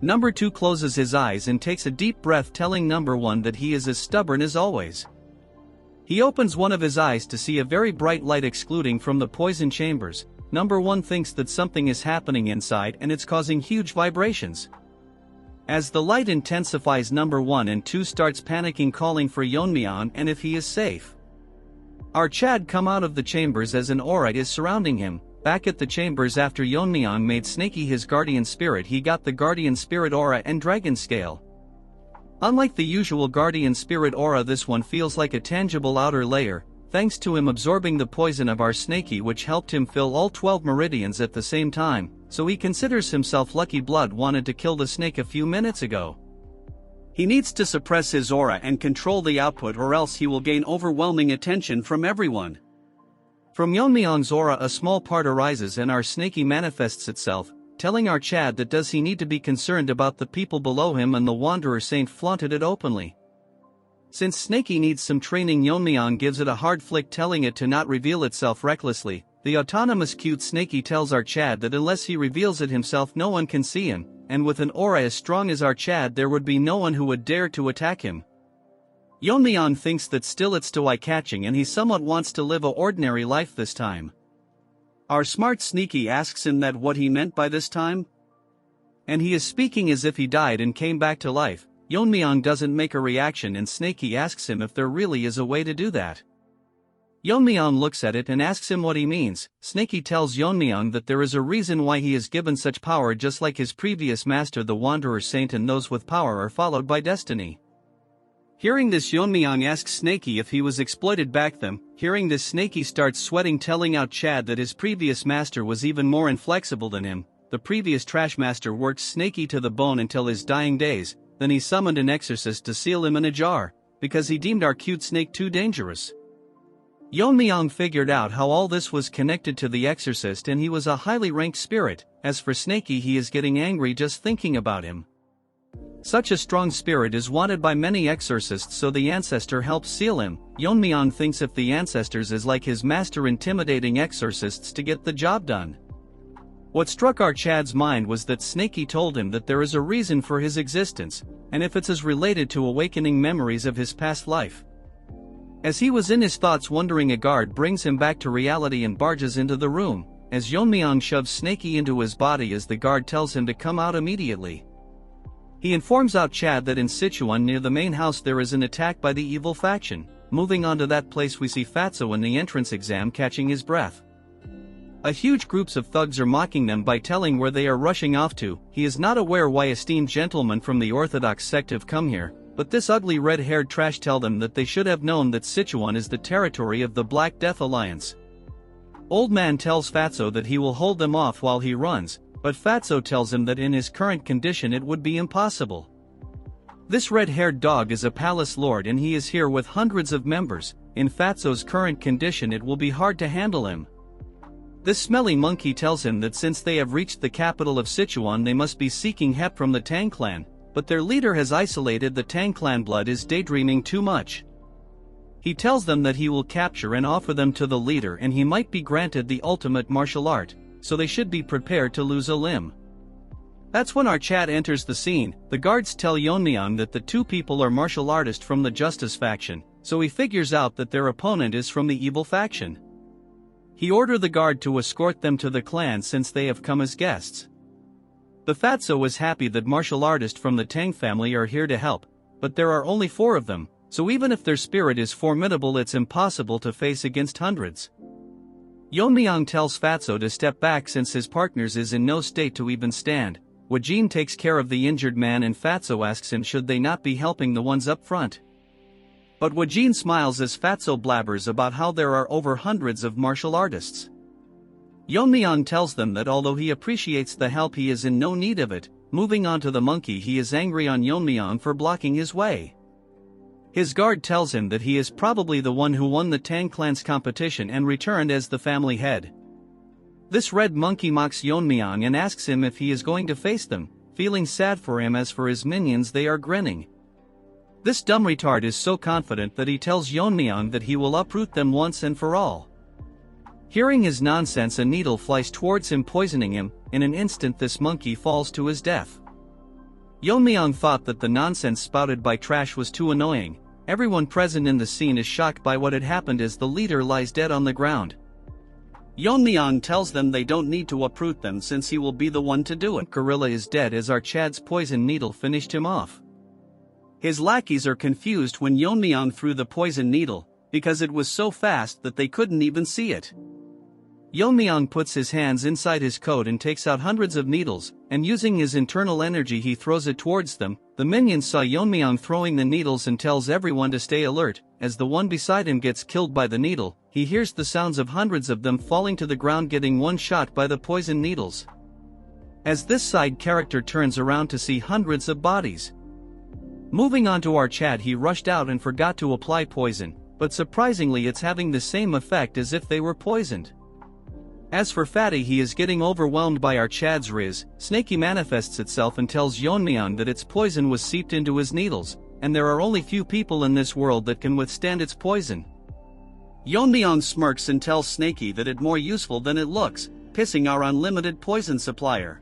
Number 2 closes his eyes and takes a deep breath, telling number 1 that he is as stubborn as always. He opens one of his eyes to see a very bright light exuding from the poison chambers. Number 1 thinks that something is happening inside and it's causing huge vibrations. As the light intensifies, number 1 and 2 starts panicking, calling for Yeon-myeong and if he is safe. Our Chad come out of the chambers as an aura is surrounding him. Back at the chambers, after Yeon-myeong made Snakey his guardian spirit, he got the guardian spirit aura and dragon scale. Unlike the usual guardian spirit aura, this one feels like a tangible outer layer, thanks to him absorbing the poison of our Snakey, which helped him fill all 12 meridians at the same time, so he considers himself lucky. Blood wanted to kill the snake a few minutes ago. He needs to suppress his aura and control the output, or else he will gain overwhelming attention from everyone. From Yeon-myeong's aura a small part arises and our snaky manifests itself, telling our Chad that does he need to be concerned about the people below him, and the Wanderer Saint flaunted it openly. Since Snaky needs some training, Yeon-myeong gives it a hard flick, telling it to not reveal itself recklessly. The autonomous cute Snaky tells our Chad that unless he reveals it himself no one can see him, and with an aura as strong as our Chad there would be no one who would dare to attack him. Yeon-myeong thinks that still it's too eye-catching and he somewhat wants to live a ordinary life this time. Our smart Sneaky asks him that what he meant by this time? And he is speaking as if he died and came back to life. Yeon-myeong doesn't make a reaction and Snaky asks him if there really is a way to do that. Yeon-myeong looks at it and asks him what he means. Snaky tells Yeon-myeong that there is a reason why he is given such power, just like his previous master the Wanderer Saint, and those with power are followed by destiny. Hearing this, Yeon-myeong asks Snaky if he was exploited back then. Hearing this, Snaky starts sweating, telling out Chad that his previous master was even more inflexible than him. The previous trash master worked Snaky to the bone until his dying days, then he summoned an exorcist to seal him in a jar, because he deemed our cute snake too dangerous. Yeon-myeong figured out how all this was connected to the exorcist, and he was a highly ranked spirit. As for Snaky, he is getting angry just thinking about him. Such a strong spirit is wanted by many exorcists, so the ancestor helps seal him. Yeon-myeong thinks if the ancestors is like his master, intimidating exorcists to get the job done. What struck our Chad's mind was that Snaky told him that there is a reason for his existence, and if it's as related to awakening memories of his past life. As he was in his thoughts wondering, a guard brings him back to reality and barges into the room, as Yeon-myeong shoves Snaky into his body as the guard tells him to come out immediately. He informs out Chad that in Sichuan near the main house there is an attack by the evil faction. Moving on to that place, we see Fatso in the entrance exam catching his breath. A huge groups of thugs are mocking them by telling where they are rushing off to. He is not aware why esteemed gentlemen from the Orthodox sect have come here, but this ugly red-haired trash tell them that they should have known that Sichuan is the territory of the Black Death Alliance. Old man tells Fatso that he will hold them off while he runs, but Fatso tells him that in his current condition it would be impossible. This red-haired dog is a palace lord and he is here with hundreds of members. In Fatso's current condition it will be hard to handle him. This smelly monkey tells him that since they have reached the capital of Sichuan they must be seeking help from the Tang clan, but their leader has isolated the Tang clan. Blood is daydreaming too much. He tells them that he will capture and offer them to the leader and he might be granted the ultimate martial art, so they should be prepared to lose a limb. That's when our Chad enters the scene. The guards tell Yeon-myeong that the two people are martial artists from the Justice faction, so he figures out that their opponent is from the evil faction. He orders the guard to escort them to the clan since they have come as guests. The Fatso is happy that martial artists from the Tang family are here to help, but there are only 4 of them, so even if their spirit is formidable it's impossible to face against hundreds. Yeon-myeong tells Fatso to step back since his partners is in no state to even stand. Wajin takes care of the injured man and Fatso asks him should they not be helping the ones up front. But Wajin smiles as Fatso blabbers about how there are over hundreds of martial artists. Yeon-myeong tells them that although he appreciates the help he is in no need of it. Moving on to the monkey, he is angry on Yeon-myeong for blocking his way. His guard tells him that he is probably the one who won the Tang clan's competition and returned as the family head. This red monkey mocks Yeon-myeong and asks him if he is going to face them, feeling sad for him. As for his minions, they are grinning. This dumb retard is so confident that he tells Yeon-myeong that he will uproot them once and for all. Hearing his nonsense, a needle flies towards him, poisoning him. In an instant this monkey falls to his death. Yeon-myeong thought that the nonsense spouted by Trash was too annoying. Everyone present in the scene is shocked by what had happened as the leader lies dead on the ground. Yeon-myeong tells them they don't need to uproot them since he will be the one to do it. Gorilla is dead as our Chad's poison needle finished him off. His lackeys are confused when Yeon-myeong threw the poison needle, because it was so fast that they couldn't even see it. Yeon-myeong puts his hands inside his coat and takes out hundreds of needles, and using his internal energy he throws it towards them. The minions saw Yeon-myeong throwing the needles and tells everyone to stay alert. As the one beside him gets killed by the needle, he hears the sounds of hundreds of them falling to the ground, getting one shot by the poison needles. As this side character turns around to see hundreds of bodies. Moving on to our Chad, he rushed out and forgot to apply poison, but surprisingly it's having the same effect as if they were poisoned. As for Fatty, he is getting overwhelmed by our Chad's riz. Snaky manifests itself and tells Yeon-myeong that its poison was seeped into his needles, and there are only few people in this world that can withstand its poison. Yeon-myeong smirks and tells Snaky that it's more useful than it looks, pissing our unlimited poison supplier.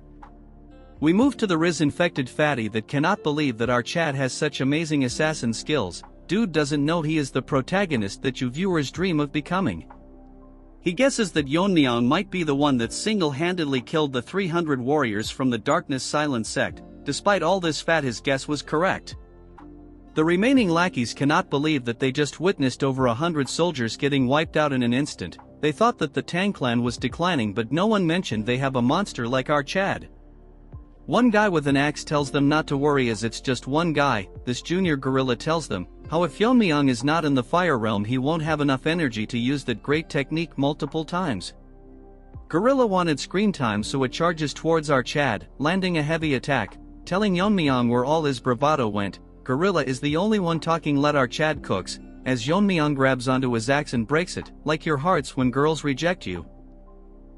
We move to the riz-infected Fatty that cannot believe that our Chad has such amazing assassin skills. Dude doesn't know he is the protagonist that you viewers dream of becoming. He guesses that Yeon-myeong might be the one that single-handedly killed the 300 warriors from the Darkness Silent sect. Despite all this, his guess was correct. The remaining lackeys cannot believe that they just witnessed over 100 soldiers getting wiped out in an instant. They thought that the Tang clan was declining, but no one mentioned they have a monster like our Chad. One guy with an axe tells them not to worry as it's just one guy. This junior gorilla tells them how if Yeon-myeong is not in the fire realm he won't have enough energy to use that great technique multiple times. Gorilla wanted screen time, so it charges towards our Chad, landing a heavy attack, telling Yeon-myeong where all his bravado went. Gorilla is the only one talking. Let our Chad cooks, as Yeon-myeong grabs onto his axe and breaks it, like your hearts when girls reject you.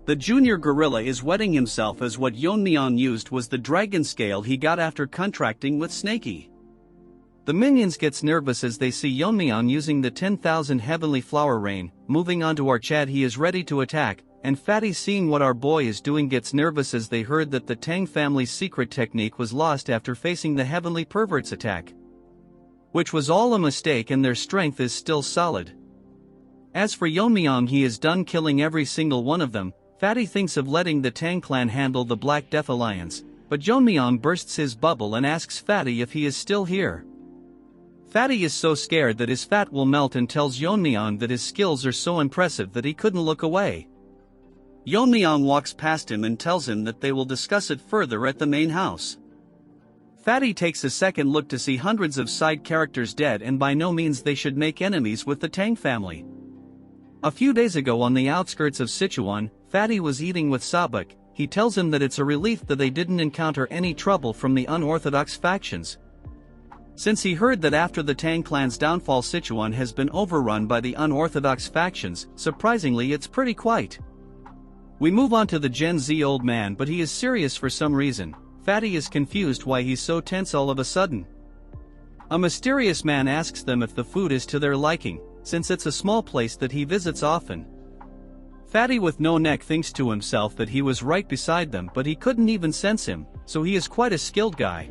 The junior gorilla is wetting himself as what Yeon-myeong used was the dragon scale he got after contracting with Snaky. The minions gets nervous as they see Yeon-myeong using the 10,000 heavenly flower rain. Moving on to our Chad, he is ready to attack, and Fatty, seeing what our boy is doing, gets nervous as they heard that the Tang family's secret technique was lost after facing the heavenly pervert's attack, which was all a mistake, and their strength is still solid. As for Yeon-myeong, he is done killing every single one of them. Fatty thinks of letting the Tang clan handle the Black Death Alliance, but Yeon-myeong bursts his bubble and asks Fatty if he is still here. Fatty is so scared that his fat will melt and tells Yeon-myeong that his skills are so impressive that he couldn't look away. Yeon-myeong walks past him and tells him that they will discuss it further at the main house. Fatty takes a second look to see hundreds of side characters dead, and by no means they should make enemies with the Tang family. A few days ago on the outskirts of Sichuan, Fatty was eating with Sabak. He tells him that it's a relief that they didn't encounter any trouble from the unorthodox factions, since he heard that after the Tang clan's downfall Sichuan has been overrun by the unorthodox factions. Surprisingly, it's pretty quiet. We move on to the Gen Z old man, but he is serious for some reason. Fatty is confused why he's so tense all of a sudden. A mysterious man asks them if the food is to their liking, since it's a small place that he visits often. Fatty with no neck thinks to himself that he was right beside them, but he couldn't even sense him, so he is quite a skilled guy.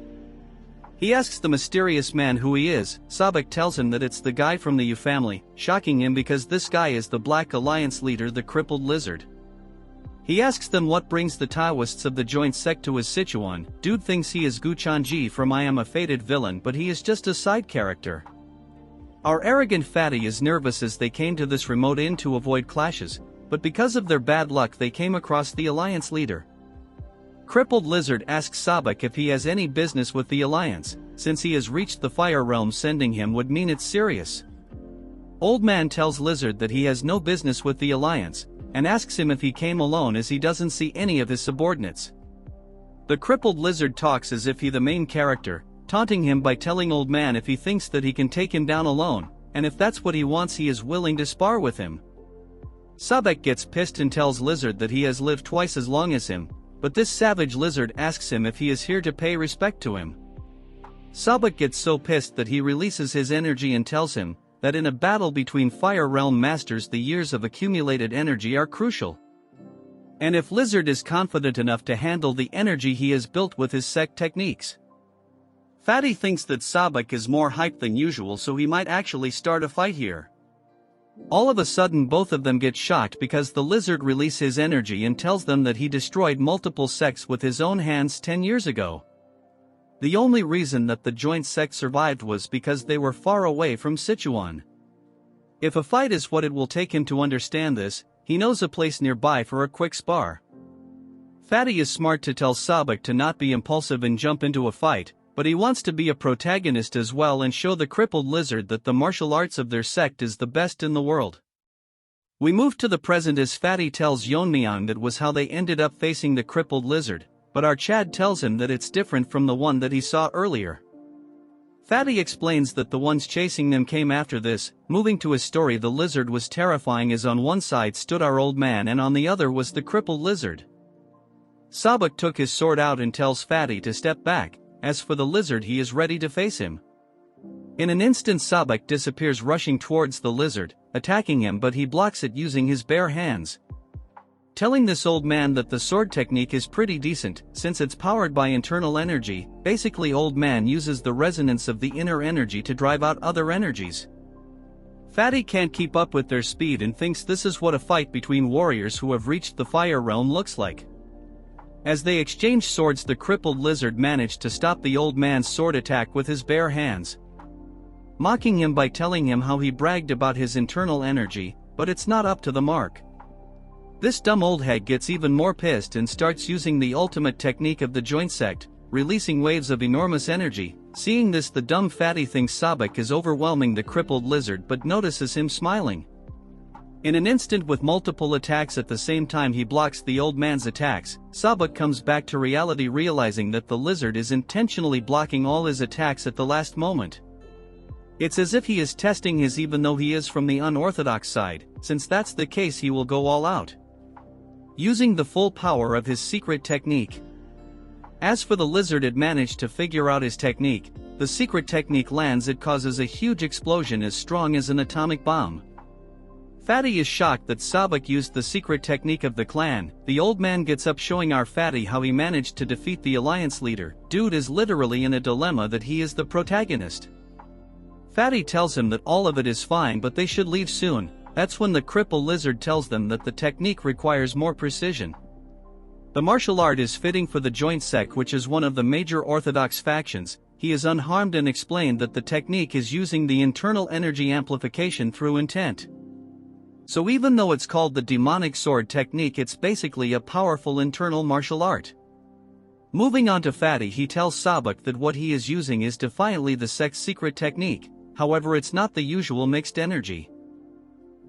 He asks the mysterious man who he is. Sabak tells him that it's the guy from the Yu family, shocking him because this guy is the Black Alliance leader, the crippled lizard. He asks them what brings the Taoists of the joint sect to his Sichuan. Dude thinks he is Gu Chanji from I Am a Fated Villain, but he is just a side character. Our arrogant Fatty is nervous as they came to this remote inn to avoid clashes, but because of their bad luck they came across the Alliance leader. Crippled Lizard asks Sabak if he has any business with the Alliance, since he has reached the Fire Realm. Sending him would mean it's serious. Old Man tells Lizard that he has no business with the Alliance, and asks him if he came alone as he doesn't see any of his subordinates. The crippled Lizard talks as if he the main character, taunting him by telling Old Man if he thinks that he can take him down alone, and if that's what he wants he is willing to spar with him. Sabak gets pissed and tells Lizard that he has lived twice as long as him, but this savage lizard asks him if he is here to pay respect to him. Sabak gets so pissed that he releases his energy and tells him that in a battle between Fire Realm masters the years of accumulated energy are crucial. And if Lizard is confident enough to handle the energy he has built with his sect techniques. Fatty thinks that Sabak is more hyped than usual, so he might actually start a fight here. All of a sudden both of them get shocked because the lizard releases his energy and tells them that he destroyed multiple sects with his own hands 10 years ago. The only reason that the joint sect survived was because they were far away from Sichuan. If a fight is what it will take him to understand this, he knows a place nearby for a quick spar. Fatty is smart to tell Sabak to not be impulsive and jump into a fight, but he wants to be a protagonist as well and show the crippled lizard that the martial arts of their sect is the best in the world. We move to the present as Fatty tells Yeon-myeong that was how they ended up facing the crippled lizard, but our Chad tells him that it's different from the one that he saw earlier. Fatty explains that the ones chasing them came after this. Moving to his story, the lizard was terrifying as on one side stood our old man and on the other was the crippled lizard. Sabak took his sword out and tells Fatty to step back. As for the lizard, he is ready to face him. In an instant Sabak disappears, rushing towards the lizard, attacking him, but he blocks it using his bare hands. Telling this old man that the sword technique is pretty decent, since it's powered by internal energy. Basically, old man uses the resonance of the inner energy to drive out other energies. Fatty can't keep up with their speed and thinks this is what a fight between warriors who have reached the fire realm looks like. As they exchange swords, the crippled lizard managed to stop the old man's sword attack with his bare hands, mocking him by telling him how he bragged about his internal energy, but it's not up to the mark. This dumb old hag gets even more pissed and starts using the ultimate technique of the joint sect, releasing waves of enormous energy. Seeing this, the dumb Fatty thinks Sabak is overwhelming the crippled lizard but notices him smiling. In an instant, with multiple attacks at the same time, he blocks the old man's attacks. Sabak comes back to reality, realizing that the lizard is intentionally blocking all his attacks at the last moment. It's as if he is testing his, even though he is from the unorthodox side. Since that's the case, he will go all out, using the full power of his secret technique. As for the lizard, it managed to figure out his technique. The secret technique lands, it causes a huge explosion as strong as an atomic bomb. Fatty is shocked that Sabak used the secret technique of the clan. The old man gets up, showing our Fatty how he managed to defeat the alliance leader. Dude is literally in a dilemma that he is the protagonist. Fatty tells him that all of it is fine but they should leave soon. That's when the crippled lizard tells them that the technique requires more precision. The martial art is fitting for the joint sect, which is one of the major orthodox factions. He is unharmed and explained that the technique is using the internal energy amplification through intent. So even though it's called the demonic sword technique, it's basically a powerful internal martial art. Moving on to Fatty, he tells Sabak that what he is using is defiantly the sect's secret technique. However, it's not the usual mixed energy.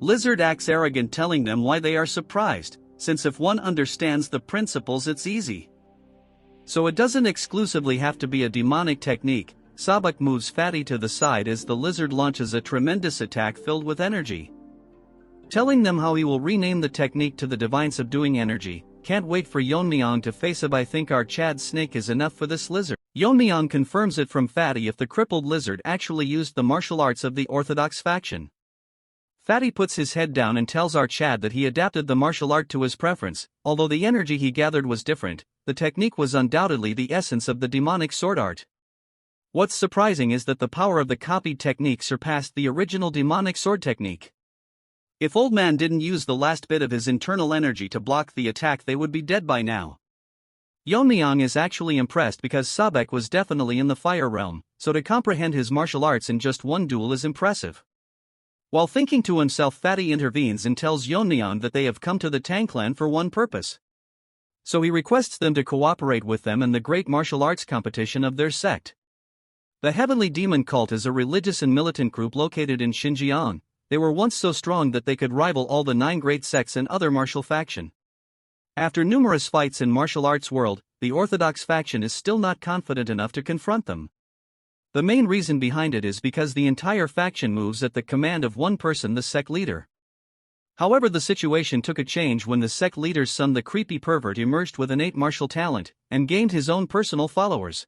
Lizard acts arrogant, telling them why they are surprised, since if one understands the principles it's easy. So it doesn't exclusively have to be a demonic technique. Sabak moves Fatty to the side as the lizard launches a tremendous attack filled with energy, telling them how he will rename the technique to the divine subduing energy. Can't wait for Yeon-myeong to face up. I think our Chad snake is enough for this lizard. Yeon-myeong confirms it from Fatty if the crippled lizard actually used the martial arts of the orthodox faction. Fatty puts his head down and tells our Chad that he adapted the martial art to his preference. Although the energy he gathered was different, the technique was undoubtedly the essence of the demonic sword art. What's surprising is that the power of the copied technique surpassed the original demonic sword technique. If old man didn't use the last bit of his internal energy to block the attack, they would be dead by now. Yeon-myeong is actually impressed because Sabak was definitely in the fire realm, so to comprehend his martial arts in just one duel is impressive. While thinking to himself, Fatty intervenes and tells Yeon-myeong that they have come to the Tang clan for one purpose. So he requests them to cooperate with them in the great martial arts competition of their sect. The Heavenly Demon Cult is a religious and militant group located in Xinjiang. They were once so strong that they could rival all the 9 great sects and other martial faction. After numerous fights in martial arts world, the orthodox faction is still not confident enough to confront them. The main reason behind it is because the entire faction moves at the command of one person, the sect leader. However, the situation took a change when the sect leader's son, the creepy pervert, emerged with innate martial talent and gained his own personal followers.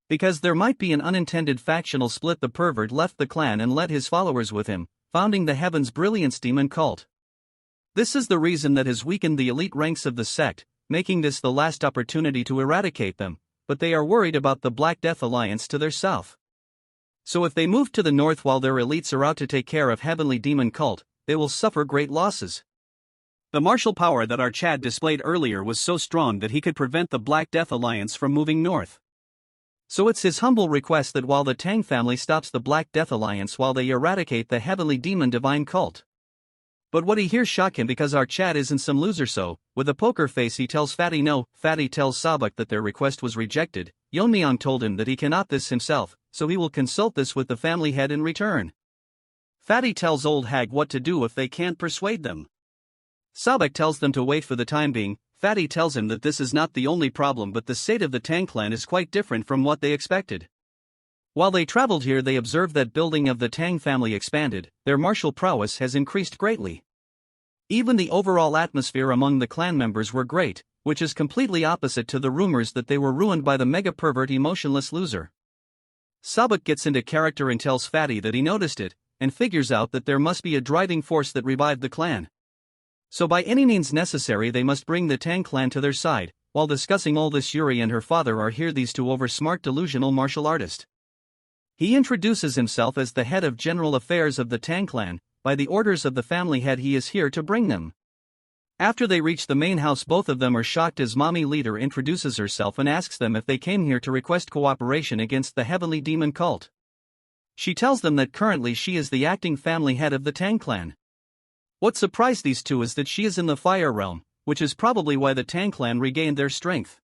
Because there might be an unintended factional split, the pervert left the clan and led his followers with him, founding the Heaven's Brilliance Demon Cult. This is the reason that has weakened the elite ranks of the sect, making this the last opportunity to eradicate them, but they are worried about the Black Death Alliance to their south. So if they move to the north while their elites are out to take care of Heavenly Demon Cult, they will suffer great losses. The martial power that our Chad displayed earlier was so strong that he could prevent the Black Death Alliance from moving north. So it's his humble request that while the Tang family stops the Black Death Alliance while they eradicate the Heavenly Demon Divine Cult. But what he hears shock him because our Chad isn't some loser, so, with a poker face, he tells Fatty no. Fatty tells Sabak that their request was rejected. Yeon-myeong told him that he cannot this himself, so he will consult this with the family head in return. Fatty tells old hag what to do if they can't persuade them. Sabak tells them to wait for the time being. Fatty tells him that this is not the only problem, but the state of the Tang clan is quite different from what they expected. While they traveled here, they observed that building of the Tang family expanded, their martial prowess has increased greatly. Even the overall atmosphere among the clan members were great, which is completely opposite to the rumors that they were ruined by the mega pervert emotionless loser. Sabuk gets into character and tells Fatty that he noticed it, and figures out that there must be a driving force that revived the clan. So by any means necessary they must bring the Tang clan to their side. While discussing all this, Yuri and her father are here, these two over-smart delusional martial artist. He introduces himself as the head of general affairs of the Tang clan. By the orders of the family head he is here to bring them. After they reach the main house, both of them are shocked as mommy leader introduces herself and asks them if they came here to request cooperation against the heavenly demon cult. She tells them that currently she is the acting family head of the Tang clan. What surprised these two is that she is in the fire realm, which is probably why the Tang clan regained their strength.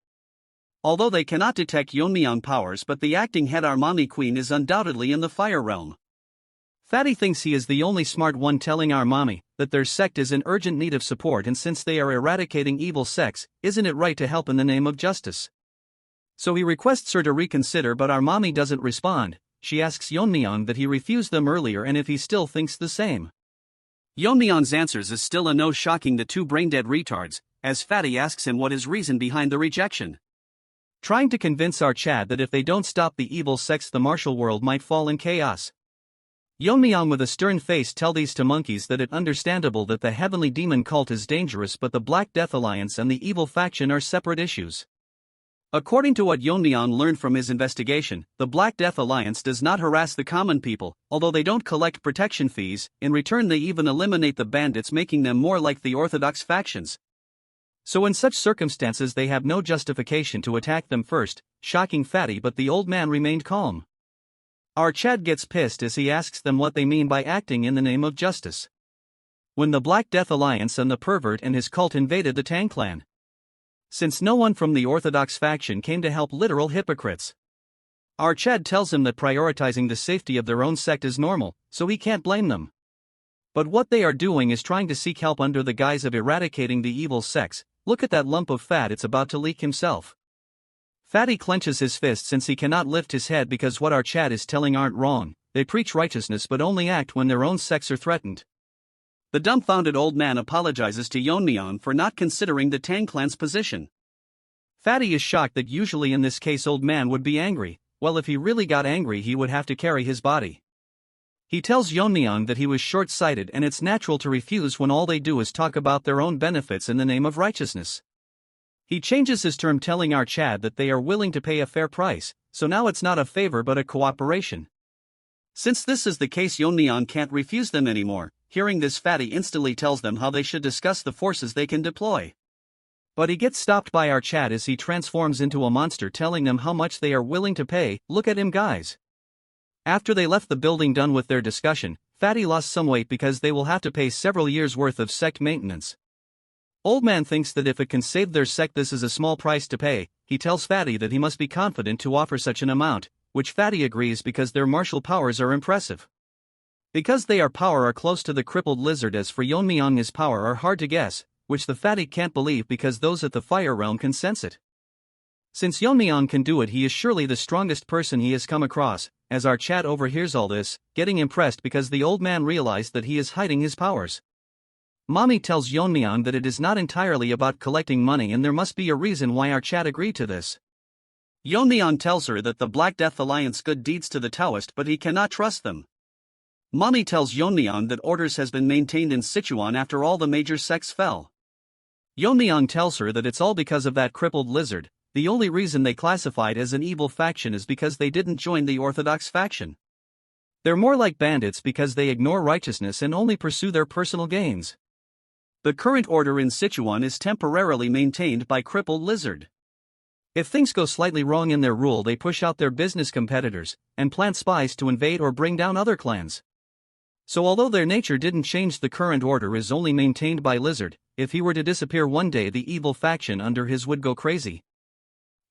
Although they cannot detect Yeon-myeong powers, but the acting head, our mommy queen, is undoubtedly in the fire realm. Fatty thinks he is the only smart one, telling our mommy that their sect is in urgent need of support, and since they are eradicating evil sects, isn't it right to help in the name of justice? So he requests her to reconsider, but our mommy doesn't respond. She asks Yeon-myeong that he refused them earlier and if he still thinks the same. Yeon-myeong's answers is still a no, shocking the two brain-dead retards, as Fatty asks him what his reason behind the rejection. Trying to convince our Chad that if they don't stop the evil sects, the martial world might fall in chaos. Yeon-myeong with a stern face tell these two monkeys that it's understandable that the heavenly demon cult is dangerous, but the Black Death Alliance and the evil faction are separate issues. According to what Yeon-myeong learned from his investigation, the Black Death Alliance does not harass the common people, although they don't collect protection fees. In return they even eliminate the bandits, making them more like the orthodox factions. So in such circumstances they have no justification to attack them first, shocking Fatty, but the old man remained calm. Our Chad gets pissed as he asks them what they mean by acting in the name of justice. When the Black Death Alliance and the pervert and his cult invaded the Tang clan. Since no one from the orthodox faction came to help, literal hypocrites. Our Chad tells him that prioritizing the safety of their own sect is normal, so he can't blame them. But what they are doing is trying to seek help under the guise of eradicating the evil sects. Look at that lump of fat, it's about to leak himself. Fatty clenches his fist since he cannot lift his head because what our Chad is telling aren't wrong. They preach righteousness but only act when their own sects are threatened. The dumbfounded old man apologizes to Yeon-myeong for not considering the Tang clan's position. Fatty is shocked that usually in this case old man would be angry. Well, if he really got angry he would have to carry his body. He tells Yeon-myeong that he was short-sighted and it's natural to refuse when all they do is talk about their own benefits in the name of righteousness. He changes his term, telling our Chad that they are willing to pay a fair price, so now it's not a favor but a cooperation. Since this is the case, Yeon-myeong can't refuse them anymore. Hearing this, Fatty instantly tells them how they should discuss the forces they can deploy. But he gets stopped by our Chad as he transforms into a monster, telling them how much they are willing to pay. Look at him, guys. After they left the building done with their discussion, Fatty lost some weight because they will have to pay several years' worth of sect maintenance. Old man thinks that if it can save their sect this is a small price to pay. He tells Fatty that he must be confident to offer such an amount, which Fatty agrees because their martial powers are impressive. Because they are close to the crippled lizard. As for Yeon-myeong, his power are hard to guess, which the Fatty can't believe because those at the fire realm can sense it. Since Yeon-myeong can do it, he is surely the strongest person he has come across. As our Chad overhears all this, getting impressed because the old man realized that he is hiding his powers. Mommy tells Yeon-myeong that it is not entirely about collecting money and there must be a reason why our Chad agreed to this. Yeon-myeong tells her that the Black Death Alliance good deeds to the Taoist, but he cannot trust them. Mommy tells Yeon-myeong that orders has been maintained in Sichuan after all the major sects fell. Yeon-myeong tells her that it's all because of that crippled lizard. The only reason they classified as an evil faction is because they didn't join the orthodox faction. They're more like bandits because they ignore righteousness and only pursue their personal gains. The current order in Sichuan is temporarily maintained by crippled lizard. If things go slightly wrong in their rule, they push out their business competitors and plant spies to invade or bring down other clans. So although their nature didn't change, the current order is only maintained by lizard. If he were to disappear one day, the evil faction under his would go crazy.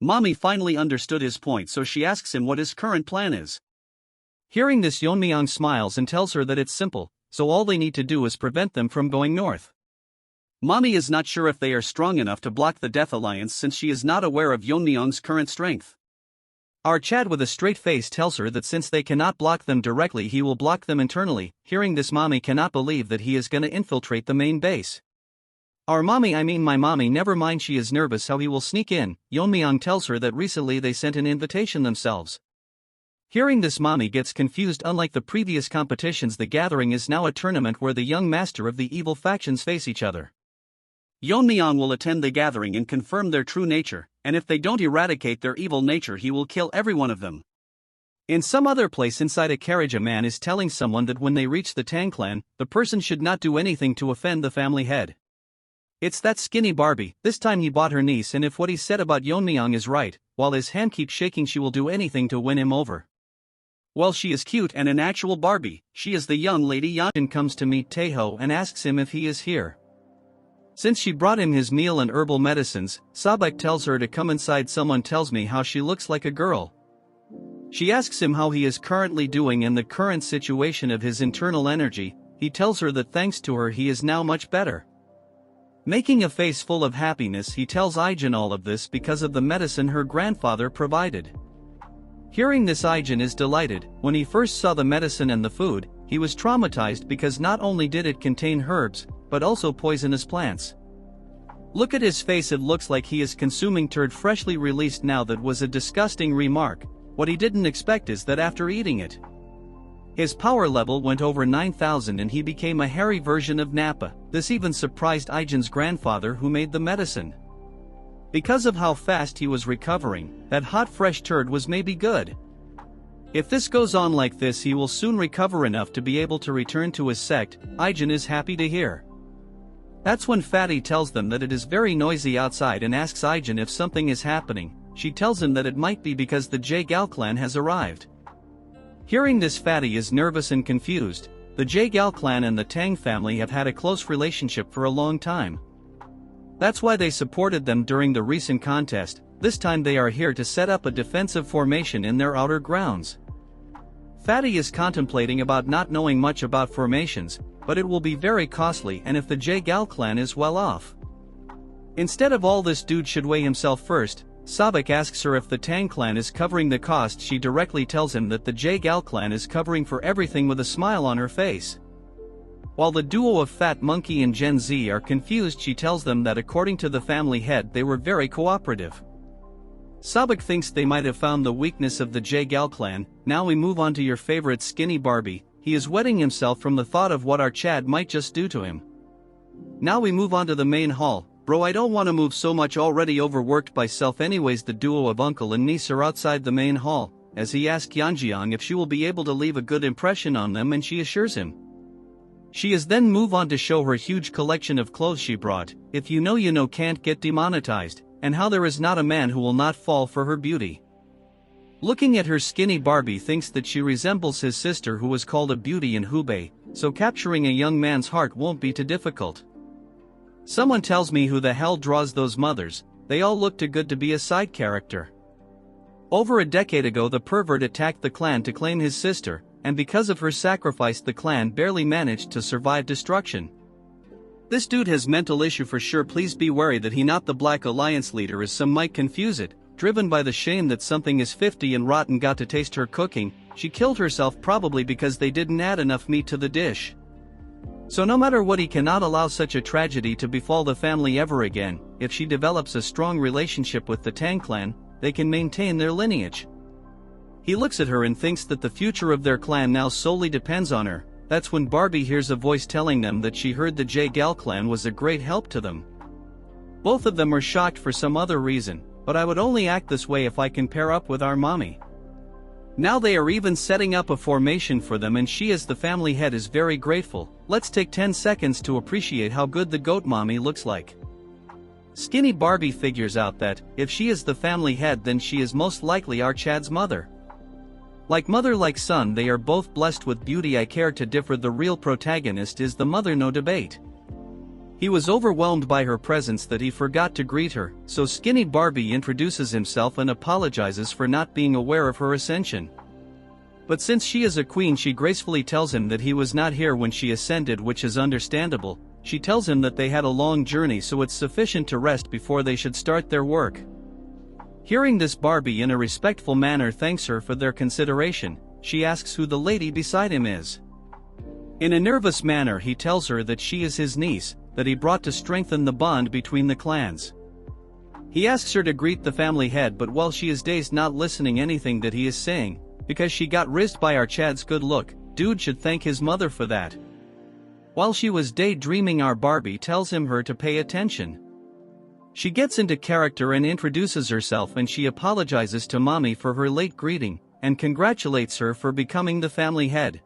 Mommy finally understood his point, so she asks him what his current plan is. Hearing this, Yeon-myeong smiles and tells her that it's simple, so all they need to do is prevent them from going north. Mommy is not sure if they are strong enough to block the Death Alliance since she is not aware of Yeon-myeong's current strength. Our Chad with a straight face tells her that since they cannot block them directly, he will block them internally. Hearing this, mommy cannot believe that he is gonna infiltrate the main base. Our mommy, I mean my mommy, never mind, she is nervous how he will sneak in. Yeon-myeong tells her that recently they sent an invitation themselves. Hearing this, mommy gets confused. Unlike the previous competitions, the gathering is now a tournament where the young master of the evil factions face each other. Yeon-myeong will attend the gathering and confirm their true nature, and if they don't eradicate their evil nature, he will kill every one of them. In some other place inside a carriage, a man is telling someone that when they reach the Tang clan, the person should not do anything to offend the family head. It's that skinny Barbie. This time he bought her niece, and if what he said about Yeon-myeong is right, while his hand keeps shaking, she will do anything to win him over. Well, she is cute and an actual Barbie. She is the young lady. Yeonjin comes to meet Taeho and asks him if he is here. Since she brought him his meal and herbal medicines, Sabek tells her to come inside. Someone tells me how she looks like a girl. She asks him how he is currently doing and the current situation of his internal energy. He tells her that thanks to her he is now much better. Making a face full of happiness, he tells Aijin all of this because of the medicine her grandfather provided. Hearing this, Aijin is delighted. When he first saw the medicine and the food, he was traumatized because not only did it contain herbs, but also poisonous plants. Look at his face, it looks like he is consuming turd freshly released. Now that was a disgusting remark. What he didn't expect is that after eating it, his power level went over 9,000 and he became a hairy version of Nappa. This even surprised Aijin's grandfather who made the medicine. Because of how fast he was recovering, that hot fresh turd was maybe good. If this goes on like this, he will soon recover enough to be able to return to his sect. Aijin is happy to hear. That's when Fatty tells them that it is very noisy outside and asks Aijin if something is happening. She tells him that it might be because the Jae-gal clan has arrived. Hearing this, Fatty is nervous and confused. The Jae-gal clan and the Tang family have had a close relationship for a long time. That's why they supported them during the recent contest. This time they are here to set up a defensive formation in their outer grounds. Fatty is contemplating about not knowing much about formations, but it will be very costly, and if the Jae-gal clan is well off. Instead of all this, dude should weigh himself first. Sabek asks her if the Tang clan is covering the cost. She directly tells him that the Jae-gal clan is covering for everything with a smile on her face. While the duo of Fat Monkey and Gen Z are confused, she tells them that according to the family head they were very cooperative. Sabek thinks they might have found the weakness of the Jae-gal clan. Now we move on to your favorite skinny Barbie. He is wetting himself from the thought of what our Chad might just do to him. Now we move on to the main hall. Bro, I don't want to move so much, already overworked by self. Anyways, the duo of uncle and niece are outside the main hall, as he asks Yeonjin if she will be able to leave a good impression on them, and she assures him. She is then move on to show her huge collection of clothes she brought. If you know, can't get demonetized, and how there is not a man who will not fall for her beauty. Looking at her, skinny Barbie thinks that she resembles his sister, who was called a beauty in Hubei, so capturing a young man's heart won't be too difficult. Someone tells me who the hell draws those mothers. They all look too good to be a side character. Over a decade ago, the pervert attacked the clan to claim his sister, and because of her sacrifice the clan barely managed to survive destruction. This dude has mental issue for sure. Please be wary that he not the Black Alliance leader, as some might confuse it. Driven by the shame that something is 50 and rotten got to taste her cooking, she killed herself, probably because they didn't add enough meat to the dish. So no matter what, he cannot allow such a tragedy to befall the family ever again. If she develops a strong relationship with the Tang clan, they can maintain their lineage. He looks at her and thinks that the future of their clan now solely depends on her. That's when Barbie hears a voice telling them that she heard the Jae-gal clan was a great help to them. Both of them are shocked for some other reason, but I would only act this way if I can pair up with our mommy. Now they are even setting up a formation for them, and she as the family head is very grateful. Let's take 10 seconds to appreciate how good the goat mommy looks like. Skinny Barbie figures out that, if she is the family head, then she is most likely our Chad's mother. Like mother like son, they are both blessed with beauty. I care to differ, the real protagonist is the mother, no debate. He was overwhelmed by her presence that he forgot to greet her, so Skinny Barbie introduces himself and apologizes for not being aware of her ascension. But since she is a queen, she gracefully tells him that he was not here when she ascended, which is understandable. She tells him that they had a long journey, so it's sufficient to rest before they should start their work. Hearing this, Barbie in a respectful manner thanks her for their consideration. She asks who the lady beside him is. In a nervous manner he tells her that she is his niece, that he brought to strengthen the bond between the clans. He asks her to greet the family head, but while she is dazed not listening anything that he is saying, because she got rizzed by our Chad's good look, dude should thank his mother for that. While she was daydreaming, our Barbie tells him her to pay attention. She gets into character and introduces herself, and she apologizes to Mommy for her late greeting, and congratulates her for becoming the family head.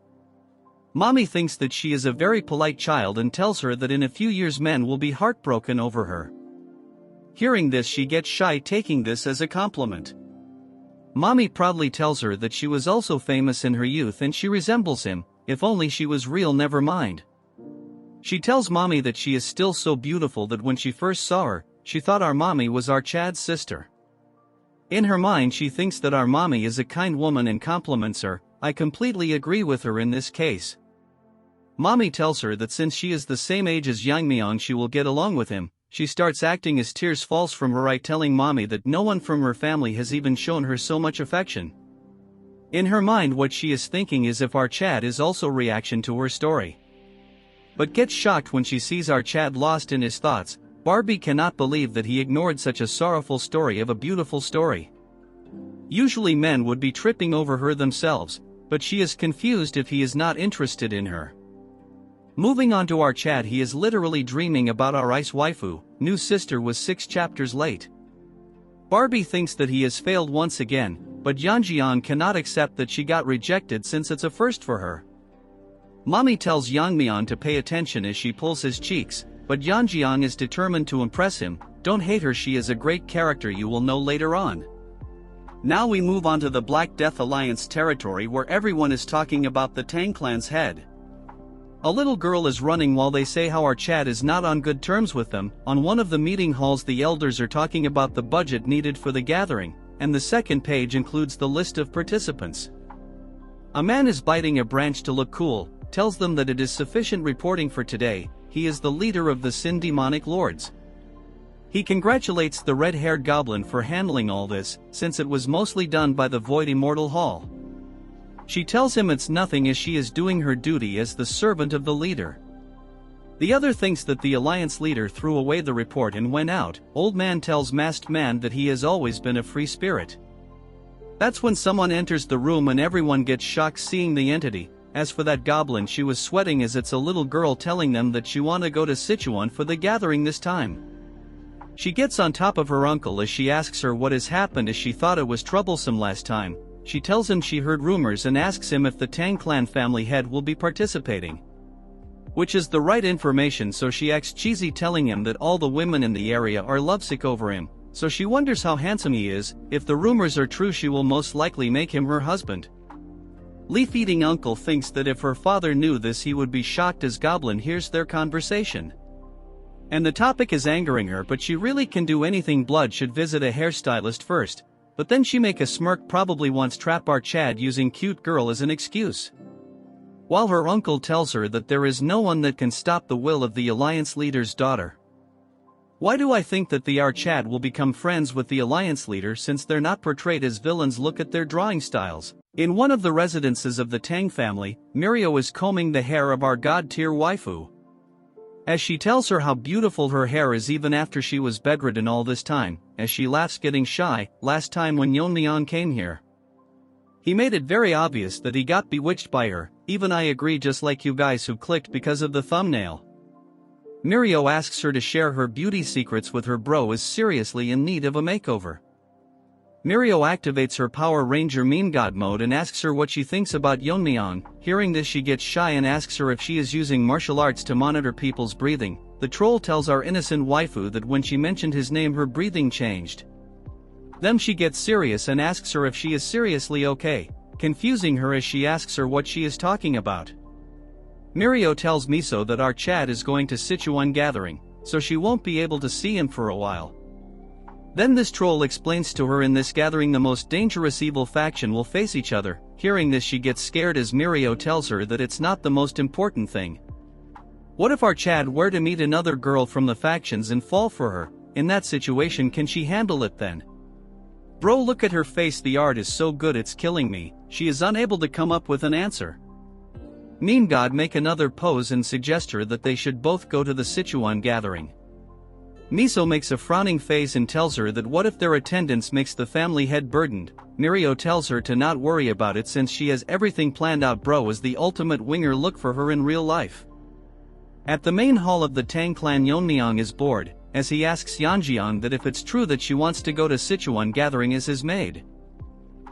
Mommy thinks that she is a very polite child and tells her that in a few years men will be heartbroken over her. Hearing this, she gets shy, taking this as a compliment. Mommy proudly tells her that she was also famous in her youth and she resembles him, if only she was real, never mind. She tells Mommy that she is still so beautiful that when she first saw her, she thought our Mommy was our Chad's sister. In her mind she thinks that our Mommy is a kind woman and compliments her. I completely agree with her in this case. Mommy tells her that since she is the same age as Yeon-myeong she will get along with him. She starts acting as tears falls from her eye, telling Mommy that no one from her family has even shown her so much affection. In her mind what she is thinking is if our Chad is also reaction to her story. But gets shocked when she sees our Chad lost in his thoughts. Barbie cannot believe that he ignored such a sorrowful story of a beautiful story. Usually men would be tripping over her themselves, but she is confused if he is not interested in her. Moving on to our Chad, he is literally dreaming about our ice waifu. New sister was 6 chapters late. Barbie thinks that he has failed once again, but Yeon-myeong cannot accept that she got rejected since it's a first for her. Mommy tells Yeon-myeong to pay attention as she pulls his cheeks, but Yeon-myeong is determined to impress him. Don't hate her, she is a great character, you will know later on. Now we move on to the Black Death Alliance territory where everyone is talking about the Tang clan's head. A little girl is running while they say how our Chad is not on good terms with them. On one of the meeting halls the elders are talking about the budget needed for the gathering, and the second page includes the list of participants. A man is biting a branch to look cool, tells them that it is sufficient reporting for today. He is the leader of the Sin Demonic Lords. He congratulates the red-haired goblin for handling all this, since it was mostly done by the Void Immortal Hall. She tells him it's nothing as she is doing her duty as the servant of the leader. The other thinks that the alliance leader threw away the report and went out. Old man tells masked man that he has always been a free spirit. That's when someone enters the room and everyone gets shocked seeing the entity. As for that goblin, she was sweating as it's a little girl telling them that she wanna go to Sichuan for the gathering this time. She gets on top of her uncle as she asks her what has happened as she thought it was troublesome last time. She tells him she heard rumors and asks him if the Tang clan family head will be participating. Which is the right information, so she acts cheesy telling him that all the women in the area are lovesick over him, so she wonders how handsome he is. If the rumors are true she will most likely make him her husband. Leaf-eating uncle thinks that if her father knew this he would be shocked as Goblin hears their conversation. And the topic is angering her, but she really can do anything. Blood should visit a hairstylist first, but then she make a smirk, probably wants trap our Chad using cute girl as an excuse. While her uncle tells her that there is no one that can stop the will of the alliance leader's daughter. Why do I think that the our Chad will become friends with the alliance leader since they're not portrayed as villains? Look at their drawing styles. In one of the residences of the Tang family, Mirio is combing the hair of our god-tier waifu. As she tells her how beautiful her hair is even after she was bedridden all this time, as she laughs getting shy. Last time when Yeon-myeong came here, he made it very obvious that he got bewitched by her. Even I agree, just like you guys who clicked because of the thumbnail. Mirio asks her to share her beauty secrets with her bro is seriously in need of a makeover. Mirio activates her Power Ranger Mean God mode and asks her what she thinks about Yeon-myeong. Hearing this she gets shy and asks her if she is using martial arts to monitor people's breathing. The troll tells our innocent waifu that when she mentioned his name her breathing changed. Then she gets serious and asks her if she is seriously okay, confusing her as she asks her what she is talking about. Mirio tells Miso that our Chad is going to Sichuan gathering, so she won't be able to see him for a while. Then this troll explains to her in this gathering the most dangerous evil faction will face each other. Hearing this she gets scared as Mirio tells her that it's not the most important thing. What if our Chad were to meet another girl from the factions and fall for her? In that situation, can she handle it then? Bro, look at her face, the art is so good it's killing me. She is unable to come up with an answer. Meme God make another pose and suggest her that they should both go to the Sichuan gathering. Miso makes a frowning face and tells her that what if their attendance makes the family head burdened. Mirio tells her to not worry about it since she has everything planned out. Bro is the ultimate winger, look for her in real life. At the main hall of the Tang clan, Yeon-myeong is bored, as he asks Yeonjiang that if it's true that she wants to go to Sichuan gathering as his maid.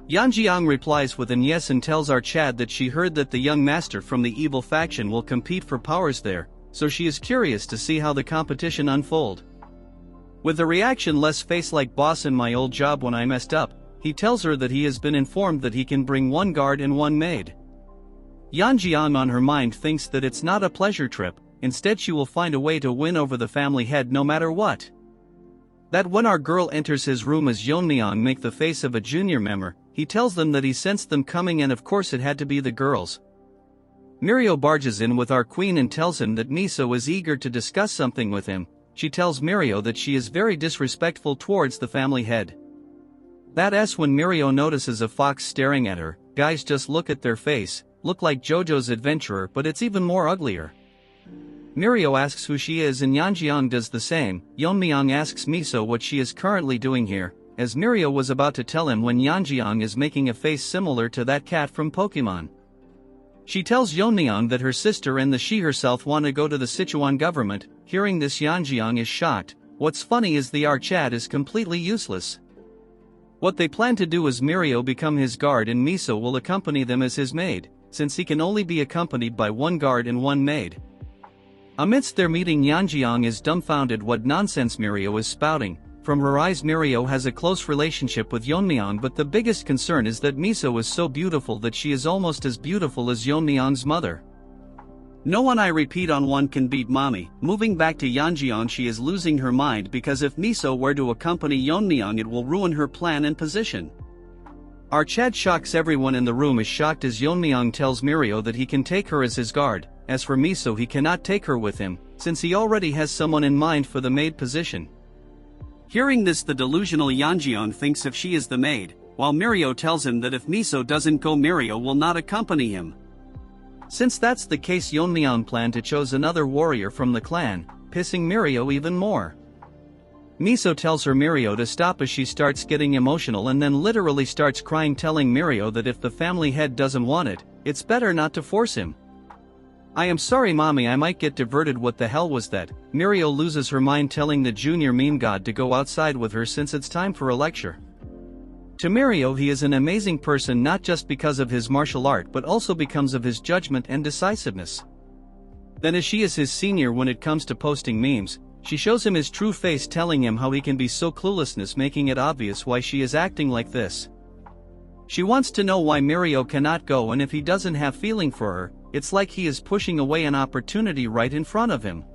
Yeonjiang replies with an yes and tells our Chad that she heard that the young master from the evil faction will compete for powers there, so she is curious to see how the competition unfold. With the reaction less face like boss in my old job when I messed up, he tells her that he has been informed that he can bring one guard and one maid. Yeonjiang on her mind thinks that it's not a pleasure trip, instead she will find a way to win over the family head no matter what. That when our girl enters his room as Yeon-myeong make the face of a junior member, he tells them that he sensed them coming and of course it had to be the girls. Mirio barges in with our queen and tells him that Miso is eager to discuss something with him. She tells Mirio that she is very disrespectful towards the family head. That's when Mirio notices a fox staring at her. Guys, just look at their face, look like JoJo's adventurer, but it's even more uglier. Mirio asks who she is and Yeonjiang does the same. Yeon-myeong asks Miso what she is currently doing here, as Mirio was about to tell him when Yeonjiang is making a face similar to that cat from Pokemon. She tells Yeon-myeong that her sister and she herself want to go to the Sichuan government. Hearing this, Yeonjiang is shocked. What's funny is the Archad is completely useless. What they plan to do is Mirio become his guard and Miso will accompany them as his maid, since he can only be accompanied by one guard and one maid. Amidst their meeting, Yeonjiang is dumbfounded what nonsense Mirio is spouting. From her eyes, Mirio has a close relationship with Yeon-myeong, but the biggest concern is that Miso is so beautiful that she is almost as beautiful as Yeon-myeong's mother. No one, I repeat, on one can beat mommy. Moving back to Yeonjiang, she is losing her mind because if Miso were to accompany Yeon-myeong it will ruin her plan and position. Our Chad shocks everyone in the room, is shocked as Yeon-myeong tells Mirio that he can take her as his guard. As for Miso, he cannot take her with him, since he already has someone in mind for the maid position. Hearing this, the delusional Yeonjiang thinks if she is the maid, while Mirio tells him that if Miso doesn't go, Mirio will not accompany him. Since that's the case, Yeon-myeong planned to choose another warrior from the clan, pissing Mirio even more. Miso tells her Mirio to stop as she starts getting emotional and then literally starts crying, telling Mirio that if the family head doesn't want it, it's better not to force him. I am sorry mommy, I might get diverted, what the hell was that? Mirio loses her mind, telling the junior meme god to go outside with her since it's time for a lecture. To Mirio, he is an amazing person not just because of his martial art but also because of his judgment and decisiveness. Then as she is his senior when it comes to posting memes, she shows him his true face, telling him how he can be so cluelessness, making it obvious why she is acting like this. She wants to know why Mirio cannot go, and if he doesn't have feeling for her, it's like he is pushing away an opportunity right in front of him.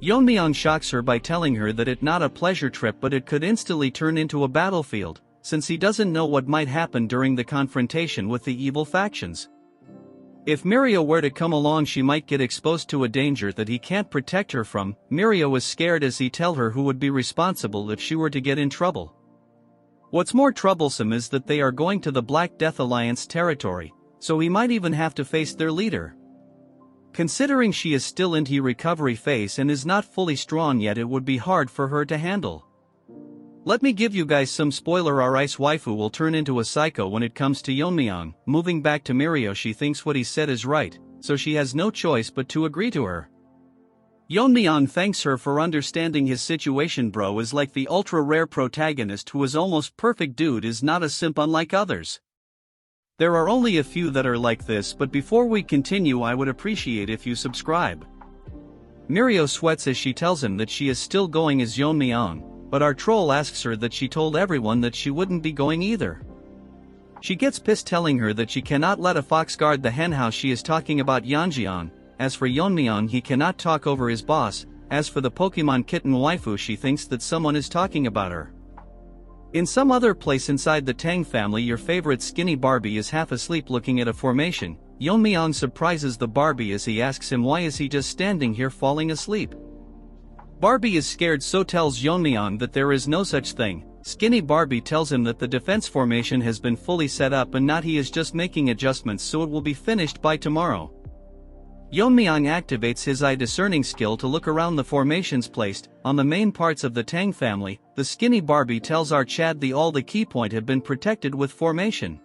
Yeon-myeong shocks her by telling her that it's not a pleasure trip but it could instantly turn into a battlefield, since he doesn't know what might happen during the confrontation with the evil factions. If Mirio were to come along, she might get exposed to a danger that he can't protect her from. Mirio is scared as he tells her who would be responsible if she were to get in trouble. What's more troublesome is that they are going to the Black Death Alliance territory, so he might even have to face their leader. Considering she is still in her recovery phase and is not fully strong yet, it would be hard for her to handle. Let me give you guys some spoiler: our ice waifu will turn into a psycho when it comes to Yeon-myeong. Moving back to Mirio, she thinks what he said is right, so she has no choice but to agree to her. Yeon-myeong thanks her for understanding his situation. Bro is like the ultra-rare protagonist who is almost perfect. Dude is not a simp unlike others. There are only a few that are like this, but before we continue I would appreciate if you subscribe. Mirio sweats as she tells him that she is still going as Yeon-myeong, but our troll asks her that she told everyone that she wouldn't be going either. She gets pissed, telling her that she cannot let a fox guard the henhouse. She is talking about Yeonjiang. As for Yeon-myeong, he cannot talk over his boss. As for the Pokemon kitten waifu, she thinks that someone is talking about her. In some other place inside the Tang family, your favorite skinny Barbie is half asleep looking at a formation. Yeon-myeong surprises the Barbie as he asks him why is he just standing here falling asleep. Barbie is scared, so tells Yeon-myeong that there is no such thing, Skinny Barbie tells him that the defense formation has been fully set up and not he is just making adjustments so it will be finished by tomorrow. Yeon-myeong activates his eye discerning skill to look around the formations placed on the main parts of the Tang family. The Skinny Barbie tells our Chad all the key point have been protected with formation.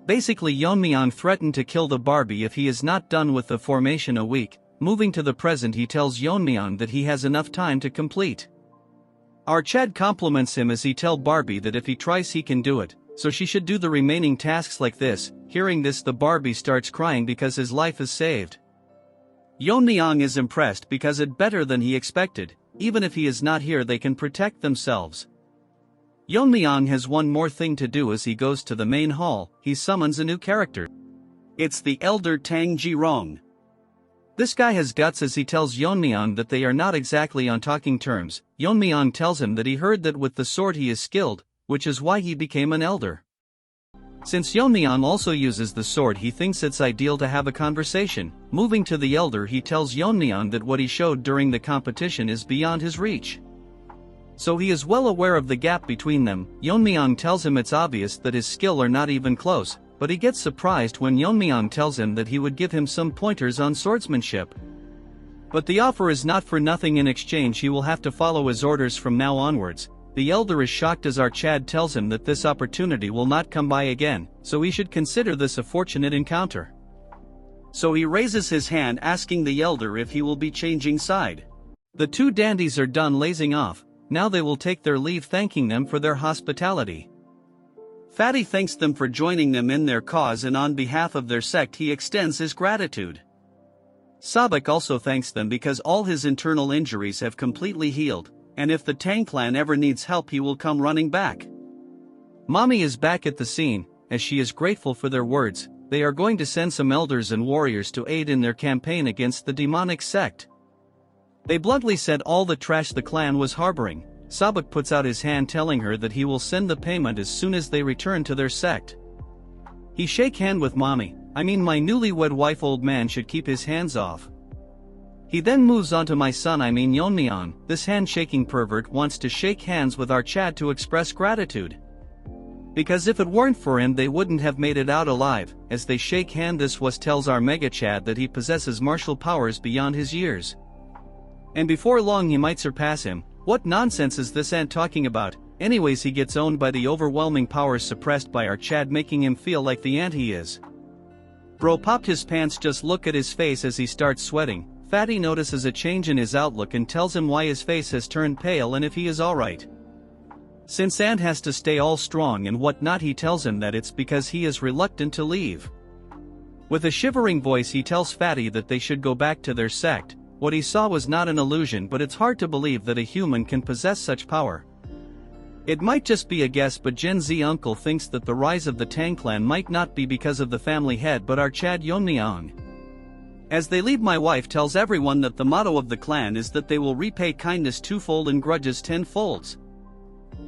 Basically Yeon-myeong threatened to kill the Barbie if he is not done with the formation a week. Moving to the present, he tells Yeon-myeong that he has enough time to complete. Our Chad compliments him as he tells Barbie that if he tries he can do it, so she should do the remaining tasks like this. Hearing this, the Barbie starts crying because his life is saved. Yeon-myeong is impressed because it's better than he expected. Even if he is not here they can protect themselves. Yeon-myeong has one more thing to do as he goes to the main hall. He summons a new character. It's the elder Tang Yeon-myeong. This guy has guts as he tells Yeon-myeong that they are not exactly on talking terms. Yeon-myeong tells him that he heard that with the sword he is skilled, which is why he became an elder. Since Yeon-myeong also uses the sword, he thinks it's ideal to have a conversation. Moving to the elder, he tells Yeon-myeong that what he showed during the competition is beyond his reach. So he is well aware of the gap between them. Yeon-myeong tells him it's obvious that his skill are not even close, but he gets surprised when Yeon-myeong tells him that he would give him some pointers on swordsmanship. But the offer is not for nothing. In exchange he will have to follow his orders from now onwards. The elder is shocked as our Chad tells him that this opportunity will not come by again, so he should consider this a fortunate encounter. So he raises his hand asking the elder if he will be changing side. The two dandies are done lazing off. Now they will take their leave, thanking them for their hospitality. Fatty thanks them for joining them in their cause, and on behalf of their sect he extends his gratitude. Sabak also thanks them because all his internal injuries have completely healed, and if the Tang clan ever needs help he will come running back. Mommy is back at the scene, as she is grateful for their words. They are going to send some elders and warriors to aid in their campaign against the demonic sect. They bluntly said all the trash the clan was harboring. Sabak puts out his hand telling her that he will send the payment as soon as they return to their sect. He shake hand with Mommy. I mean my newlywed wife. Old man should keep his hands off. He then moves on to my son, I mean Yeon-myeong. This handshaking pervert wants to shake hands with our Chad to express gratitude. Because if it weren't for him they wouldn't have made it out alive. As they shake hand, this was tells our Mega Chad that he possesses martial powers beyond his years. And before long he might surpass him. What nonsense is this ant talking about? Anyways, he gets owned by the overwhelming powers suppressed by our Chad, making him feel like the ant he is. Bro popped his pants. Just look at his face as he starts sweating. Fatty notices a change in his outlook and tells him why his face has turned pale and if he is alright. Since Ant has to stay all strong and whatnot, he tells him that it's because he is reluctant to leave. With a shivering voice he tells Fatty that they should go back to their sect. What he saw was not an illusion, but it's hard to believe that a human can possess such power. It might just be a guess, but Gen Z uncle thinks that the rise of the Tang clan might not be because of the family head but our Chad Yeon-myeong. As they leave, my wife tells everyone that the motto of the clan is that they will repay kindness twofold and grudges tenfolds.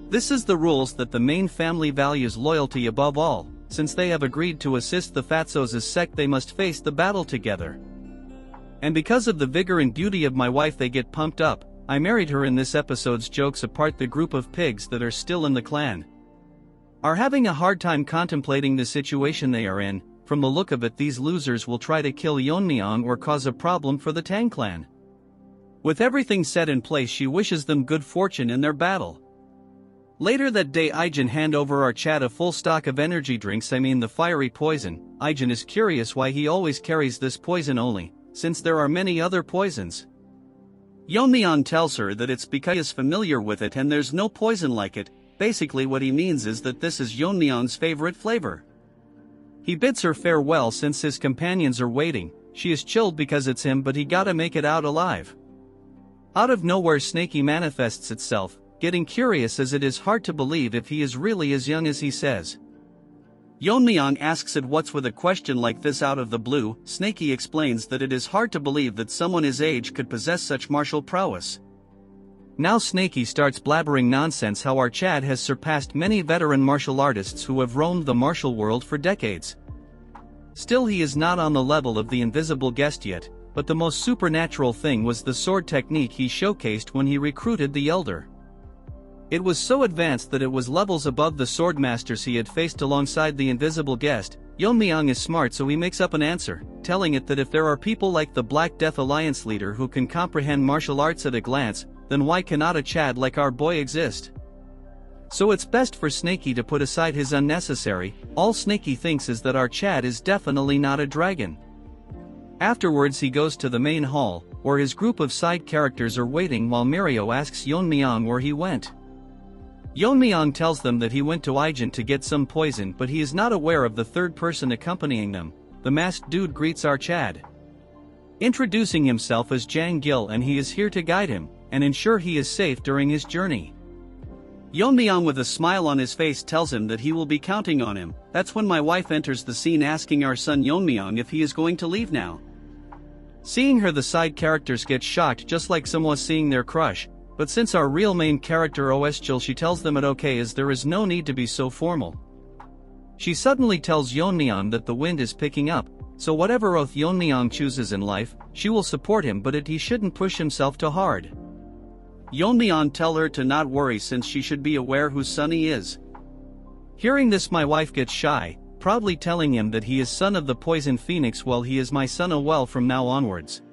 This is the rules that the main family values loyalty above all. Since they have agreed to assist the Fatsos' sect, they must face the battle together. And because of the vigor and beauty of my wife they get pumped up. I married her. In this episode's jokes apart, the group of pigs that are still in the clan are having a hard time contemplating the situation they are in. From the look of it, these losers will try to kill Yeon-myeong or cause a problem for the Tang clan. With everything set in place, she wishes them good fortune in their battle. Later that day, Ijin hand over our Chad a full stock of energy drinks, I mean the fiery poison. Ijin is curious why he always carries this poison only, since there are many other poisons. Yeon-myeong tells her that it's because he is familiar with it and there's no poison like it. Basically what he means is that this is Yeon-myeong's favorite flavor. He bids her farewell since his companions are waiting. She is chilled because it's him, but he gotta make it out alive. Out of nowhere, Snakey manifests itself, getting curious as it is hard to believe if he is really as young as he says. Yeon-myeong asks it what's with a question like this out of the blue. Snakey explains that it is hard to believe that someone his age could possess such martial prowess. Now Snakey starts blabbering nonsense how our Chad has surpassed many veteran martial artists who have roamed the martial world for decades. Still, he is not on the level of the invisible guest yet, but the most supernatural thing was the sword technique he showcased when he recruited the elder. It was so advanced that it was levels above the swordmasters he had faced alongside the invisible guest. Yeon-myeong is smart, so he makes up an answer, telling it that if there are people like the Black Death Alliance leader who can comprehend martial arts at a glance, then why cannot a Chad like our boy exist? So it's best for Snaky to put aside his unnecessary. All Snaky thinks is that our Chad is definitely not a dragon. Afterwards he goes to the main hall, where his group of side characters are waiting while Mirio asks Yeon-myeong where he went. Yeon-myeong tells them that he went to Aijin to get some poison, but he is not aware of the third person accompanying them. The masked dude greets our Chad, introducing himself as Jang Gil, and he is here to guide him and ensure he is safe during his journey. Yeon-myeong with a smile on his face tells him that he will be counting on him. That's when my wife enters the scene asking our son Yeon-myeong if he is going to leave now. Seeing her, the side characters get shocked, just like someone seeing their crush. But since our real main character Chill, she tells them it okay, as there is no need to be so formal. She suddenly tells Yeon-myeong that the wind is picking up, so whatever oath Yeon-myeong chooses in life, she will support him, but he shouldn't push himself too hard. Yeon-myeong tell her to not worry since she should be aware whose son he is. Hearing this, my wife gets shy, proudly telling him that he is son of the Poison Phoenix. Well, he is my son from now onwards.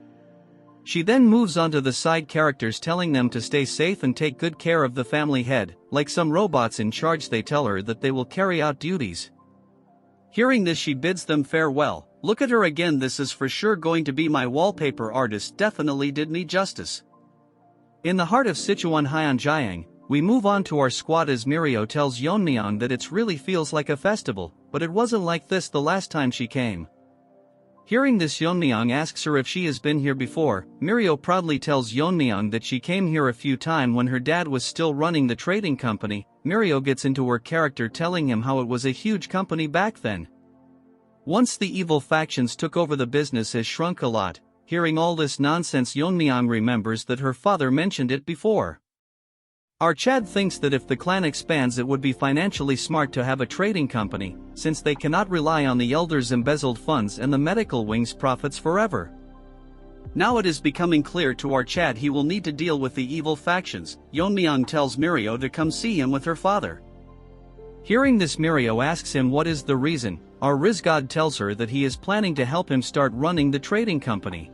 She then moves on to the side characters, telling them to stay safe and take good care of the family head. Like some robots in charge, they tell her that they will carry out duties. Hearing this, she bids them farewell. Look at her again, this is for sure going to be my wallpaper artist, definitely did me justice. In the heart of Sichuan Tang, we move on to our squad as Mirio tells Yeon-myeong that it really feels like a festival, but it wasn't like this the last time she came. Hearing this, Yeon-myeong asks her if she has been here before. Mirio proudly tells Yeon-myeong that she came here a few times when her dad was still running the trading company. Mirio gets into her character, telling him how it was a huge company back then. Once the evil factions took over, the business has shrunk a lot. Hearing all this nonsense, Yeon-myeong remembers that her father mentioned it before. Our Chad thinks that if the clan expands, it would be financially smart to have a trading company, since they cannot rely on the elders' embezzled funds and the medical wing's profits forever. Now it is becoming clear to our Chad he will need to deal with the evil factions. Yeon-myeong tells Mirio to come see him with her father. Hearing this, Mirio asks him what is the reason. Our Rizgod tells her that he is planning to help him start running the trading company.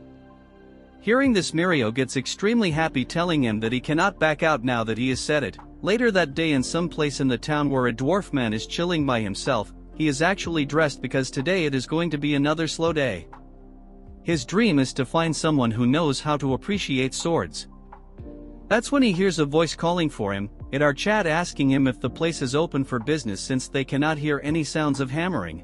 Hearing this, Mirio gets extremely happy, telling him that he cannot back out now that he has said it. Later that day, in some place in the town where a dwarf man is chilling by himself, he is actually dressed because today it is going to be another slow day. His dream is to find someone who knows how to appreciate swords. That's when he hears a voice calling for him, it our Chad asking him if the place is open for business since they cannot hear any sounds of hammering.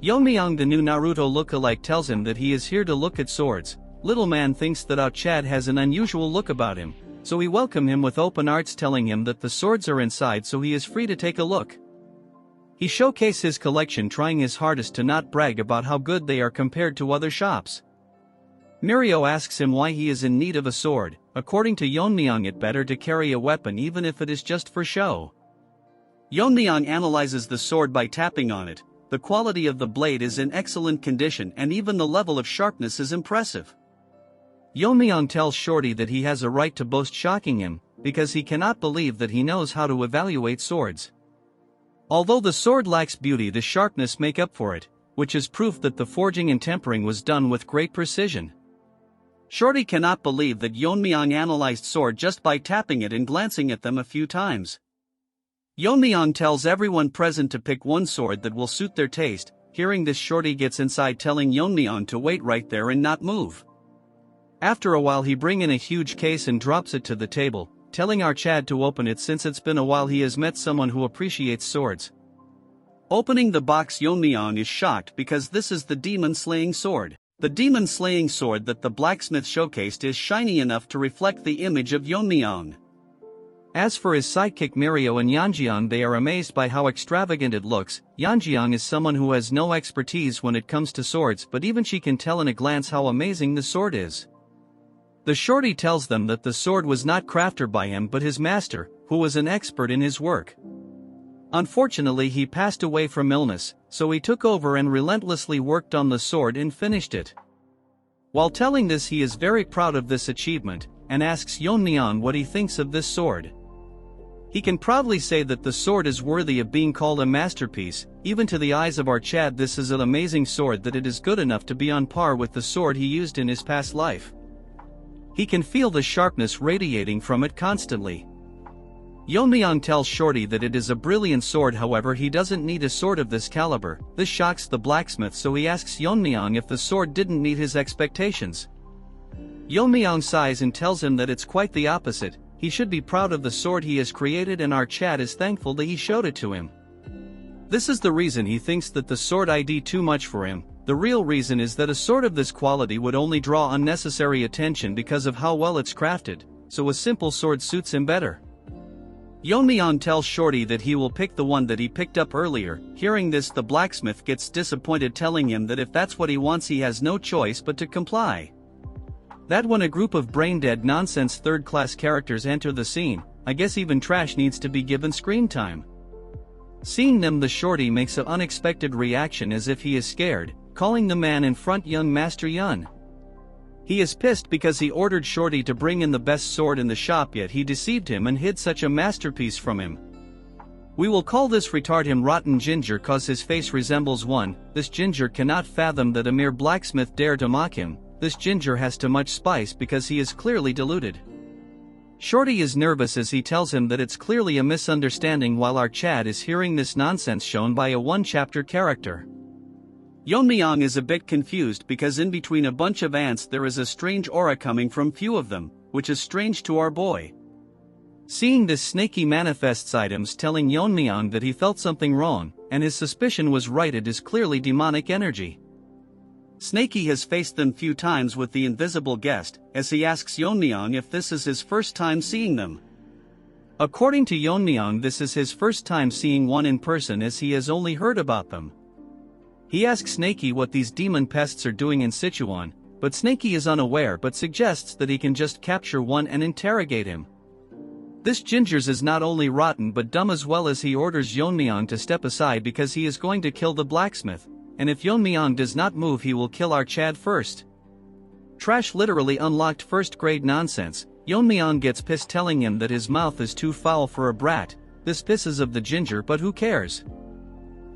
Yeon-myeong, the new Naruto lookalike, tells him that he is here to look at swords. Little man thinks that our Chad has an unusual look about him, so he welcomes him with open arms, telling him that the swords are inside, so he is free to take a look. He showcases his collection, trying his hardest to not brag about how good they are compared to other shops. Mirio asks him why he is in need of a sword. According to Yeon-myeong, it better to carry a weapon even if it is just for show. Yeon-myeong analyzes the sword by tapping on it. The quality of the blade is in excellent condition and even the level of sharpness is impressive. Yeon-myeong tells Shorty that he has a right to boast, shocking him, because he cannot believe that he knows how to evaluate swords. Although the sword lacks beauty, the sharpness make up for it, which is proof that the forging and tempering was done with great precision. Shorty cannot believe that Yeon-myeong analyzed sword just by tapping it and glancing at them a few times. Yeon-myeong tells everyone present to pick one sword that will suit their taste. Hearing this, Shorty gets inside, telling Yeon-myeong to wait right there and not move. After a while, he brings in a huge case and drops it to the table, telling our Chad to open it since it's been a while he has met someone who appreciates swords. Opening the box, Yeon-myeong is shocked because this is the demon-slaying sword. The demon-slaying sword that the blacksmith showcased is shiny enough to reflect the image of Yeon-myeong. As for his sidekick Mirio and Yeonjeong, they are amazed by how extravagant it looks. Yeonjeong is someone who has no expertise when it comes to swords, but even she can tell in a glance how amazing the sword is. The Shorty tells them that the sword was not crafted by him but his master, who was an expert in his work. Unfortunately, he passed away from illness, so he took over and relentlessly worked on the sword and finished it. While telling this, he is very proud of this achievement, and asks Yeon-myeong what he thinks of this sword. He can proudly say that the sword is worthy of being called a masterpiece. Even to the eyes of our Chad, this is an amazing sword, that it is good enough to be on par with the sword he used in his past life. He can feel the sharpness radiating from it constantly. Yeon-myeong tells Shorty that it is a brilliant sword, however he doesn't need a sword of this caliber. This shocks the blacksmith, so he asks Yeon-myeong if the sword didn't meet his expectations. Yeon-myeong sighs and tells him that it's quite the opposite. He should be proud of the sword he has created, and our Chad is thankful that he showed it to him. This is the reason he thinks that the sword ID too much for him. The real reason is that a sword of this quality would only draw unnecessary attention because of how well it's crafted, so a simple sword suits him better. Yeon-myeong tells Shorty that he will pick the one that he picked up earlier. Hearing this, the blacksmith gets disappointed, telling him that if that's what he wants, he has no choice but to comply. That when a group of brain-dead nonsense third-class characters enter the scene, I guess even trash needs to be given screen time. Seeing them, the Shorty makes an unexpected reaction as if he is scared, calling the man in front young Master Yun. He is pissed because he ordered Shorty to bring in the best sword in the shop, yet he deceived him and hid such a masterpiece from him. We will call this retard him Rotten Ginger, cause his face resembles one. This ginger cannot fathom that a mere blacksmith dare to mock him. This ginger has too much spice because he is clearly deluded. Shorty is nervous as he tells him that it's clearly a misunderstanding, while our Chad is hearing this nonsense shown by a one-chapter character. Yeon-myeong is a bit confused because in between a bunch of ants there is a strange aura coming from few of them, which is strange to our boy. Seeing this, Snaky manifests items, telling Yeon-myeong that he felt something wrong, and his suspicion was right, it is clearly demonic energy. Snaky has faced them few times with the invisible guest, as he asks Yeon-myeong if this is his first time seeing them. According to Yeon-myeong, this is his first time seeing one in person, as he has only heard about them. He asks Snaky what these demon pests are doing in Sichuan, but Snaky is unaware but suggests that he can just capture one and interrogate him. This gingers is not only rotten but dumb as well, as he orders Yeon-myeong to step aside because he is going to kill the blacksmith, and if Yeon-myeong does not move he will kill our Chad first. Trash literally unlocked first-grade nonsense. Yeon-myeong gets pissed, telling him that his mouth is too foul for a brat. This pisses of the ginger, but who cares?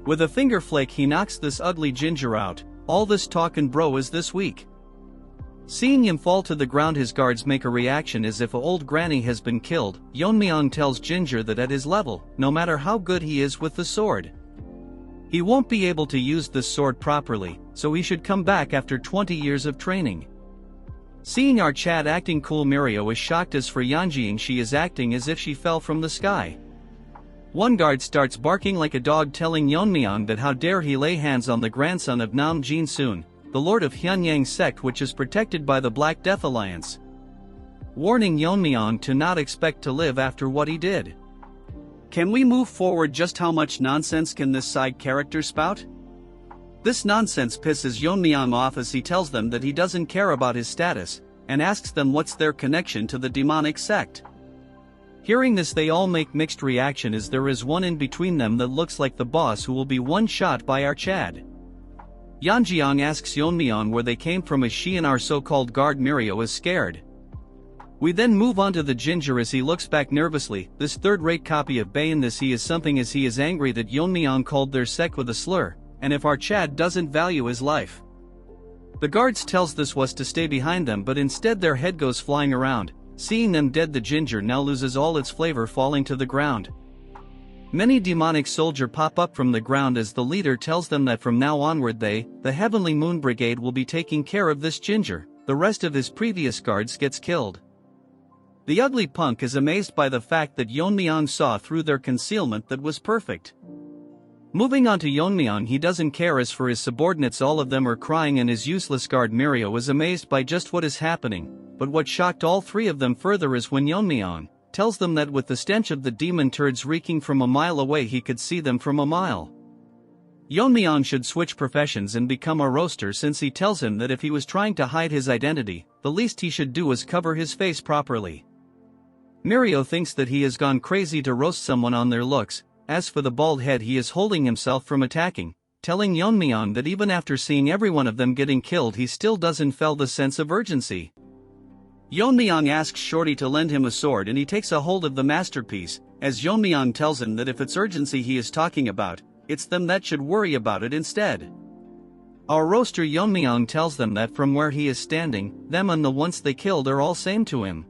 With a finger flake he knocks this ugly ginger out. All this talk and bro is this week. Seeing him fall to the ground, his guards make a reaction as if a old granny has been killed. Yeon-myeong tells Ginger that at his level, no matter how good he is with the sword, he won't be able to use this sword properly, so he should come back after 20 years of training. Seeing our Chad acting cool, Mirio is shocked, as for Yeonjing she is acting as if she fell from the sky. One guard starts barking like a dog, telling Yeon-myeong that how dare he lay hands on the grandson of Nam Jin-soon, the lord of Hyunyang sect, which is protected by the Black Death Alliance, warning Yeon-myeong to not expect to live after what he did. Can we move forward? Just how much nonsense can this side character spout? This nonsense pisses Yeon-myeong off as he tells them that he doesn't care about his status, and asks them what's their connection to the demonic sect. Hearing this, they all make mixed reaction, as there is one in between them that looks like the boss who will be one shot by our Chad. Yeonjing asks Yeon-myeong where they came from, as she and our so-called guard Mirio is scared. We then move on to the ginger as he looks back nervously. This third-rate copy of Bae in this he is something, as he is angry that Yeon-myeong called their sect with a slur, and if our Chad doesn't value his life. The guards tells this was to stay behind them, but instead their head goes flying around. Seeing them dead, the ginger now loses all its flavor, falling to the ground. Many demonic soldiers pop up from the ground as the leader tells them that from now onward they, the Heavenly Moon Brigade, will be taking care of this ginger. The rest of his previous guards gets killed. The ugly punk is amazed by the fact that Yeon-myeong saw through their concealment that was perfect. Moving on to Yeon-myeong, he doesn't care, as for his subordinates all of them are crying, and his useless guard Mirio is amazed by just what is happening. But what shocked all three of them further is when Yeon-myeong tells them that with the stench of the demon turds reeking from a mile away he could see them from a mile. Yeon-myeong should switch professions and become a roaster, since he tells him that if he was trying to hide his identity, the least he should do is cover his face properly. Mirio thinks that he has gone crazy to roast someone on their looks. As for the bald head, he is holding himself from attacking, telling Yeon-myeong that even after seeing every one of them getting killed he still doesn't feel the sense of urgency. Yeon-myeong asks Shorty to lend him a sword, and he takes a hold of the masterpiece, as Yeon-myeong tells him that if it's urgency he is talking about, it's them that should worry about it instead. Our roaster Yeon-myeong tells them that from where he is standing, them and the ones they killed are all same to him.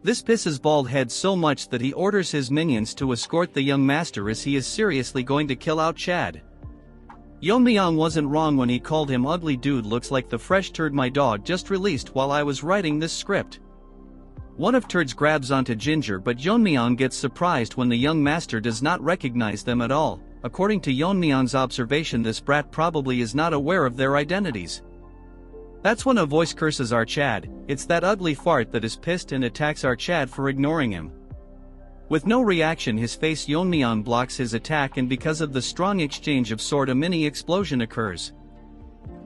This pisses Bald Head so much that he orders his minions to escort the young master as he is seriously going to kill out Chad. Yeon-myeong wasn't wrong when he called him ugly dude looks like the fresh turd my dog just released while I was writing this script. One of turds grabs onto Ginger but Yeon-myeong gets surprised when the young master does not recognize them at all. According to Yeon-myeong's observation, this brat probably is not aware of their identities. That's when a voice curses our Chad. It's that ugly fart that is pissed and attacks our Chad for ignoring him. With no reaction his face, Yeon-myeong blocks his attack, and because of the strong exchange of sword a mini explosion occurs.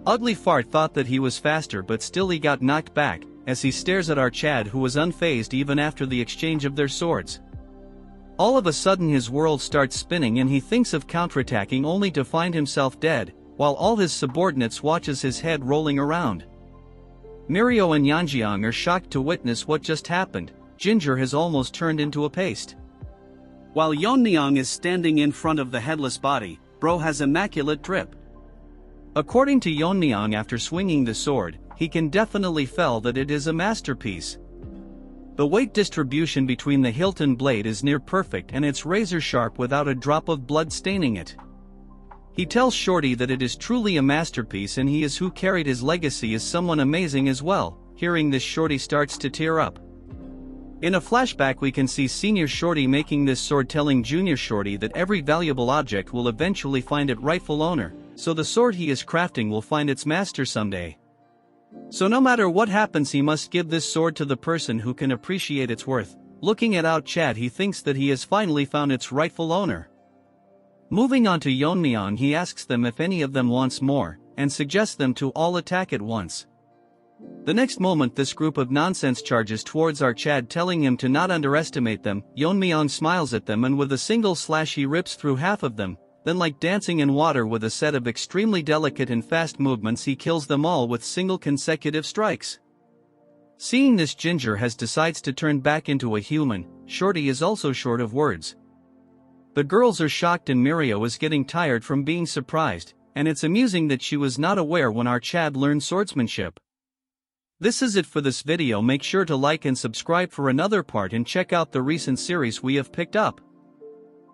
Ugly Fart thought that he was faster but still he got knocked back, as he stares at our Chad who was unfazed even after the exchange of their swords. All of a sudden his world starts spinning and he thinks of counterattacking only to find himself dead, while all his subordinates watches his head rolling around. Mirio and Yeonjeong are shocked to witness what just happened. Ginger has almost turned into a paste. While Yeon-myeong is standing in front of the headless body, bro has immaculate drip. According to Yeon-myeong, after swinging the sword, he can definitely feel that it is a masterpiece. The weight distribution between the hilt and blade is near perfect and it's razor sharp without a drop of blood staining it. He tells Shorty that it is truly a masterpiece and he is who carried his legacy as someone amazing as well. Hearing this, Shorty starts to tear up. In a flashback we can see Senior Shorty making this sword, telling Junior Shorty that every valuable object will eventually find its rightful owner, so the sword he is crafting will find its master someday. So no matter what happens he must give this sword to the person who can appreciate its worth. Looking at out Chad, he thinks that he has finally found its rightful owner. Moving on to Yeon-myeong, he asks them if any of them wants more, and suggests them to all attack at once. The next moment this group of nonsense charges towards our Chad, telling him to not underestimate them. Yeon-myeong smiles at them and with a single slash he rips through half of them, then like dancing in water with a set of extremely delicate and fast movements he kills them all with single consecutive strikes. Seeing this, Ginger decides to turn back into a human. Shorty is also short of words. The girls are shocked and Mirio is getting tired from being surprised, and it's amusing that she was not aware when our Chad learned swordsmanship. This is it for this video. Make sure to like and subscribe for another part and check out the recent series we have picked up.